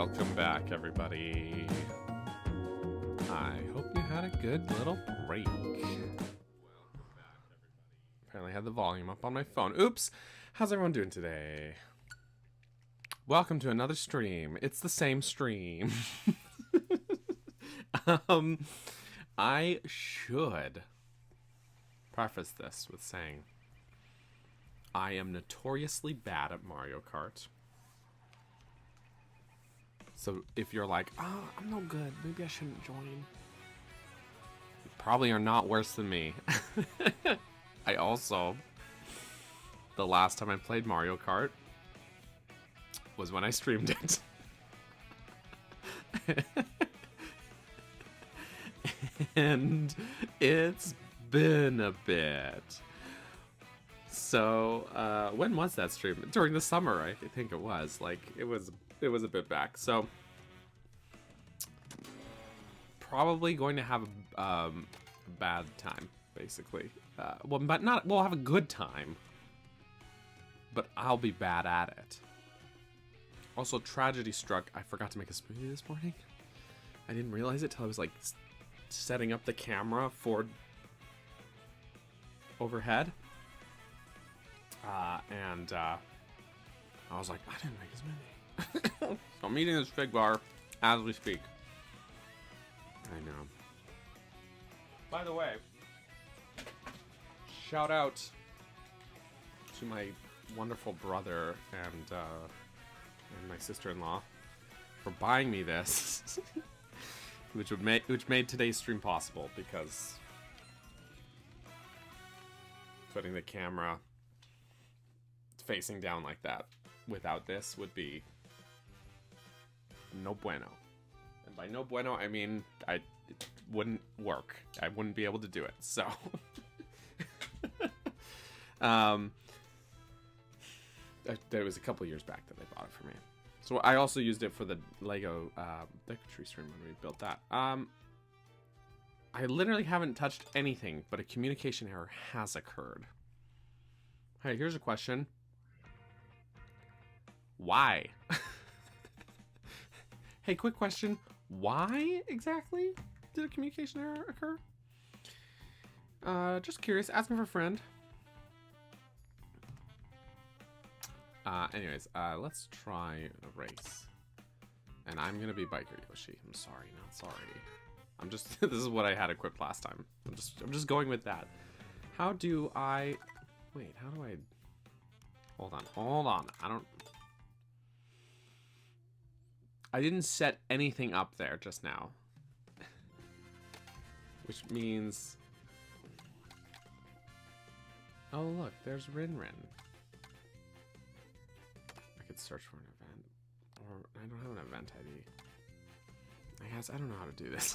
Welcome back, everybody. I hope you had a good little break. Apparently I had the volume up on my phone. Oops! How's everyone doing today? Welcome to another stream. It's the same stream. I should preface this with saying I am notoriously bad at Mario Kart. So if you're like, oh, I'm no good, maybe I shouldn't join. You probably are not worse than me. I also, the last time I played Mario Kart was when I streamed it. And it's been a bit. So, when was that stream? During the summer, I think it was. Like, it was a bit back. So, probably going to have a bad time, basically. We'll have a good time, but I'll be bad at it. Also, tragedy struck. I forgot to make a smoothie this morning. I didn't realize it till I was like setting up the camera for overhead. And I was like, I didn't make a smoothie. So I'm eating this fig bar as we speak. I know. By the way, shout out to my wonderful brother and my sister-in-law for buying me this, which made today's stream possible, because putting the camera facing down like that without this would be no bueno. And by no bueno, I mean it wouldn't work. I wouldn't be able to do it. So that was a couple years back that they bought it for me. So I also used it for the Lego decoratry stream when we built that. I literally haven't touched anything, but a communication error has occurred. Hey, here's a question. Why? Hey, quick question. Why exactly did a communication error occur? Just curious. Asking for a friend. Anyways, let's try a race. And I'm gonna be Biker Yoshi. I'm sorry, not sorry. I'm just, this is what I had equipped last time. I'm just going with that. How do I, wait, how do I, hold on. I didn't set anything up there just now. Which means, oh look, there's Rin. I could search for an event, or I don't have an event ID. I guess I don't know how to do this.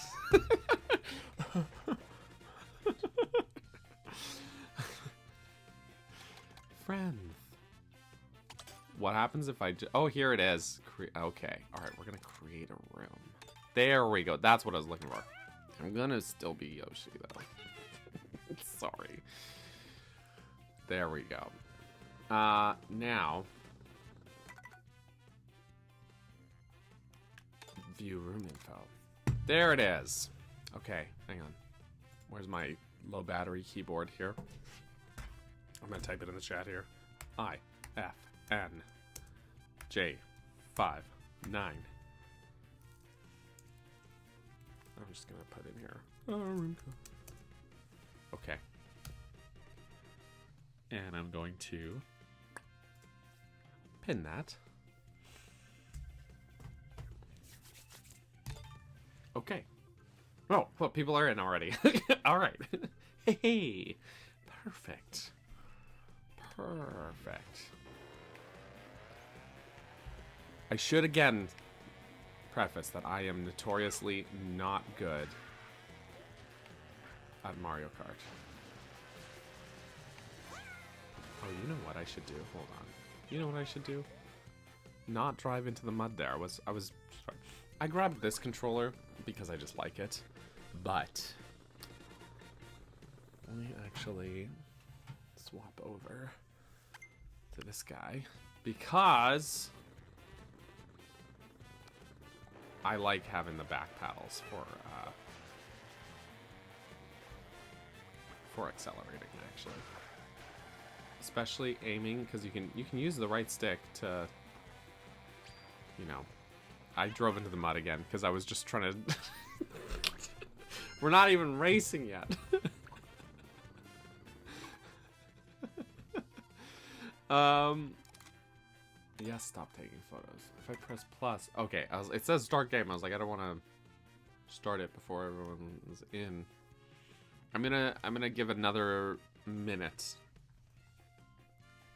Friends. What happens if I oh, here it is. Okay. All right, we're going to create a room. There we go. That's what I was looking for. I'm going to still be Yoshi, though. Sorry. There we go. Now. View room info. There it is. Okay, hang on. Where's my low battery keyboard here? I'm gonna type it in the chat here. IFNJ59. I'm just gonna put in here. Okay. And I'm going to pin that. Okay. Oh, well, people are in already. All right. Hey, perfect. I should again preface that I am notoriously not good at Mario Kart. Oh, you know what I should do? Hold on. You know what I should do? Not drive into the mud there. I grabbed this controller because I just like it, but let me actually swap over to this guy because I like having the back paddles for accelerating, actually. Especially aiming, because you can use the right stick to, you know. I drove into the mud again because I was just trying to. We're not even racing yet. Yes, stop taking photos. If I press plus, okay. It says start game. I was like, I don't want to start it before everyone's in. I'm gonna give another minute.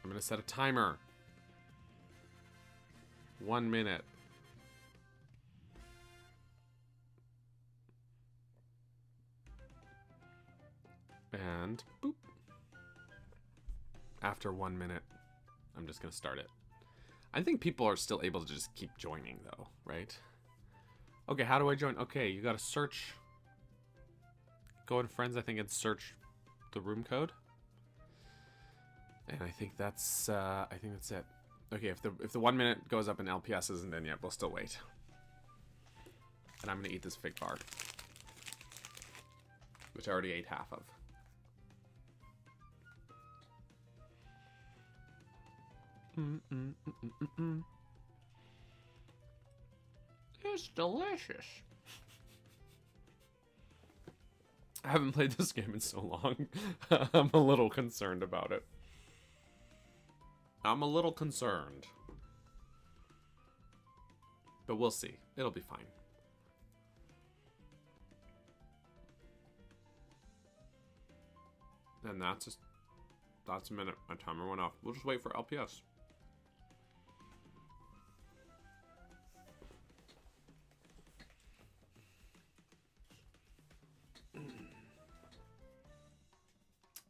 I'm gonna set a timer. 1 minute. And boop. After 1 minute, I'm just gonna start it. I think people are still able to just keep joining though, right? Okay, how do I join? Okay, you gotta search. Go in friends, I think, and search the room code. And I think that's it. Okay, if the 1 minute goes up and LPS isn't in yet, we'll still wait. And I'm gonna eat this fig bar, which I already ate half of. It's delicious. I haven't played this game in so long. I'm a little concerned about it. I'm a little concerned. But we'll see. It'll be fine. And that's a minute. My timer went off. We'll just wait for LPS.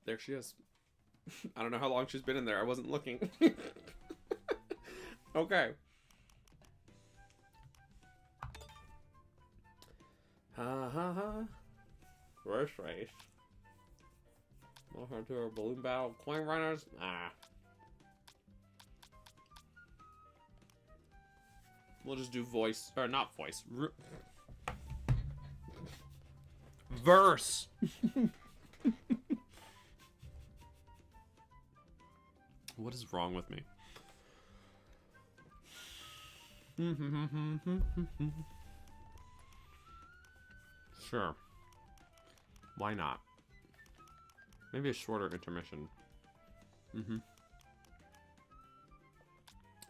There she is. I don't know how long she's been in there. I wasn't looking. Okay. Ha ha ha. First race. Welcome to our balloon battle. Coin runners. Ah. We'll just do voice. Or not voice. Verse. What is wrong with me? Sure. Why not? Maybe a shorter intermission. And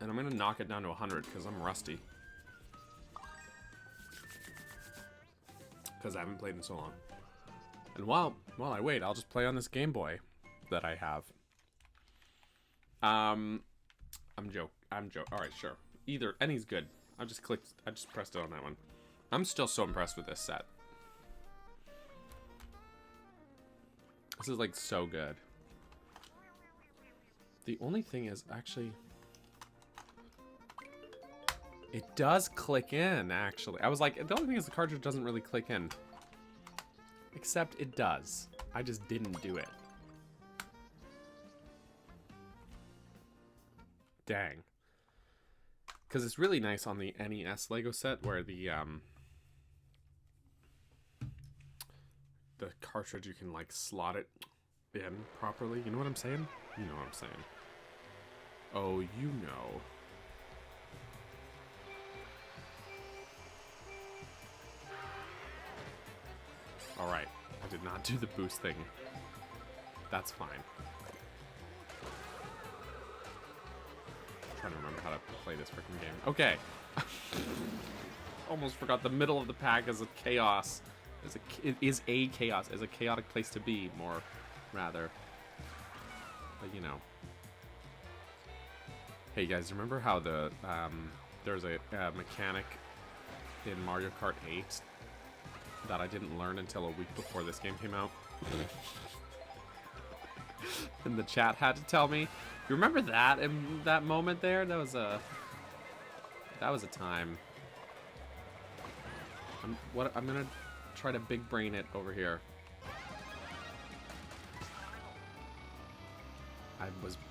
I'm gonna knock it down to 100 because I'm rusty. Because I haven't played in so long. And while I wait, I'll just play on this Game Boy that I have. I'm joke. Alright, sure. Any's good. I just pressed it on that one. I'm still so impressed with this set. This is like so good. The only thing is actually it does click in, actually. I was like, the only thing is the cartridge doesn't really click in. Except it does. I just didn't do it. Dang. Because it's really nice on the NES Lego set where the cartridge, you can like slot it in properly. You know what I'm saying? You know what I'm saying. Oh, you know. Alright. I did not do the boost thing. That's fine. I'm trying to remember how to play this freaking game. Okay. Almost forgot the middle of the pack is a chaos. It is a chaos. Is a chaotic place to be, more rather. But you know. Hey guys, remember how there's a mechanic in Mario Kart 8 that I didn't learn until a week before this game came out? And the chat had to tell me. You remember that in that moment there? That was a time. I'm gonna try to big brain it over here.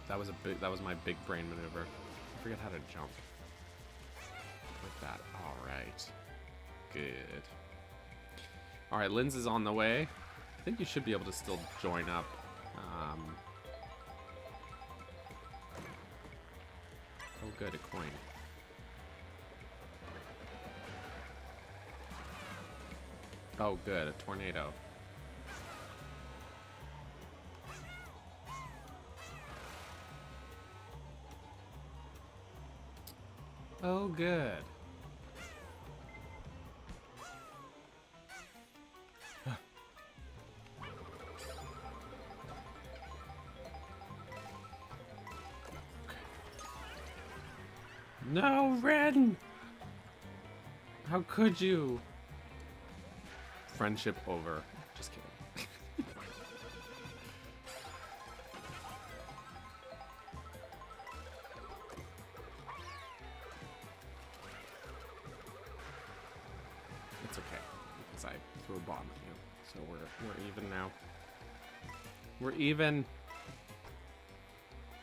That was my big brain maneuver. I forget how to jump. Like that. Alright. good. All right, Linz is on the way. I think you should be able to still join up. Oh, good, a coin. Oh, good, a tornado. Oh, good. No, Ren! How could you? Friendship over. Just kidding. It's okay, because I threw a bomb at you. So we're even now. We're even.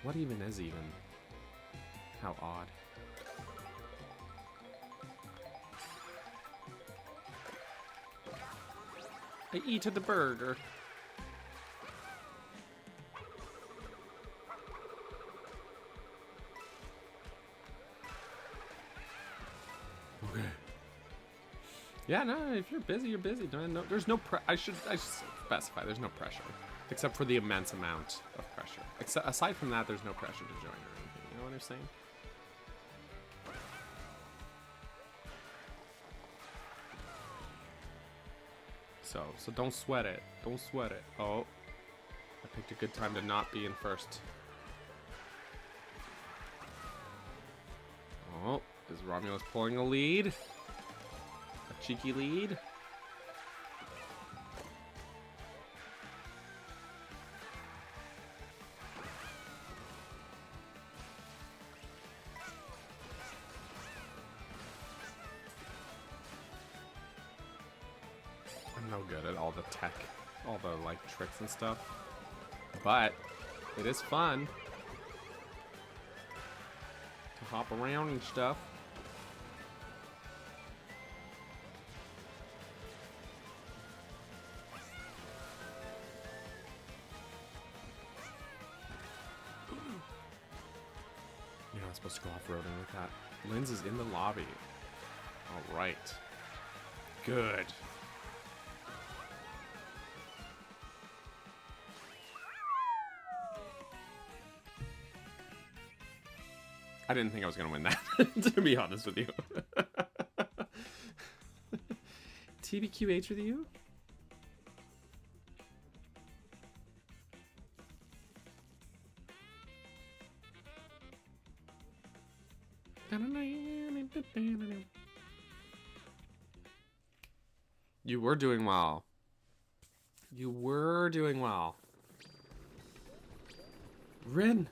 What even is even? How odd. I eat the burger. Okay. Yeah, no, if you're busy, you're busy. No, there's no I should specify there's no pressure. Except for the immense amount of pressure. Aside from that, there's no pressure to join or anything. You know what I'm saying? So don't sweat it. Don't sweat it. Oh, I picked a good time to not be in first. Oh, is Romulus pulling a lead? A cheeky lead? I'm no good at all the tech, all the like tricks and stuff, but it is fun to hop around and stuff. You're not supposed to go off-roading with that. Linz is in the lobby. All right. Good. I didn't think I was going to win that, to be honest with you. TBQH with you? You were doing well. You were doing well. Rin!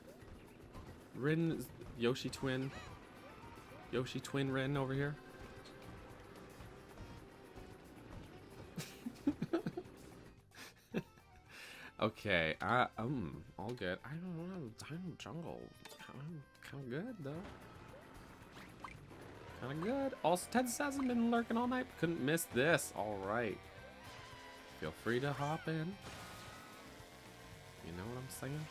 Rin is Yoshi twin. Yoshi twin Rin over here. Okay, all good. I don't know, Dino Jungle. Kind of good though. Kind of good. Also, Ted hasn't been lurking all night. Couldn't miss this. All right. Feel free to hop in. You know what I'm saying?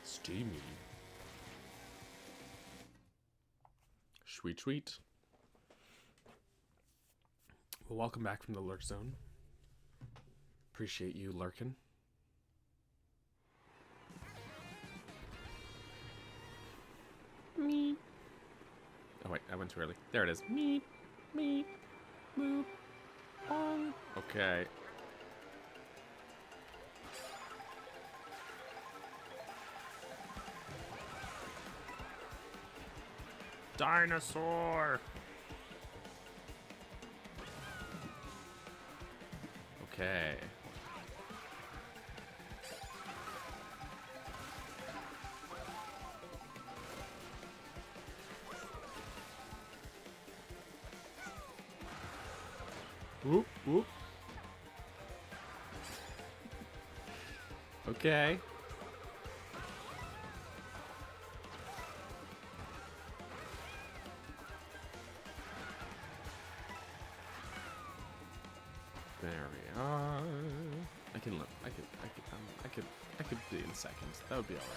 Steamy. Sweet, sweet. Well, welcome back from the lurk zone. Appreciate you lurking. Me. Oh wait, I went too early. There it is. Me, boop, on. Okay. Dinosaur! Okay. Whoop, whoop. Okay. There we are. I can live. I could be in seconds. That would be alright.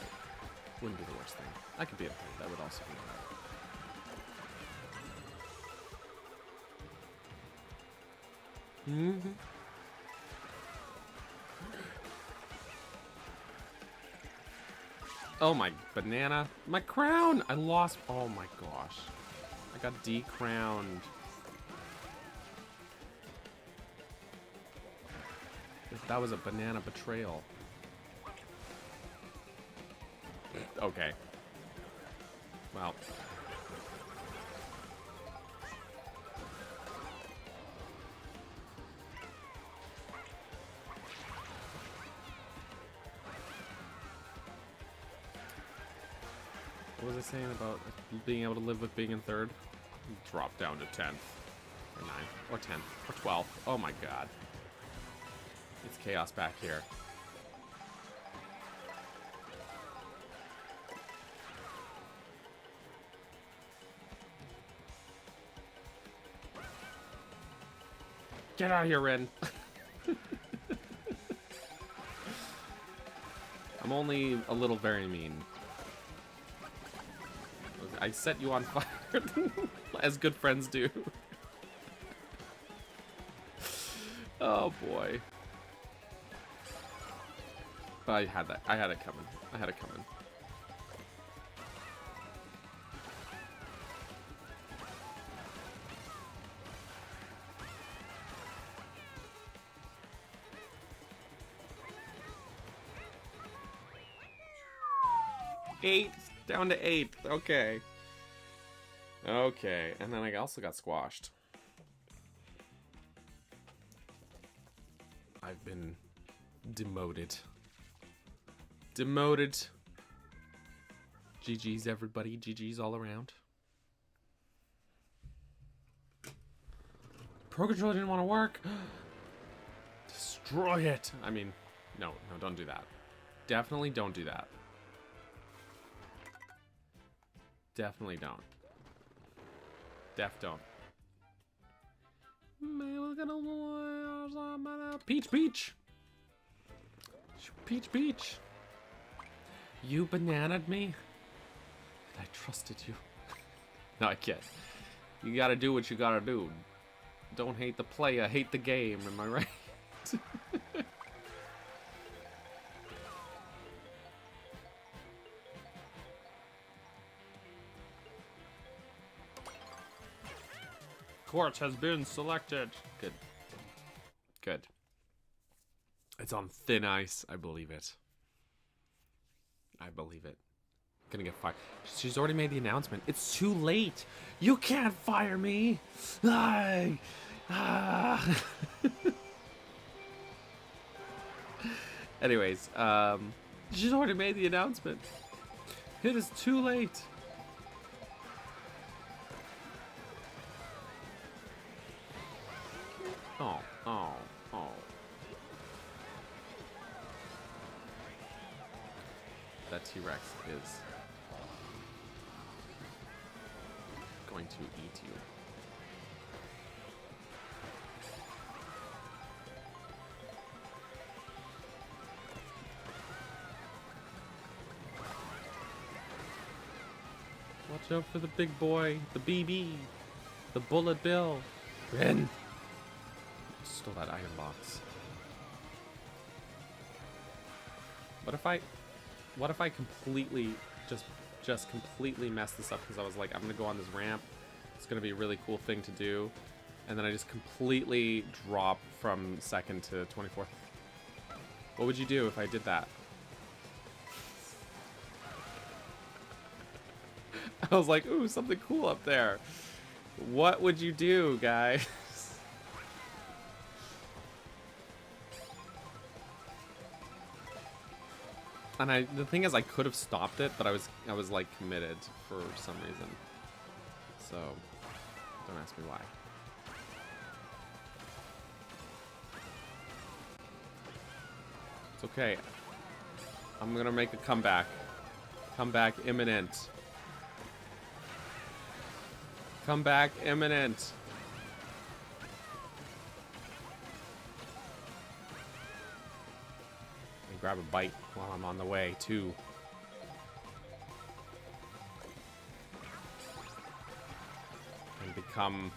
Wouldn't be the worst thing. I could be in third. That would also be alright. Mm-hmm. Oh my banana. My crown! I lost. Oh my gosh. I got decrowned. That was a banana betrayal. Okay. Well. What was I saying about being able to live with being in third? Drop down to 10th. Or 9th. Or 10th. Or 12th. Oh my god. It's chaos back here. Get out of here, Ren. I'm only a little very mean. I set you on fire, as good friends do. Oh boy. I had that. I had it coming. I had it coming. Eighth, down to 8th. Okay. Okay, and then I also got squashed. I've been demoted. Demoted. GG's everybody. GG's all around. Pro Controller didn't want to work. Destroy it. I mean, no, don't do that. Definitely don't do that. Definitely don't. Don't. Peach. Peach. You bananaed me? I trusted you. No, I can't. You gotta do what you gotta do. Don't hate the player, hate the game, am I right? Quartz has been selected. Good. Good. It's on thin ice. I believe it. I believe it. Gonna get fired. She's already made the announcement. It's too late. You can't fire me. Anyways, she's already made the announcement. It is too late. Oh. That T-Rex is going to eat you. Watch out for the big boy, the BB, the Bullet Bill. Ren! Stole that iron box. What if I completely just completely mess this up because I was like, I'm gonna go on this ramp. It's gonna be a really cool thing to do, and then I just completely drop from 2nd to 24th. What would you do if I did that? I was like, ooh, something cool up there. What would you do, guys? And the thing is, I could have stopped it, but I was like committed for some reason. So, don't ask me why. It's okay. I'm gonna make a comeback. Comeback imminent. Comeback imminent. And grab a bite while I'm on the way, too. And become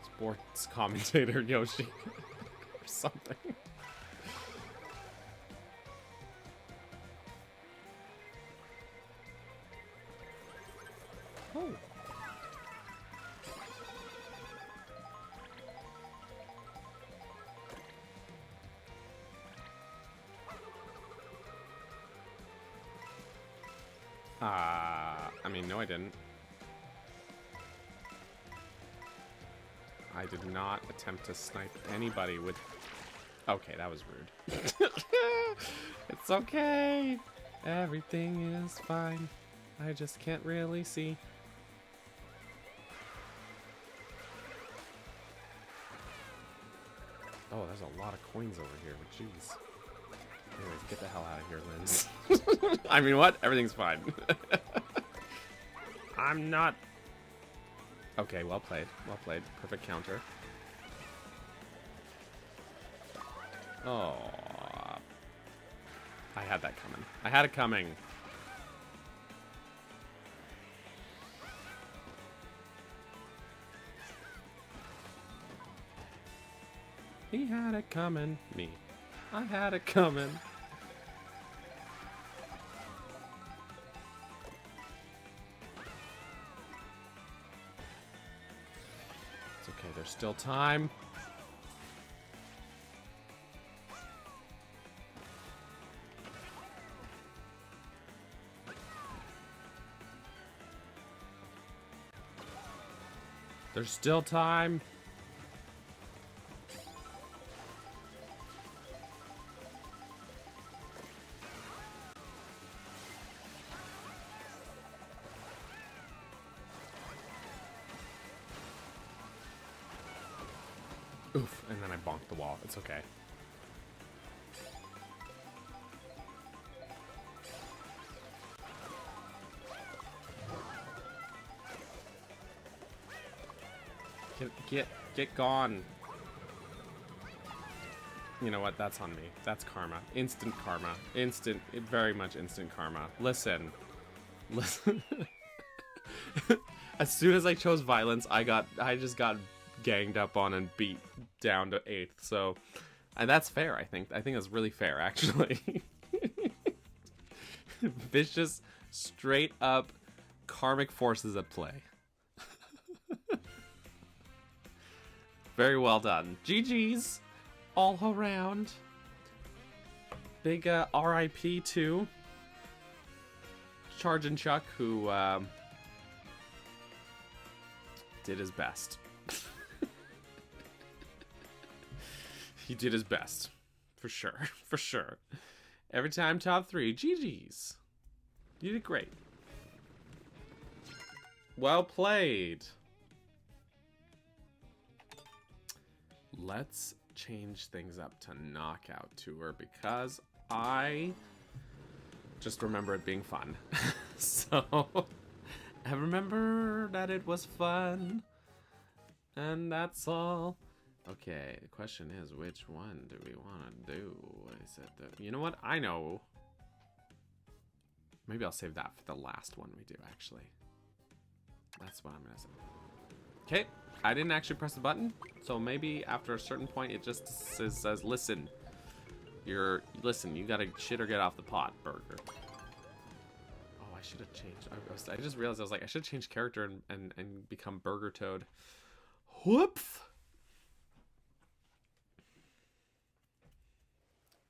sports commentator Yoshi. Or something. Oh. I mean, no, I didn't. I did not attempt to snipe anybody with... Okay, that was rude. It's okay. Everything is fine. I just can't really see. Oh, there's a lot of coins over here. Jeez. Anyways, get the hell out of here, Linz. I mean, what? Everything's fine. I'm not... Okay, well played. Well played. Perfect counter. Oh. I had that coming. I had it coming. He had it coming. Me. I had it coming. It's okay, there's still time. There's still time. Oof, and then I bonked the wall. It's okay. Get gone. You know what? That's on me. That's karma. Instant karma. Instant, very much instant karma. Listen. Listen. As soon as I chose violence, I just got ganged up on and beat down to 8th. So, and that's fair, I think. I think that's really fair, actually. Vicious, straight up karmic forces at play. Very well done. GG's all around. Big RIP to Charge and Chuck, who did his best. He did his best. For sure. For sure. Every time top 3. GG's. You did great. Well played. Let's change things up to Knockout Tour because I just remember it being fun. So I remember that it was fun. And that's all. Okay, the question is, which one do we want to do? Is it the... You know what? I know. Maybe I'll save that for the last one we do, actually. That's what I'm going to say. Okay, I didn't actually press the button, so maybe after a certain point it just says, listen. Listen, you gotta shit or get off the pot, burger. Oh, I should have changed. I just realized I was like, I should have changed character and become Burger Toad. Whoops!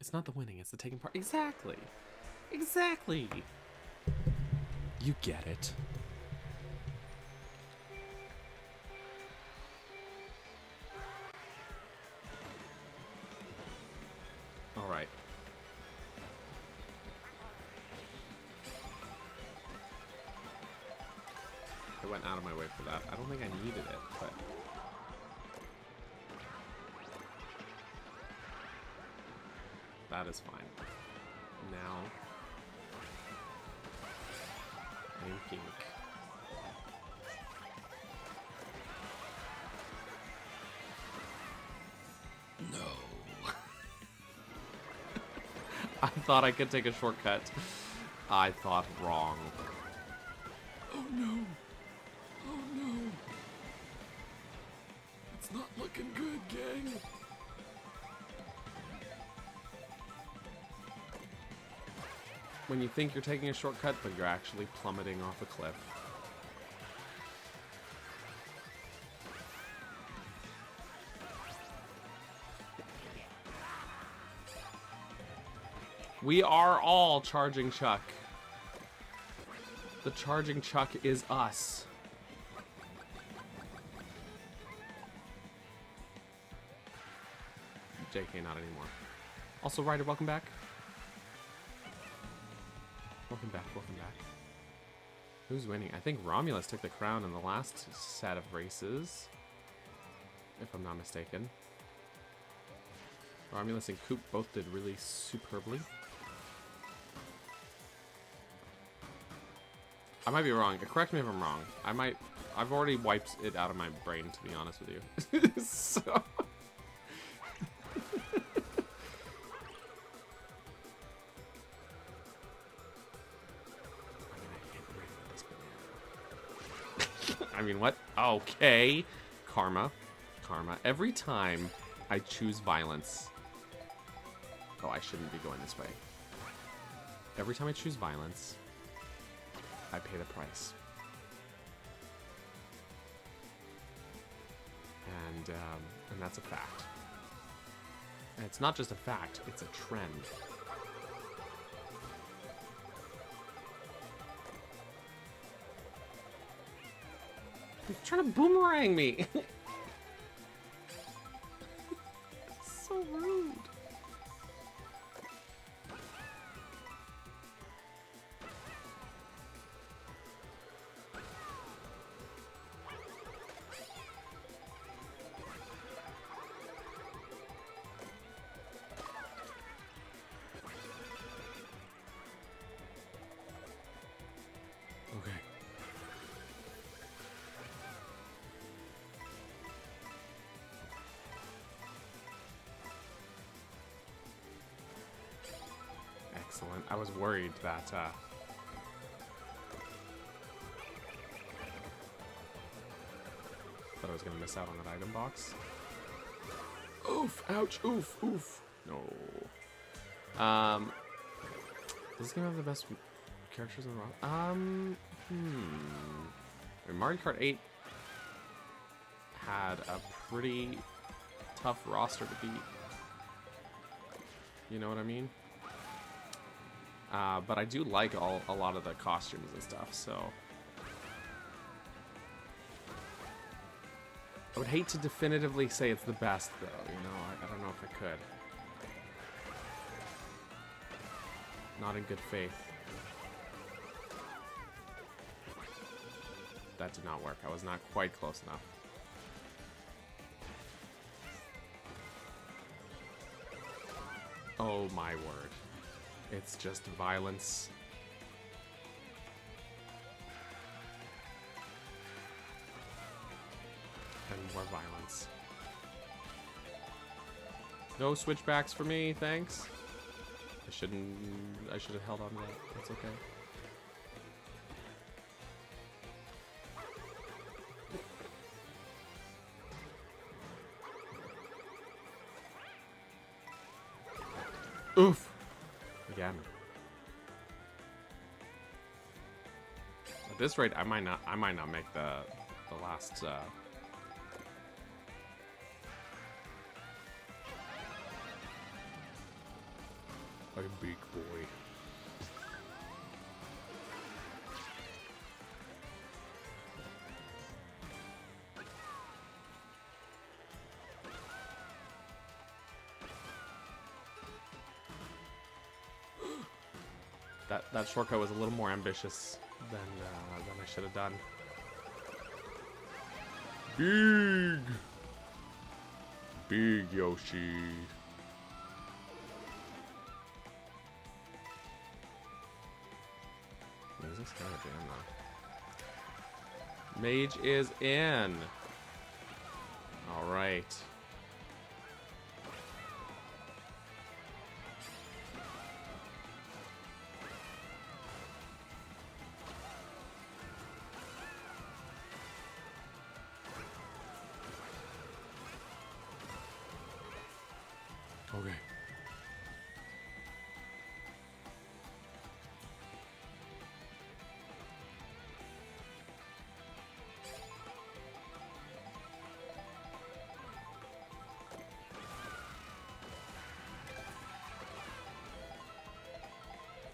It's not the winning, it's the taking part. Exactly. Exactly. You get it. All right. I went out of my way for that. I don't think I needed it, but... That is fine. Now, I'm pink. No. I thought I could take a shortcut. I thought wrong. Oh no. Oh no. It's not looking good, gang. When you think you're taking a shortcut, but you're actually plummeting off a cliff. We are all charging Chuck. The charging Chuck is us. JK, not anymore. Also, Ryder, welcome back. Welcome back, welcome back. Who's winning? I think Romulus took the crown in the last set of races, if I'm not mistaken. Romulus and Coop both did really superbly. I might be wrong. Correct me if I'm wrong. I've already wiped it out of my brain, to be honest with you. So... I mean, what? Okay. Karma. Karma. Every time I choose violence... Oh, I shouldn't be going this way. Every time I choose violence, I pay the price. And that's a fact. And it's not just a fact, it's a trend. He's trying to boomerang me. So rude. Okay. Excellent. I was worried that thought I was gonna miss out on that item box. Oof! Ouch! Oof! Oof! No. Does this game have the best characters in the world? I mean, Mario Kart 8 had a pretty tough roster to beat. You know what I mean? But I do like a lot of the costumes and stuff, so... I would hate to definitively say it's the best, though, you know? I don't know if I could. Not in good faith. That did not work. I was not quite close enough. Oh my word. It's just violence. And more violence. No switchbacks for me, thanks. I should have held on to that. That's okay. Oof. Again. At this rate, I might not make the last I'm big boy. That shortcut was a little more ambitious than I should have done. Big Yoshi. Jesus, kind of jam though. Mage is in. All right. Okay.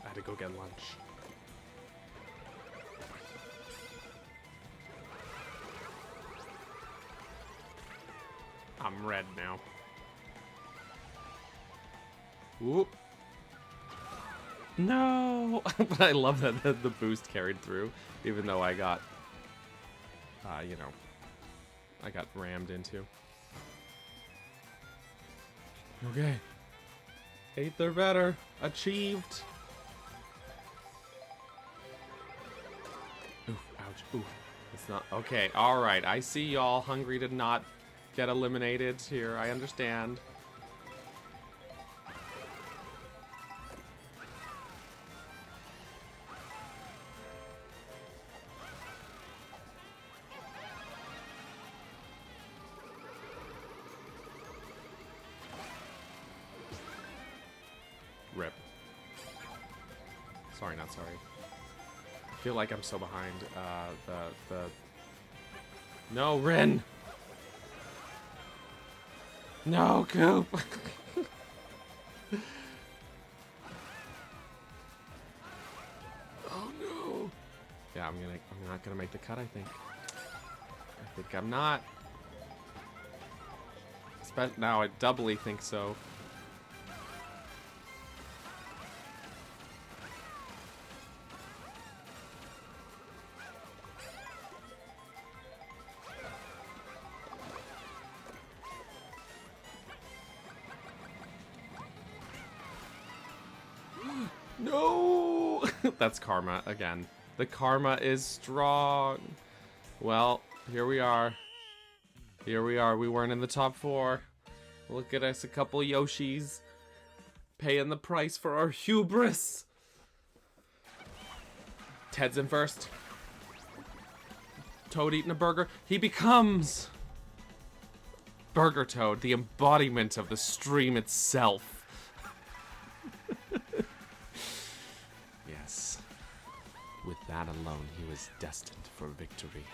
I had to go get lunch. I'm red now. Whoop. No! But I love that the boost carried through, even though I got, you know, I got rammed into. Okay. 8th or better. Achieved. Oof, ouch. Oof. It's not, okay, alright. I see y'all hungry to not get eliminated here. I understand. Rip. Sorry, not sorry. I feel like I'm so behind. No, Rin! No, Coop! Oh no! Yeah, I'm not gonna make the cut, I think. I think I'm not. Now I doubly think so. No! That's karma again. The karma is strong. Well, here we are. Here we are. We weren't in the top 4. Look at us, a couple Yoshis. Paying the price for our hubris. Ted's in first. Toad eating a burger. He becomes Burger Toad, the embodiment of the stream itself. Yes. With that alone, he was destined for victory.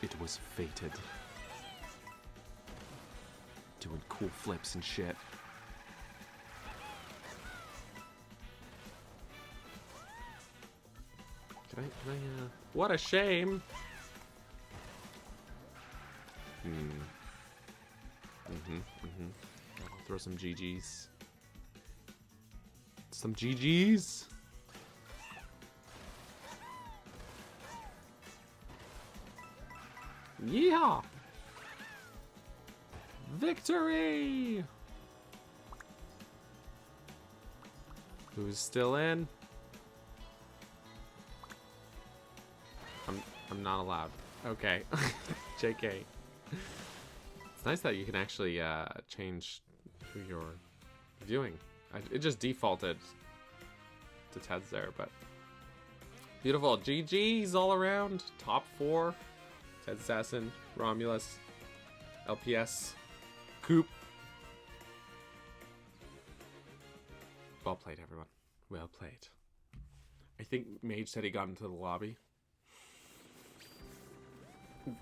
It was fated. Doing cool flips and shit. Can I, what a shame! I'll throw some GGs. Some GGs! Yeah! Victory! Who's still in? I'm not allowed. Okay. JK. It's nice that you can actually change who you're viewing. It just defaulted to Ted's there, but beautiful. GG's all around. Top 4. Ted Assassin, Romulus, LPS, Coop. Well played, everyone. Well played. I think Mage said he got into the lobby.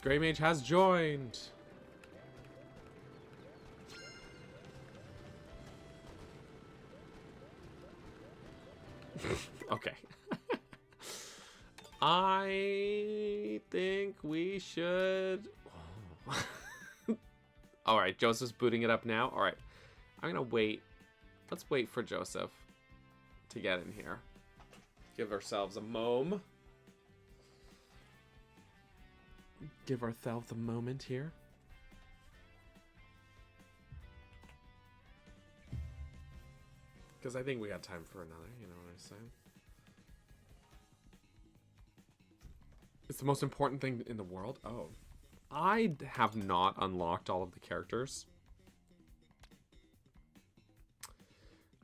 Grey Mage has joined. Okay. I think we should... Oh. Alright, Joseph's booting it up now. Alright, I'm gonna wait. Let's wait for Joseph to get in here. Give ourselves a mom. Give ourselves a moment here. Because I think we got time for another, you know what I'm saying? It's the most important thing in the world? Oh. I have not unlocked all of the characters.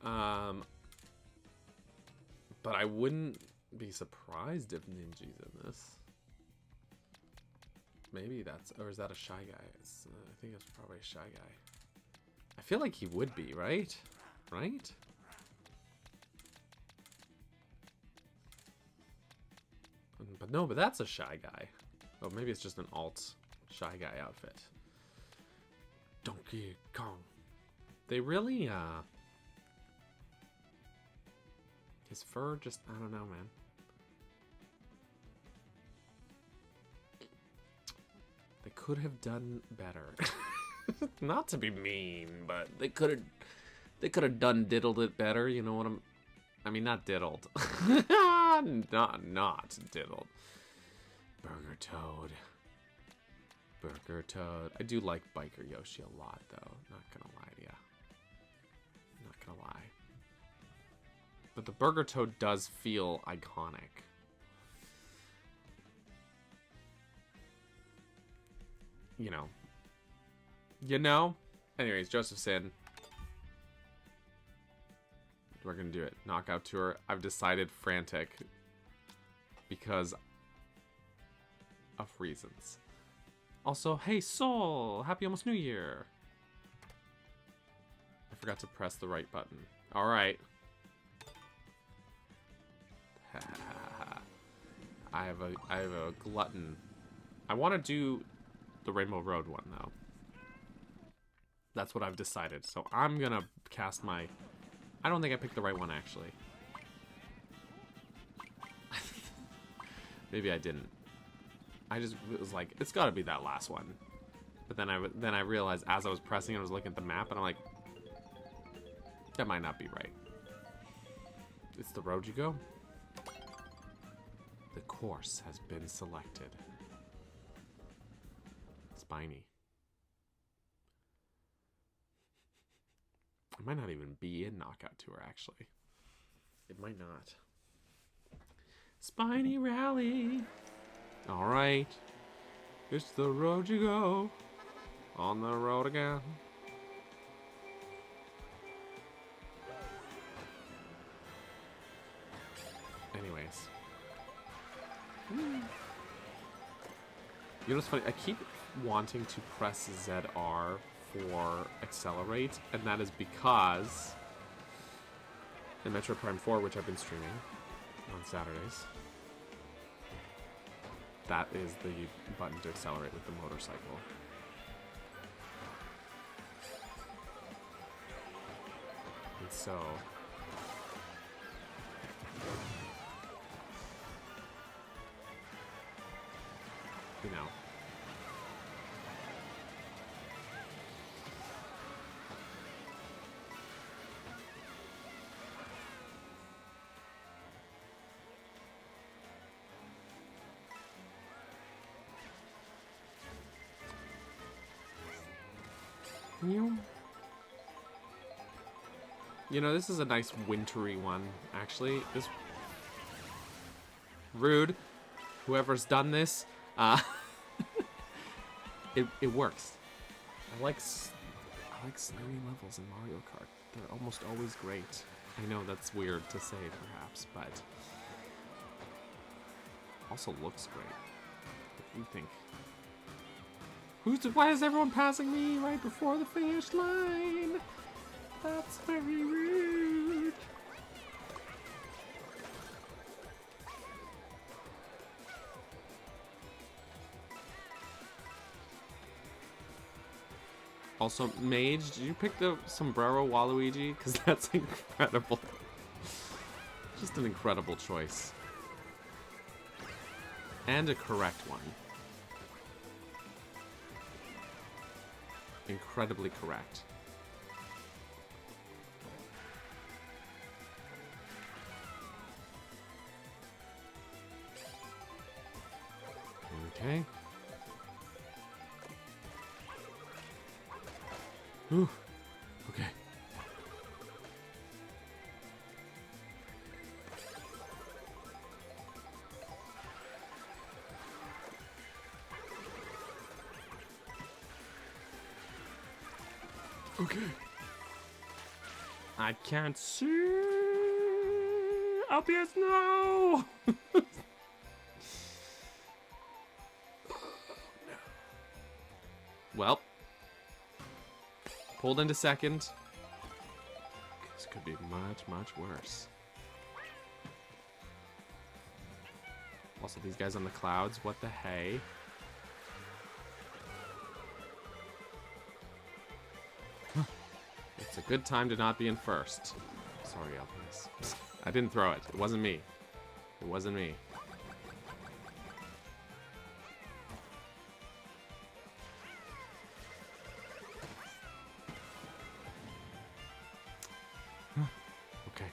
But I wouldn't be surprised if Ninja's in this. Maybe that's... Or is that a Shy Guy? I think it's probably a Shy Guy. I feel like he would be, right? Right? But no, but that's a Shy Guy. Oh, maybe it's just an alt Shy Guy outfit. Donkey Kong. They really, his fur just, I don't know, man. They could have done better. Not to be mean, but they could have diddled it better, you know what I mean, not diddled. not diddled. Burger Toad. Burger Toad. I do like Biker Yoshi a lot, though. Not gonna lie to ya. Not gonna lie. But the Burger Toad does feel iconic. You know. You know? Anyways, Joseph Sin. We're gonna do it. Knockout Tour. I've decided Frantic. Because of reasons. Also, hey Soul! Happy almost New Year! I forgot to press the right button. Alright. I have a glutton. I want to do the Rainbow Road one though. That's what I've decided. So I'm gonna cast my... I don't think I picked the right one actually. Maybe I didn't. I just was like, it's gotta be that last one. But then I realized as I was pressing, I was looking at the map, and I'm like, that might not be right. It's the road you go. The course has been selected. Spiny. It might not even be in Knockout Tour, actually. It might not. Spiny Rally. Alright. It's the road you go. On the road again. Anyways. You know what's funny? I keep wanting to press ZR for accelerate, and that is because in Metro Prime 4, which I've been streaming on Saturdays, that is the button to accelerate with the motorcycle. And so you know, you know, this is a nice wintry one, actually. This rude. Whoever's done this, it works. I like snowy levels in Mario Kart. They're almost always great. I know that's weird to say, perhaps, but also looks great. What do you think? Why is everyone passing me right before the finish line? That's very rude. Also, Mage, did you pick the Sombrero Waluigi? Because that's incredible. Just an incredible choice. And a correct one. Incredibly correct. Okay. Whew. Okay. Okay. I can't see. LPS, no! Well. Pulled into second. This could be much, much worse. Also, these guys on the clouds, what the hey? It's a good time to not be in first. Sorry, LPS. I didn't throw it. It wasn't me. It wasn't me. Okay.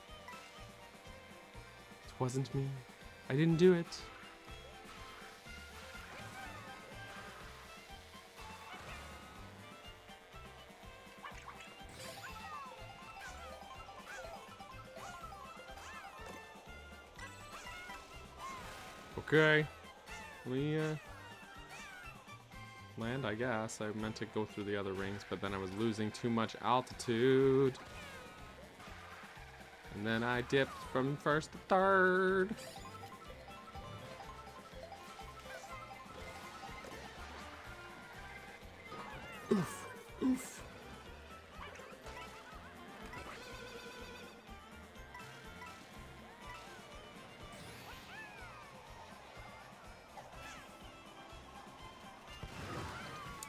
It wasn't me. I didn't do it. Okay. We, land, I guess. I meant to go through the other rings, but then I was losing too much altitude. And then I dipped from first to third. Oof. Oof.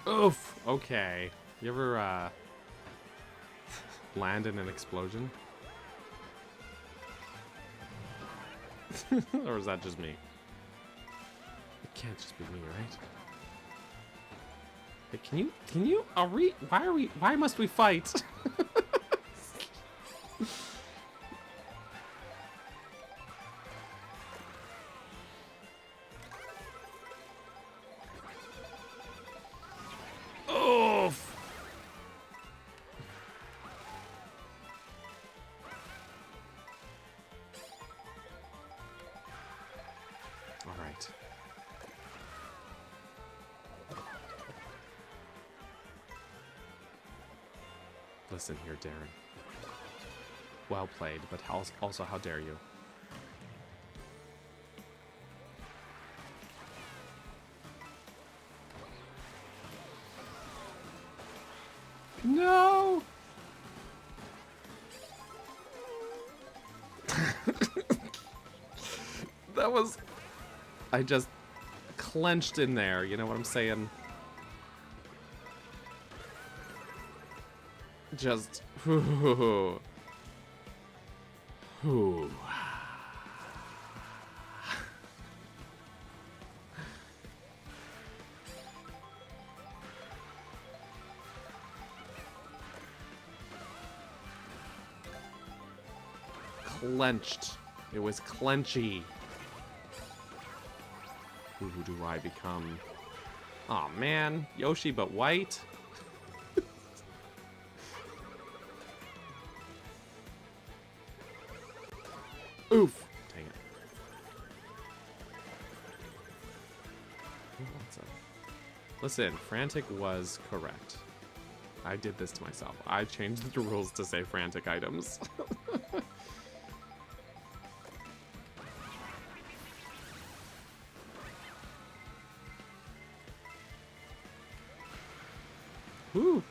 Oof. Okay. You ever, land in an explosion? Or is that just me? It can't just be me, right? Hey, why must we fight? Oof. All right. Listen here, Darren. Well played, but also how dare you? No! That was... I just clenched in there, you know what I'm saying? Just... Whew. Clenched. It was clenchy. Who do I become? Aw, man. Yoshi, but white? Oof. Dang it. What's up? Listen, Frantic was correct. I did this to myself. I changed the rules to say frantic items. Woo.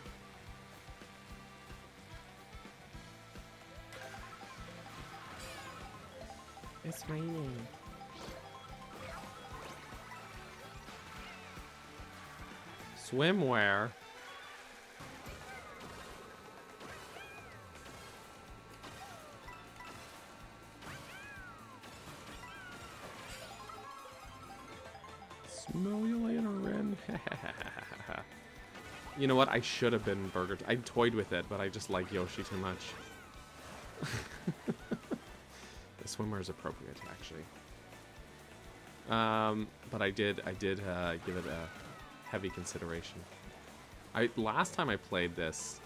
It's raining. Swimwear. Smell you later, Ren. You know what? I should have been Burger. I toyed with it, but I just like Yoshi too much. The swimwear is appropriate, actually. But I did give it a heavy consideration. Last time I played this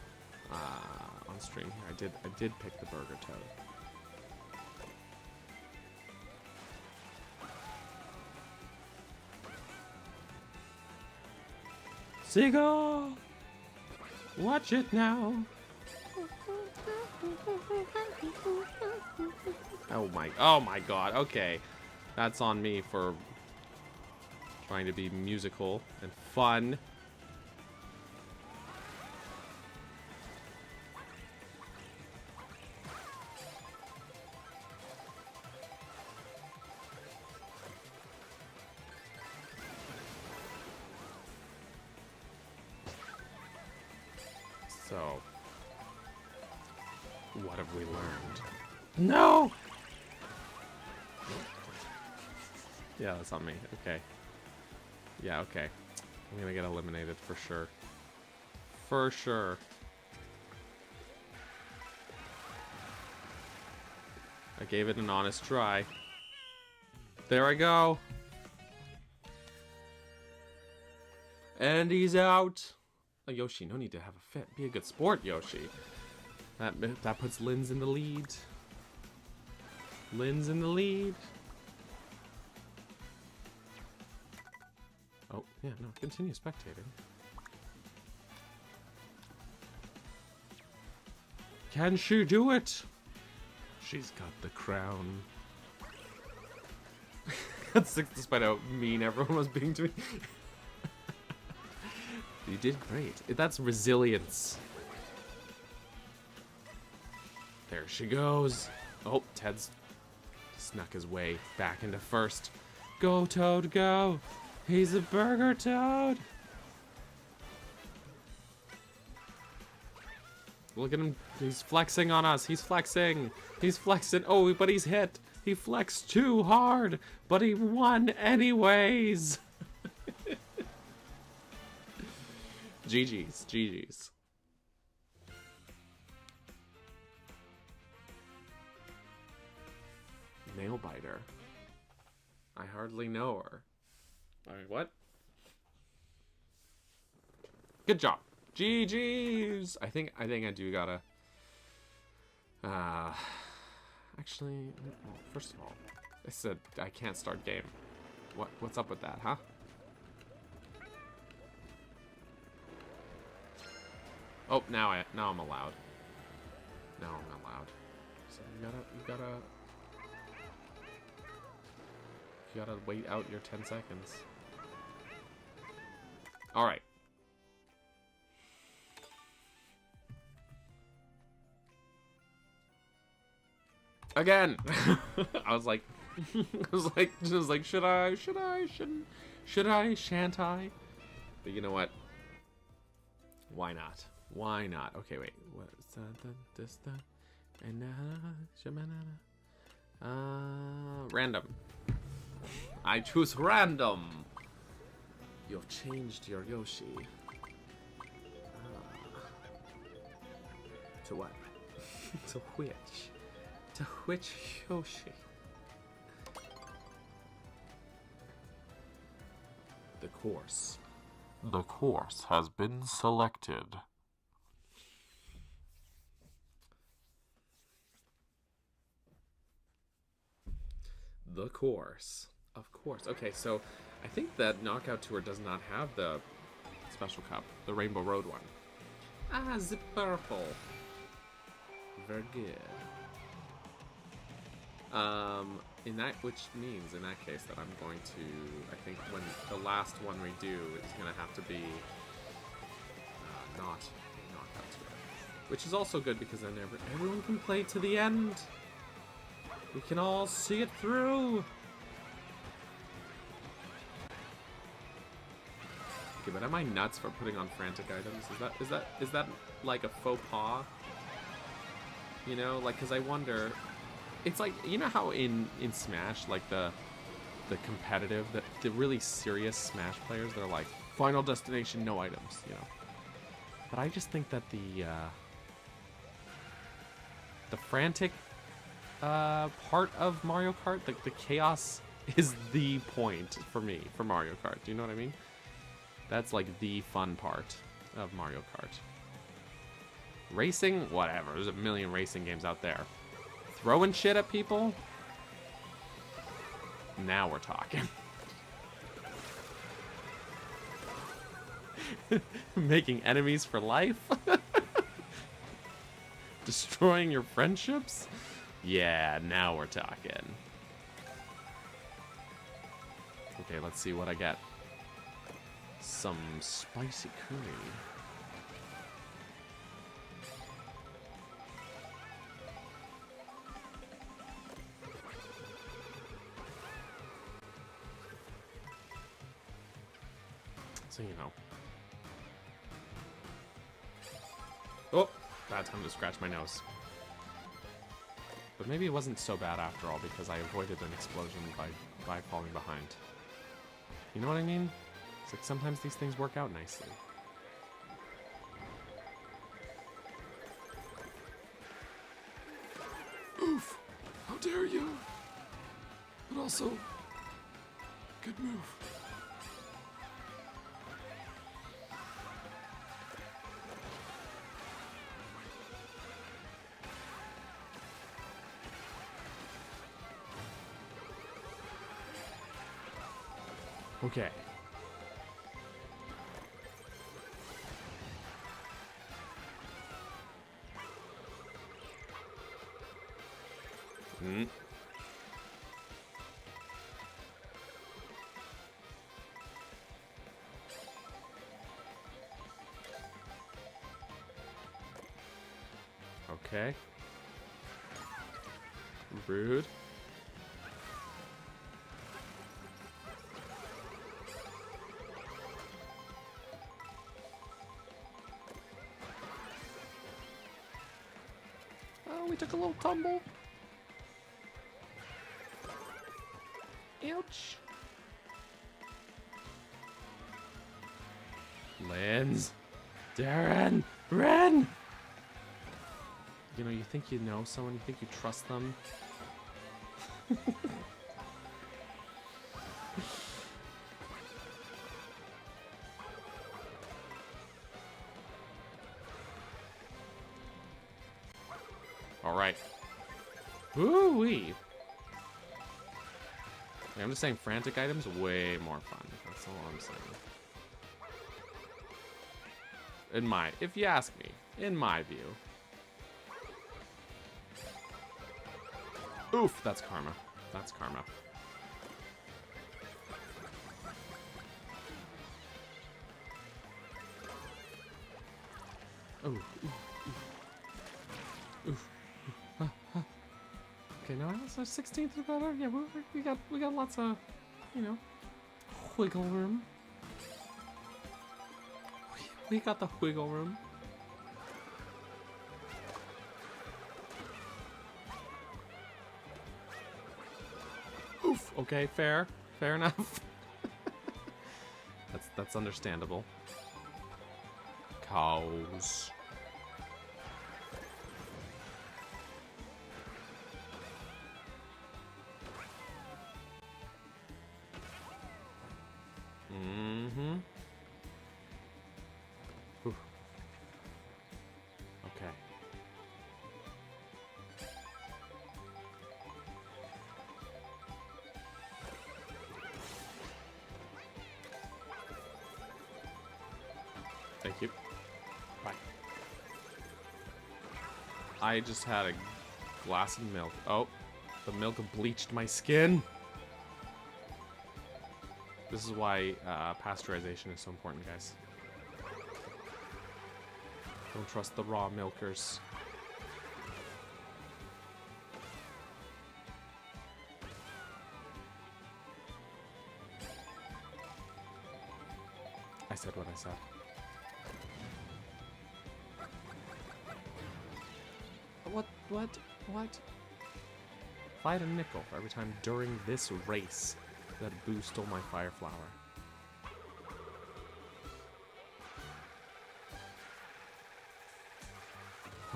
on stream here, I did pick the Burger Toad. Seagull! Watch it now. Oh my god, okay. That's on me for trying to be musical and fun. So, what have we learned? No! Yeah, that's on me. Okay. Yeah, okay. I'm gonna get eliminated for sure. For sure. I gave it an honest try. There I go. And he's out. Oh, Yoshi, no need to have a fit. Be a good sport, Yoshi. That puts Lynn's in the lead. Lynn's in the lead. Oh, yeah, no, continue spectating. Can she do it? She's got the crown. That's sick despite how mean everyone was being to me. You did great. That's resilience. There she goes. Oh, Ted's snuck his way back into first. Go, Toad, go. He's a burger Toad. Look at him. He's flexing on us. He's flexing. He's flexing. Oh, but he's hit. He flexed too hard, but he won anyways. GG's. GG's. Nail biter. I hardly know her. Alright, what? Good job. GG's. I think I do gotta. Actually, well, first of all, I said I can't start game. What's up with that, huh? Oh, now I'm allowed. Now I'm allowed. So you gotta wait out your 10 seconds. All right. Again. I was like, should I, shan't I? But you know what? Why not? Why not? Okay, wait. What is that? Random. I choose random. You've changed your Yoshi. To what? To which? To which Yoshi? The course. The course has been selected. The course. Of course. Okay, so I think that Knockout Tour does not have the special cup, the Rainbow Road one. Ah, the purple. Very good. Which means in that case that I'm going to, I think when the last one we do, it's gonna have to be not Knockout Tour, which is also good because then everyone can play to the end. We can all see it through. Okay, but am I nuts for putting on frantic items? Is that like a faux pas? You know, like, because I wonder. It's like, you know how in Smash, like the competitive, the really serious Smash players, they're like, Final Destination, no items, you know. But I just think that the frantic part of Mario Kart, the chaos is the point for me, for Mario Kart. Do you know what I mean? That's like the fun part of Mario Kart. Racing? Whatever. There's a million racing games out there. Throwing shit at people? Now we're talking. Making enemies for life? Destroying your friendships? Yeah, now we're talking. Okay, let's see what I get. Some spicy curry. So, you know. Oh, bad time to scratch my nose. But maybe it wasn't so bad after all because I avoided an explosion by falling behind. You know what I mean? It's like sometimes these things work out nicely. Oof! How dare you! But also, good move. Okay. Hmm. Okay. Rude. Oh, we took a little tumble. Ouch. Lens. Darren. Ren! You know, you think you know someone, you think you trust them. Alright. Woo-wee. Yeah, I'm just saying frantic items, way more fun. That's all I'm saying. If you ask me, in my view. Oof, that's karma. That's karma. Ooh, ooh, ooh. Oof. Okay, now that's our 16th or better. Yeah, we got lots of, you know, wiggle room. We got the wiggle room. Oof. Okay, fair enough. that's understandable. Cows. Mm-hmm. Oof. Okay. Thank you. Bye. I just had a glass of milk. Oh, the milk bleached my skin. This is why pasteurization is so important, guys. Don't trust the raw milkers. I said what I said. What? Fight a nickel for every time during this race that Boo stole my fire flower.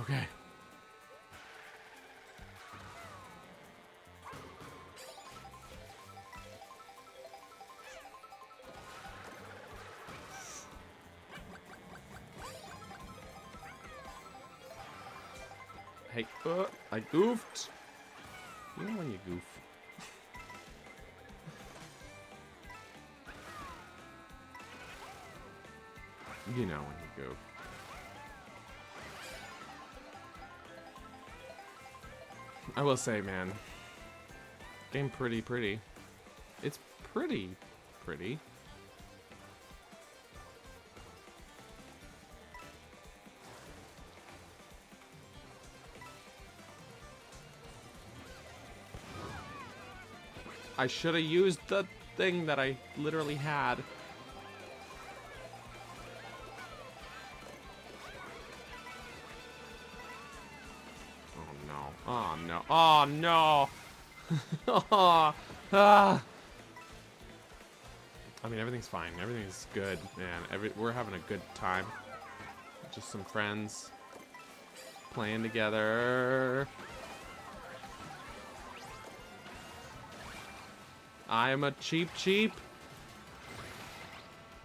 Okay. Hey, I goofed. You know when you goof. You know when you go. I will say, man, game pretty. It's pretty. I should have used the thing that I literally had. Oh no. Oh no. Oh, ah. I mean, everything's fine. Everything's good, man. We're having a good time. Just some friends playing together. I am a cheap.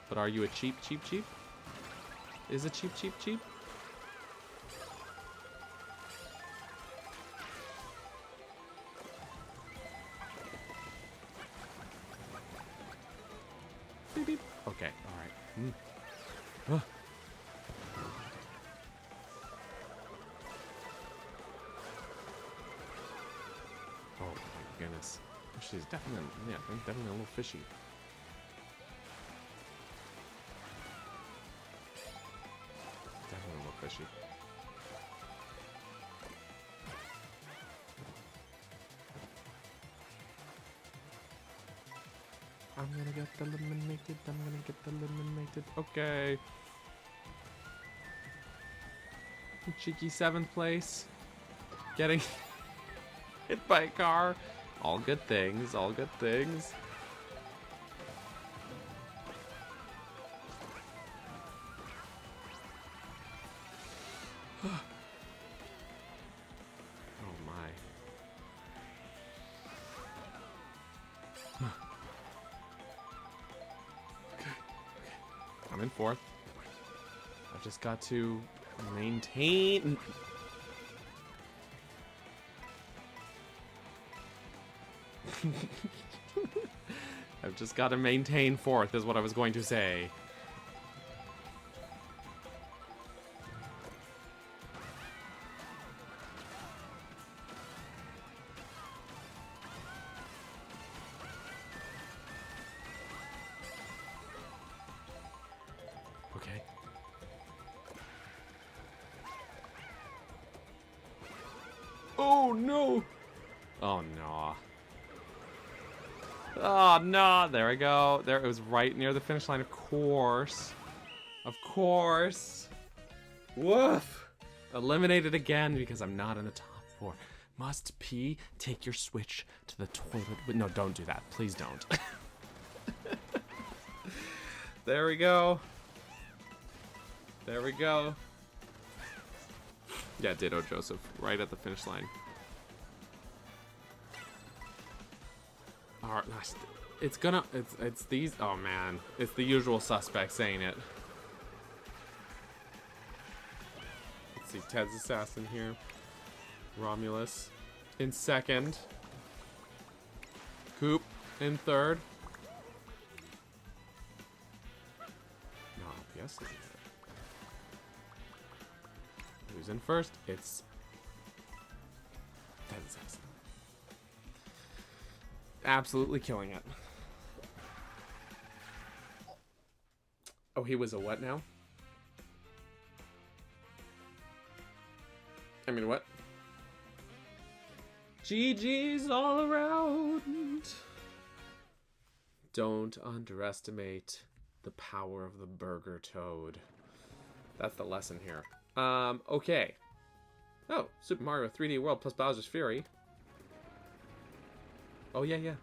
But are you a cheap? Is a cheap? Beep, beep. Okay, alright. Oh my goodness. She's definitely, yeah, definitely a little fishy. Definitely a little fishy. I'm gonna get eliminated. Okay. Cheeky 7th place. Getting hit by a car. All good things. Oh my. I'm in 4th. I've just got to maintain. I've just got to maintain 4th is what I was going to say. Okay. Oh no! Oh no. Oh no, there we go. There, it was right near the finish line, of course. Of course. Woof. Eliminated again because I'm not in the top 4. Must pee? Take your Switch to the toilet. No, don't do that. Please don't. There we go. There we go. Yeah, ditto, Joseph. Right at the finish line. Alright, it's these, oh man. It's the usual suspects, ain't it? Let's see, Ted's assassin here. Romulus in 2nd. Coop in 3rd. No, LPS is in 3rd. Who's in 1st? It's Ted's assassin. Absolutely killing it. Oh, he was a what now? I mean, what? GG's all around. Don't underestimate the power of the burger toad. That's the lesson here. Okay. Oh, Super Mario 3D World plus Bowser's Fury. Oh, yeah.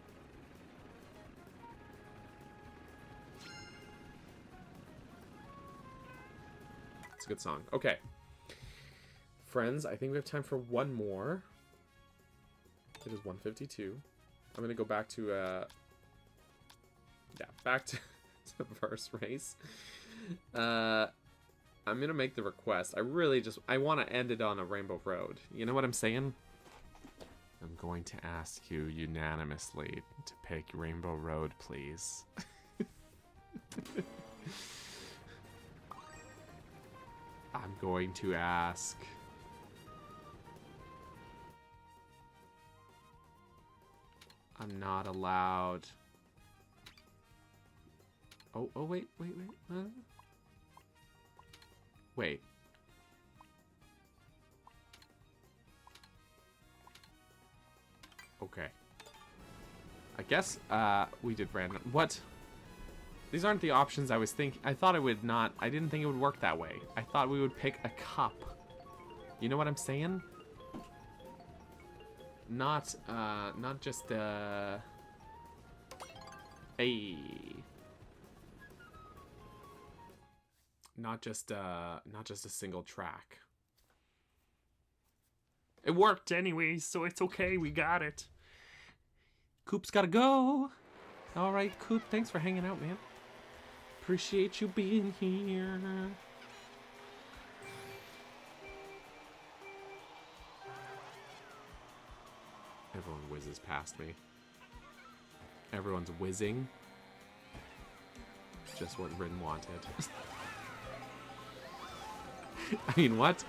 It's a good song. Okay. Friends, I think we have time for one more. It is 1:52. I'm going to go back to, yeah, back to the first race. I'm going to make the request. I want to end it on a Rainbow Road. You know what I'm saying? I'm going to ask you unanimously to pick Rainbow Road, please. I'm going to ask. I'm not allowed. Oh, wait. Wait. Okay. I guess, we did random. What? These aren't the options I was thinking. I thought it would not. I didn't think it would work that way. I thought we would pick a cup. You know what I'm saying? Not just, Hey. Not just a single track. It worked anyway, so it's okay. We got it. Coop's gotta go. All right, Coop. Thanks for hanging out, man. Appreciate you being here. Everyone whizzes past me. Everyone's whizzing. Just what Rin wanted. I mean, what?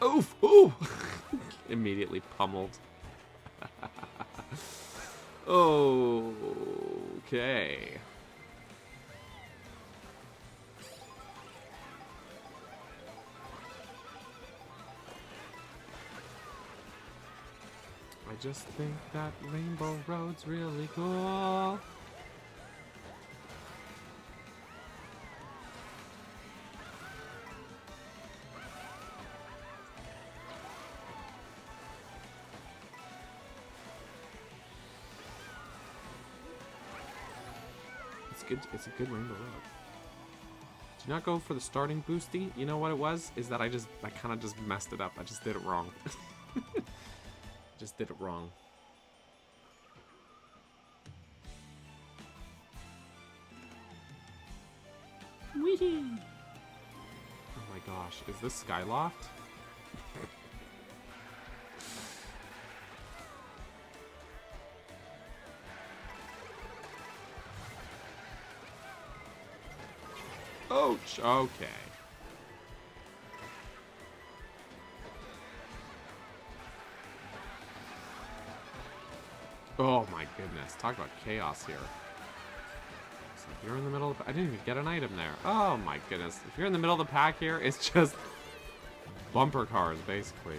Oof! Ooh! Immediately pummeled. Okay. I just think that Rainbow Road's really cool. It's a good Rainbow Road. Do not go for the starting boosty. You know what it was? Is that I kind of just messed it up. I just did it wrong. Just did it wrong. Wee! Oh my gosh, is this Skyloft? Ouch, okay. Oh my goodness, talk about chaos here. So if you're in the middle of... I didn't even get an item there. Oh my goodness. If you're in the middle of the pack here, it's just bumper cars, basically.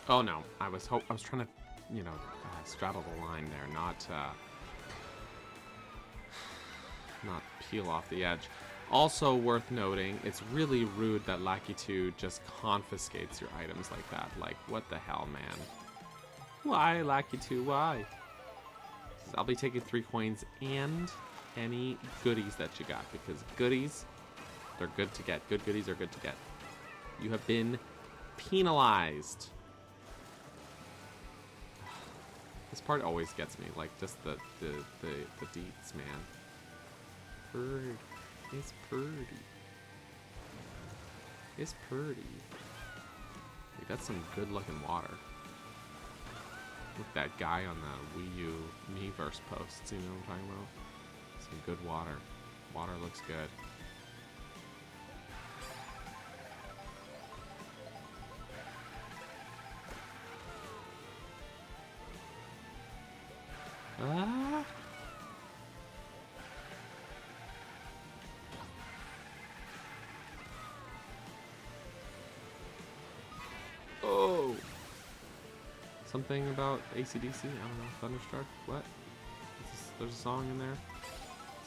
Oh no, I was trying to, you know, straddle the line there, not peel off the edge. Also worth noting, it's really rude that Lackey 2 just confiscates your items like that. Like, what the hell, man? Why, Lackey 2, why? I'll be taking 3 coins and any goodies that you got, because goodies, they're good to get. Good goodies are good to get. You have been penalized. This part always gets me, like just the deets, man. Bird. It's purdy. It's purdy. You got some good looking water. With that guy on the Wii U Miiverse posts, you know what I'm talking about? Some good water. Water looks good. Ah. Oh. Something about AC/DC? I don't know. Thunderstruck? What? There's a song in there.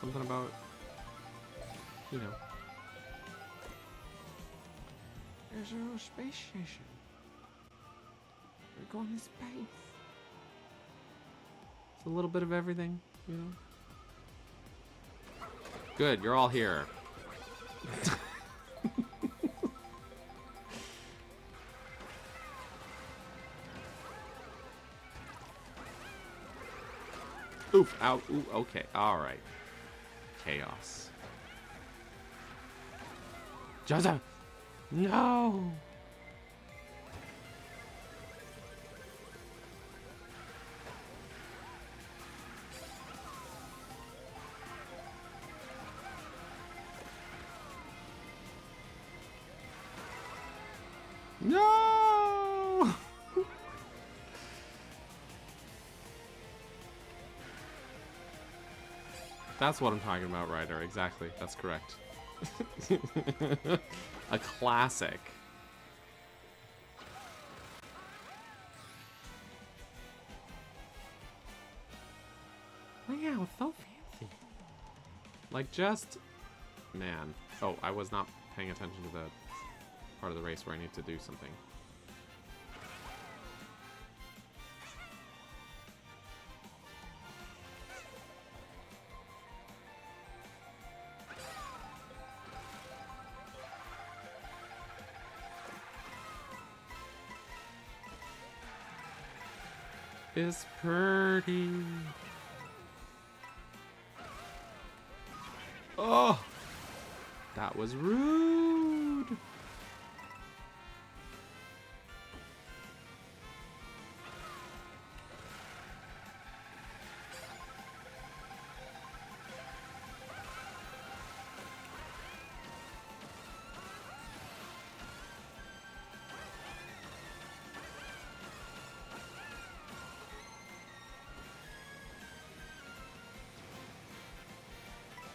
Something about, you know. There's a space station. We're going to space. It's a little bit of everything. You know? Good, you're all here. Oof, ow, ooh, okay, alright. Chaos. Joseph! No! No! That's what I'm talking about, Ryder. Exactly. That's correct. A classic. Wow, so fancy. Like, just... Man. Oh, I was not paying attention to the part of the race where I need to do something. Is pretty. Oh, that was rude.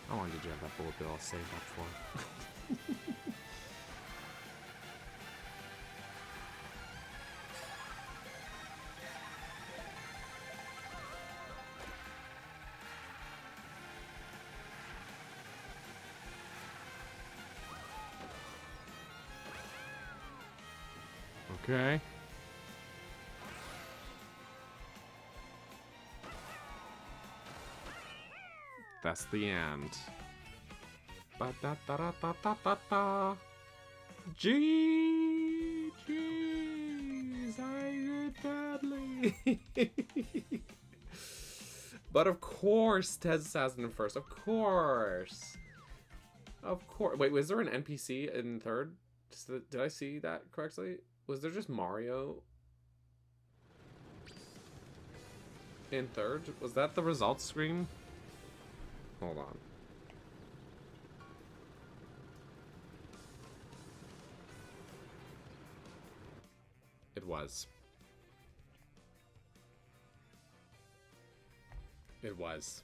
How long did you have that bullet bill saved up for? Okay. That's the end. Ba-da-da-da-da-da-da. GG's, I did badly. But of course, Tez Assassin in first. Of course. Of course. Wait, was there an NPC in third? Did I see that correctly? Was there just Mario in third? Was that the results screen? Hold on. It was. It was.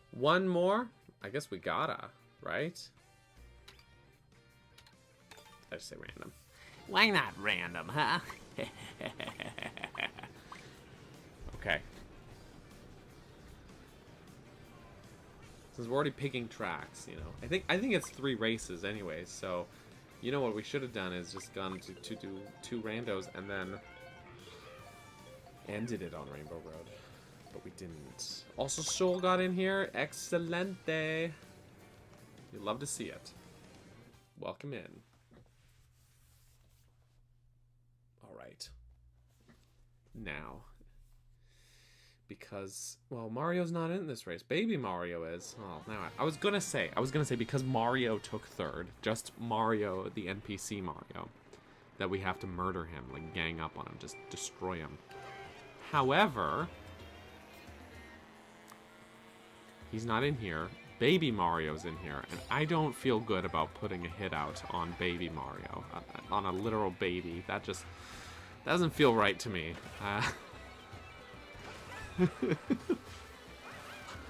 One more? I guess we gotta, right? I just say random. Why not random, huh? Okay. Since we're already picking tracks, you know. I think it's 3 races anyways, so you know what we should have done is just gone to do 2 randos and then ended it on Rainbow Road. But we didn't. Also, Shoal got in here. Excelente. You love to see it. Welcome in. Alright. Now. Because, well, Mario's not in this race. Baby Mario is. Oh, now I was gonna say because Mario took third, just Mario, the NPC Mario, that we have to murder him, like gang up on him, just destroy him. However, he's not in here. Baby Mario's in here, and I don't feel good about putting a hit out on Baby Mario, on a literal baby. That just doesn't feel right to me.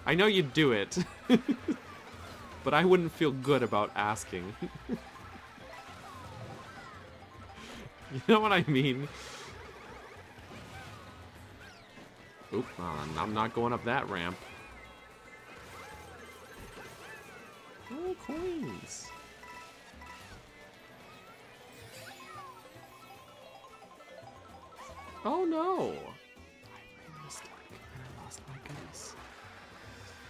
I know you'd do it, but I wouldn't feel good about asking. You know what I mean? Oop, I'm not going up that ramp. Oh, coins. Oh no. I made a mistake and I lost my goodness.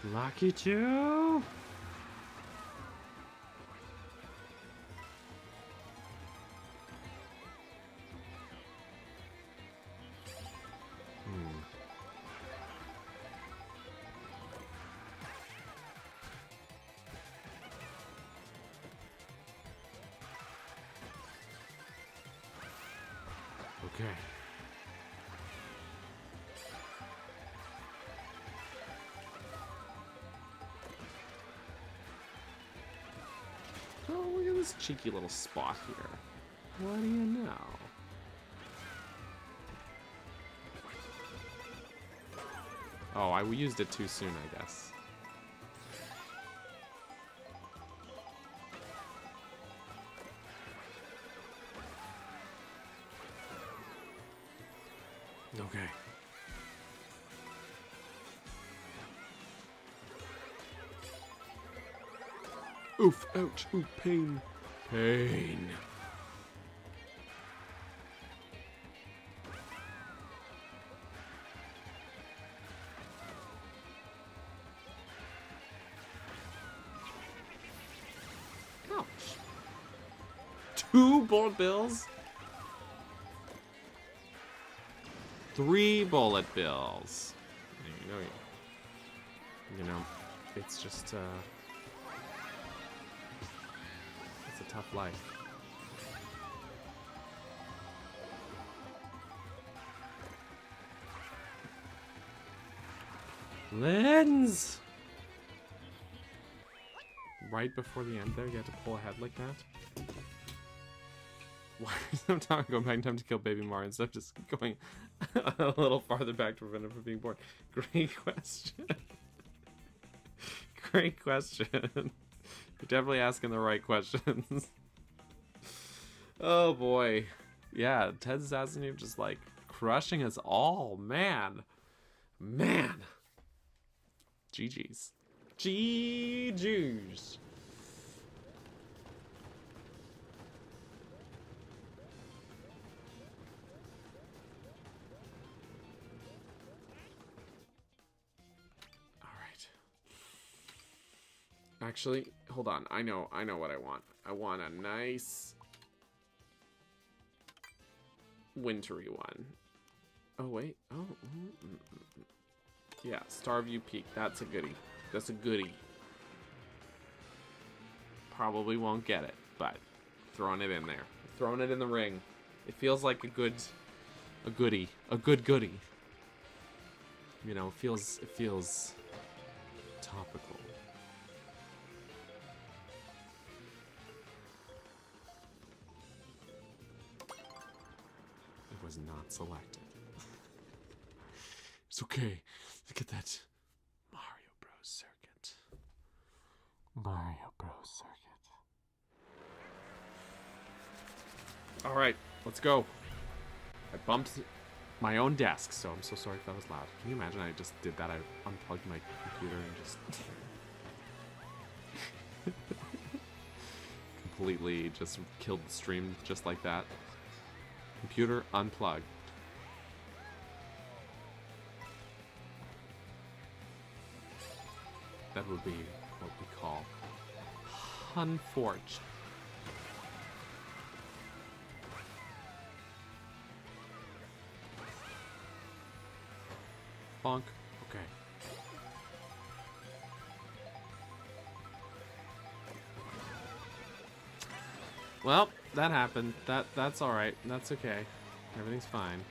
Lucky Chew. Okay. Oh, look at this cheeky little spot here. What do you know? Oh, I used it too soon, I guess. Okay. Oof, ouch, ooh, pain. Pain. Ouch. 2 bullet bills? 3 bullet bills. You know, it's just, it's a tough life. Lens! Right before the end there, you had to pull ahead like that? Why sometimes going back in time to kill Baby Mario instead of just going a little farther back to prevent him from being born? Great question. Great question. You're definitely asking the right questions. Oh boy. Yeah, Ted's Assassination just like crushing us all, man. Man. GG's. GG's. Actually, hold on. I know what I want. I want a nice wintry one. Oh wait. Oh. Yeah, Starview Peak. That's a goodie. That's a goodie. Probably won't get it, but throwing it in there. Throwing it in the ring. It feels like a goodie. A good goodie. You know, it feels topical. Was not selected. It's okay. Look at that Mario Bros. Circuit. Mario Bros. Circuit. Alright, let's go. I bumped my own desk, so I'm so sorry if that was loud. Can you imagine I just did that? I unplugged my computer and just completely just killed the stream just like that. Computer unplugged. That would be what we call unfortunate. Bonk. Okay. Well, that happened. That's all right. That's okay. Everything's fine.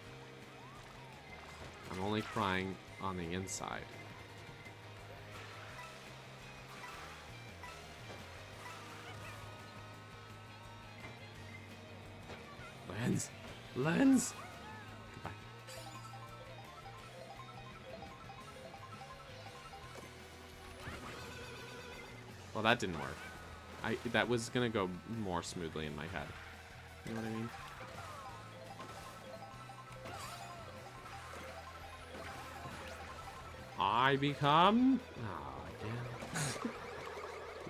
I'm only crying on the inside. Lens. Goodbye. Well, that didn't work. That was gonna go more smoothly in my head. You know what I mean? I become... Oh, again.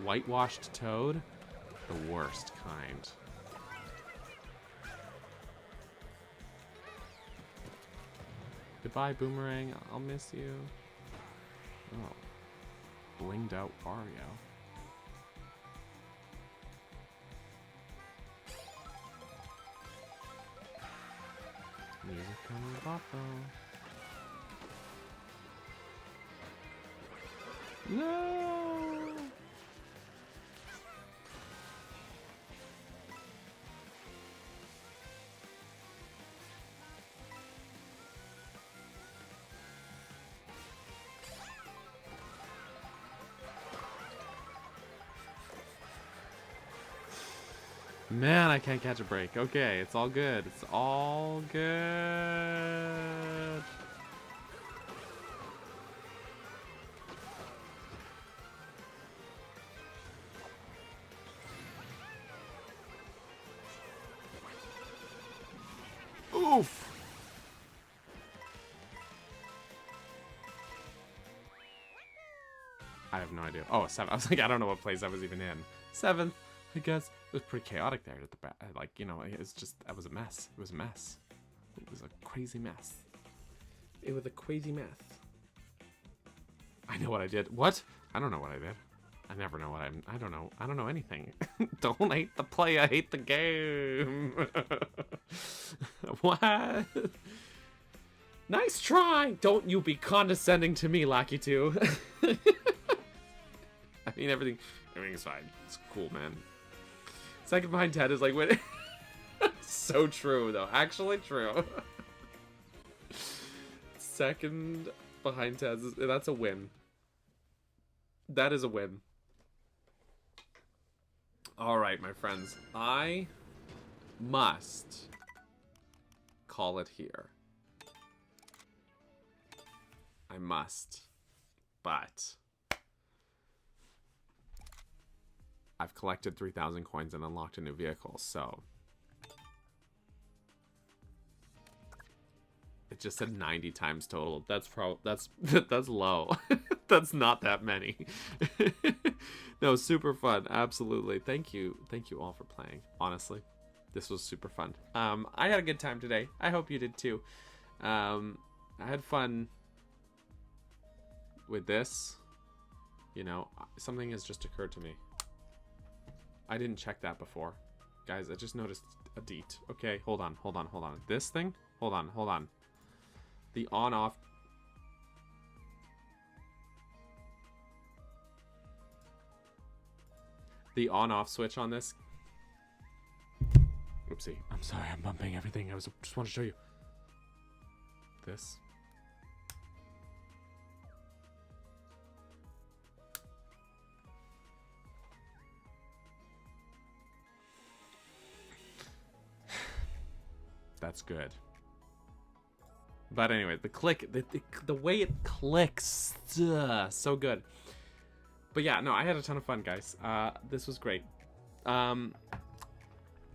Whitewashed Toad? The worst kind. Goodbye, Boomerang. I'll miss you. Oh. blinged out Wario. Music comes off though. No! Man, I can't catch a break. Okay, it's all good. It's all good. Oof. I have no idea. Oh, 7. I was like, I don't know what place I was even in. 7th, I guess. It was pretty chaotic there at the back. Like, you know, it's just, that was a mess. It was a mess. It was a crazy mess. It was a crazy mess. I know what I did. What? I don't know what I did. I never know what I don't know. I don't know anything. Don't hate the play, I hate the game. What? Nice try. Don't you be condescending to me, Lucky 2. I mean, everything's fine. It's cool, man. Second behind Ted is like, what? So true, though. Actually true. Second behind Ted, that's a win. That is a win. All right, my friends. I must call it here. I must. But I've collected 3,000 coins and unlocked a new vehicle, so it just said 90 times total. That's that's low. That's not that many. No, super fun. Absolutely. Thank you all for playing. Honestly, this was super fun. I had a good time today. I hope you did too. I had fun with this. You know, something has just occurred to me. I didn't check that before. Guys, I just noticed a deet. Okay, hold on. This thing? Hold on. The on-off. The on-off switch on this. Oopsie. I'm sorry, I'm bumping everything. Just want to show you. This. That's good. But anyway, the click, the way it clicks, so good. But yeah, no, I had a ton of fun, guys. This was great. On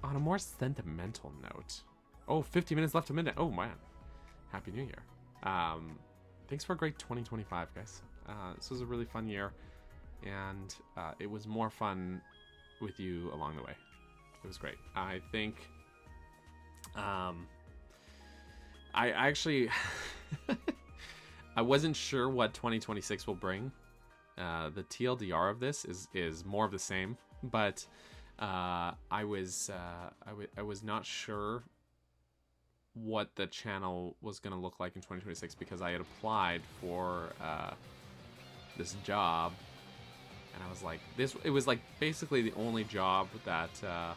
a more sentimental note. Oh, 50 minutes left to midnight. Oh, man. Happy New Year. Thanks for a great 2025, guys. This was a really fun year. And it was more fun with you along the way. It was great. I think... I actually... I wasn't sure what 2026 will bring. The TLDR of this is more of the same, but I was not sure what the channel was going to look like in 2026 because I had applied for this job, and I was like, it was like basically the only job that I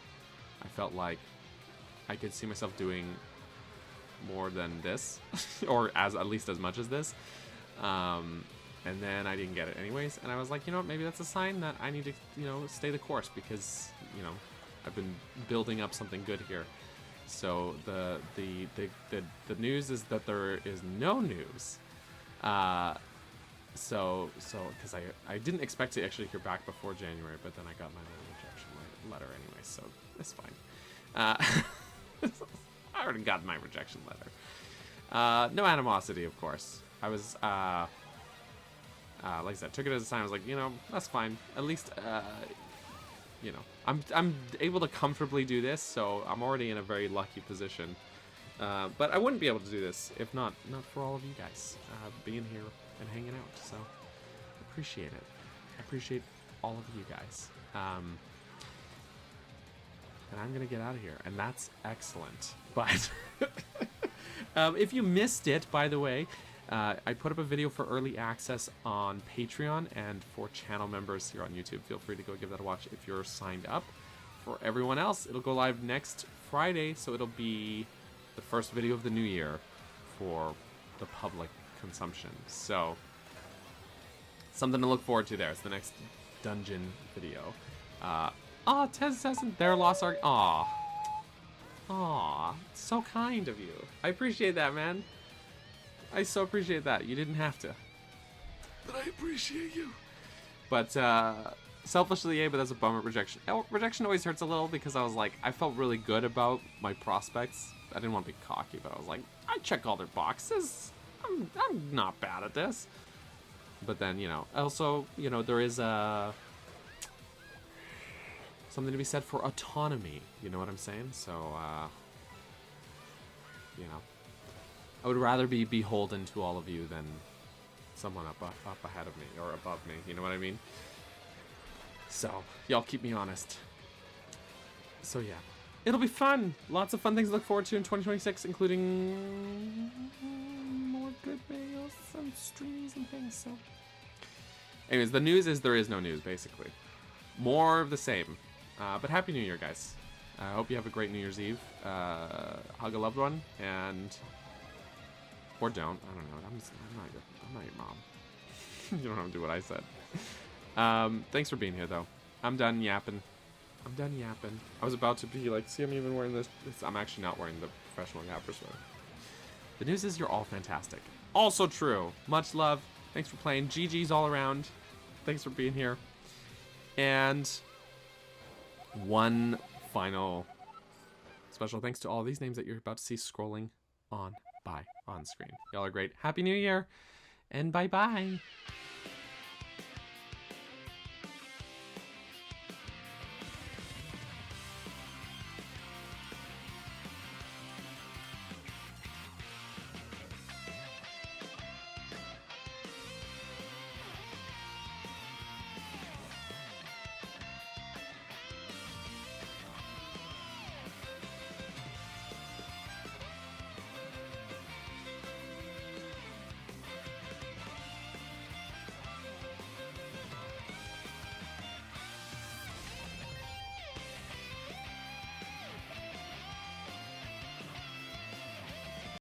felt like I could see myself doing more than this, or at least as much as this. And then I didn't get it anyways, and I was like, you know what, maybe that's a sign that I need to, you know, stay the course because, you know, I've been building up something good here. So the news is that there is no news. So because I didn't expect to actually hear back before January, but then I got my little rejection letter anyway, so it's fine. I already got my rejection letter. No animosity, of course. I was like I said, took it as a sign. I was like, you know, that's fine. At least, you know, I'm able to comfortably do this, so I'm already in a very lucky position. But I wouldn't be able to do this if not for all of you guys being here and hanging out. So appreciate it. I appreciate all of you guys. And I'm gonna get out of here, and that's excellent. But if you missed it, by the way, I put up a video for early access on Patreon, and for channel members here on YouTube, feel free to go give that a watch if you're signed up. For everyone else, it'll go live next Friday, so it'll be the first video of the new year for the public consumption. So something to look forward to there. It's the next dungeon video. Tez hasn't there lost our... Aw, so kind of you. I appreciate that, man. I so appreciate that. You didn't have to. But I appreciate you. But, selfishly, but that's a bummer. Rejection. Rejection always hurts a little because I was like, I felt really good about my prospects. I didn't want to be cocky, but I was like, I check all their boxes. I'm not bad at this. But then, also, there is something to be said for autonomy. You know what I'm saying? So, I would rather be beholden to all of you than someone up ahead of me or above me. You know what I mean? So, y'all keep me honest. So, yeah. It'll be fun. Lots of fun things to look forward to in 2026, including more good videos and streams and things. So, anyways, the news is there is no news, basically. More of the same. But Happy New Year, guys. I hope you have a great New Year's Eve. Hug a loved one, and... Or don't. I don't know. I'm not your mom. You don't have to do what I said. Thanks for being here, though. I'm done yapping. I was about to be like, see, I'm even wearing this. I'm actually not wearing the professional yapper sweater. The news is you're all fantastic. Also true. Much love. Thanks for playing. GG's all around. Thanks for being here. And one final special thanks to all these names that you're about to see scrolling on screen. Y'all are great. Happy New Year, and bye-bye.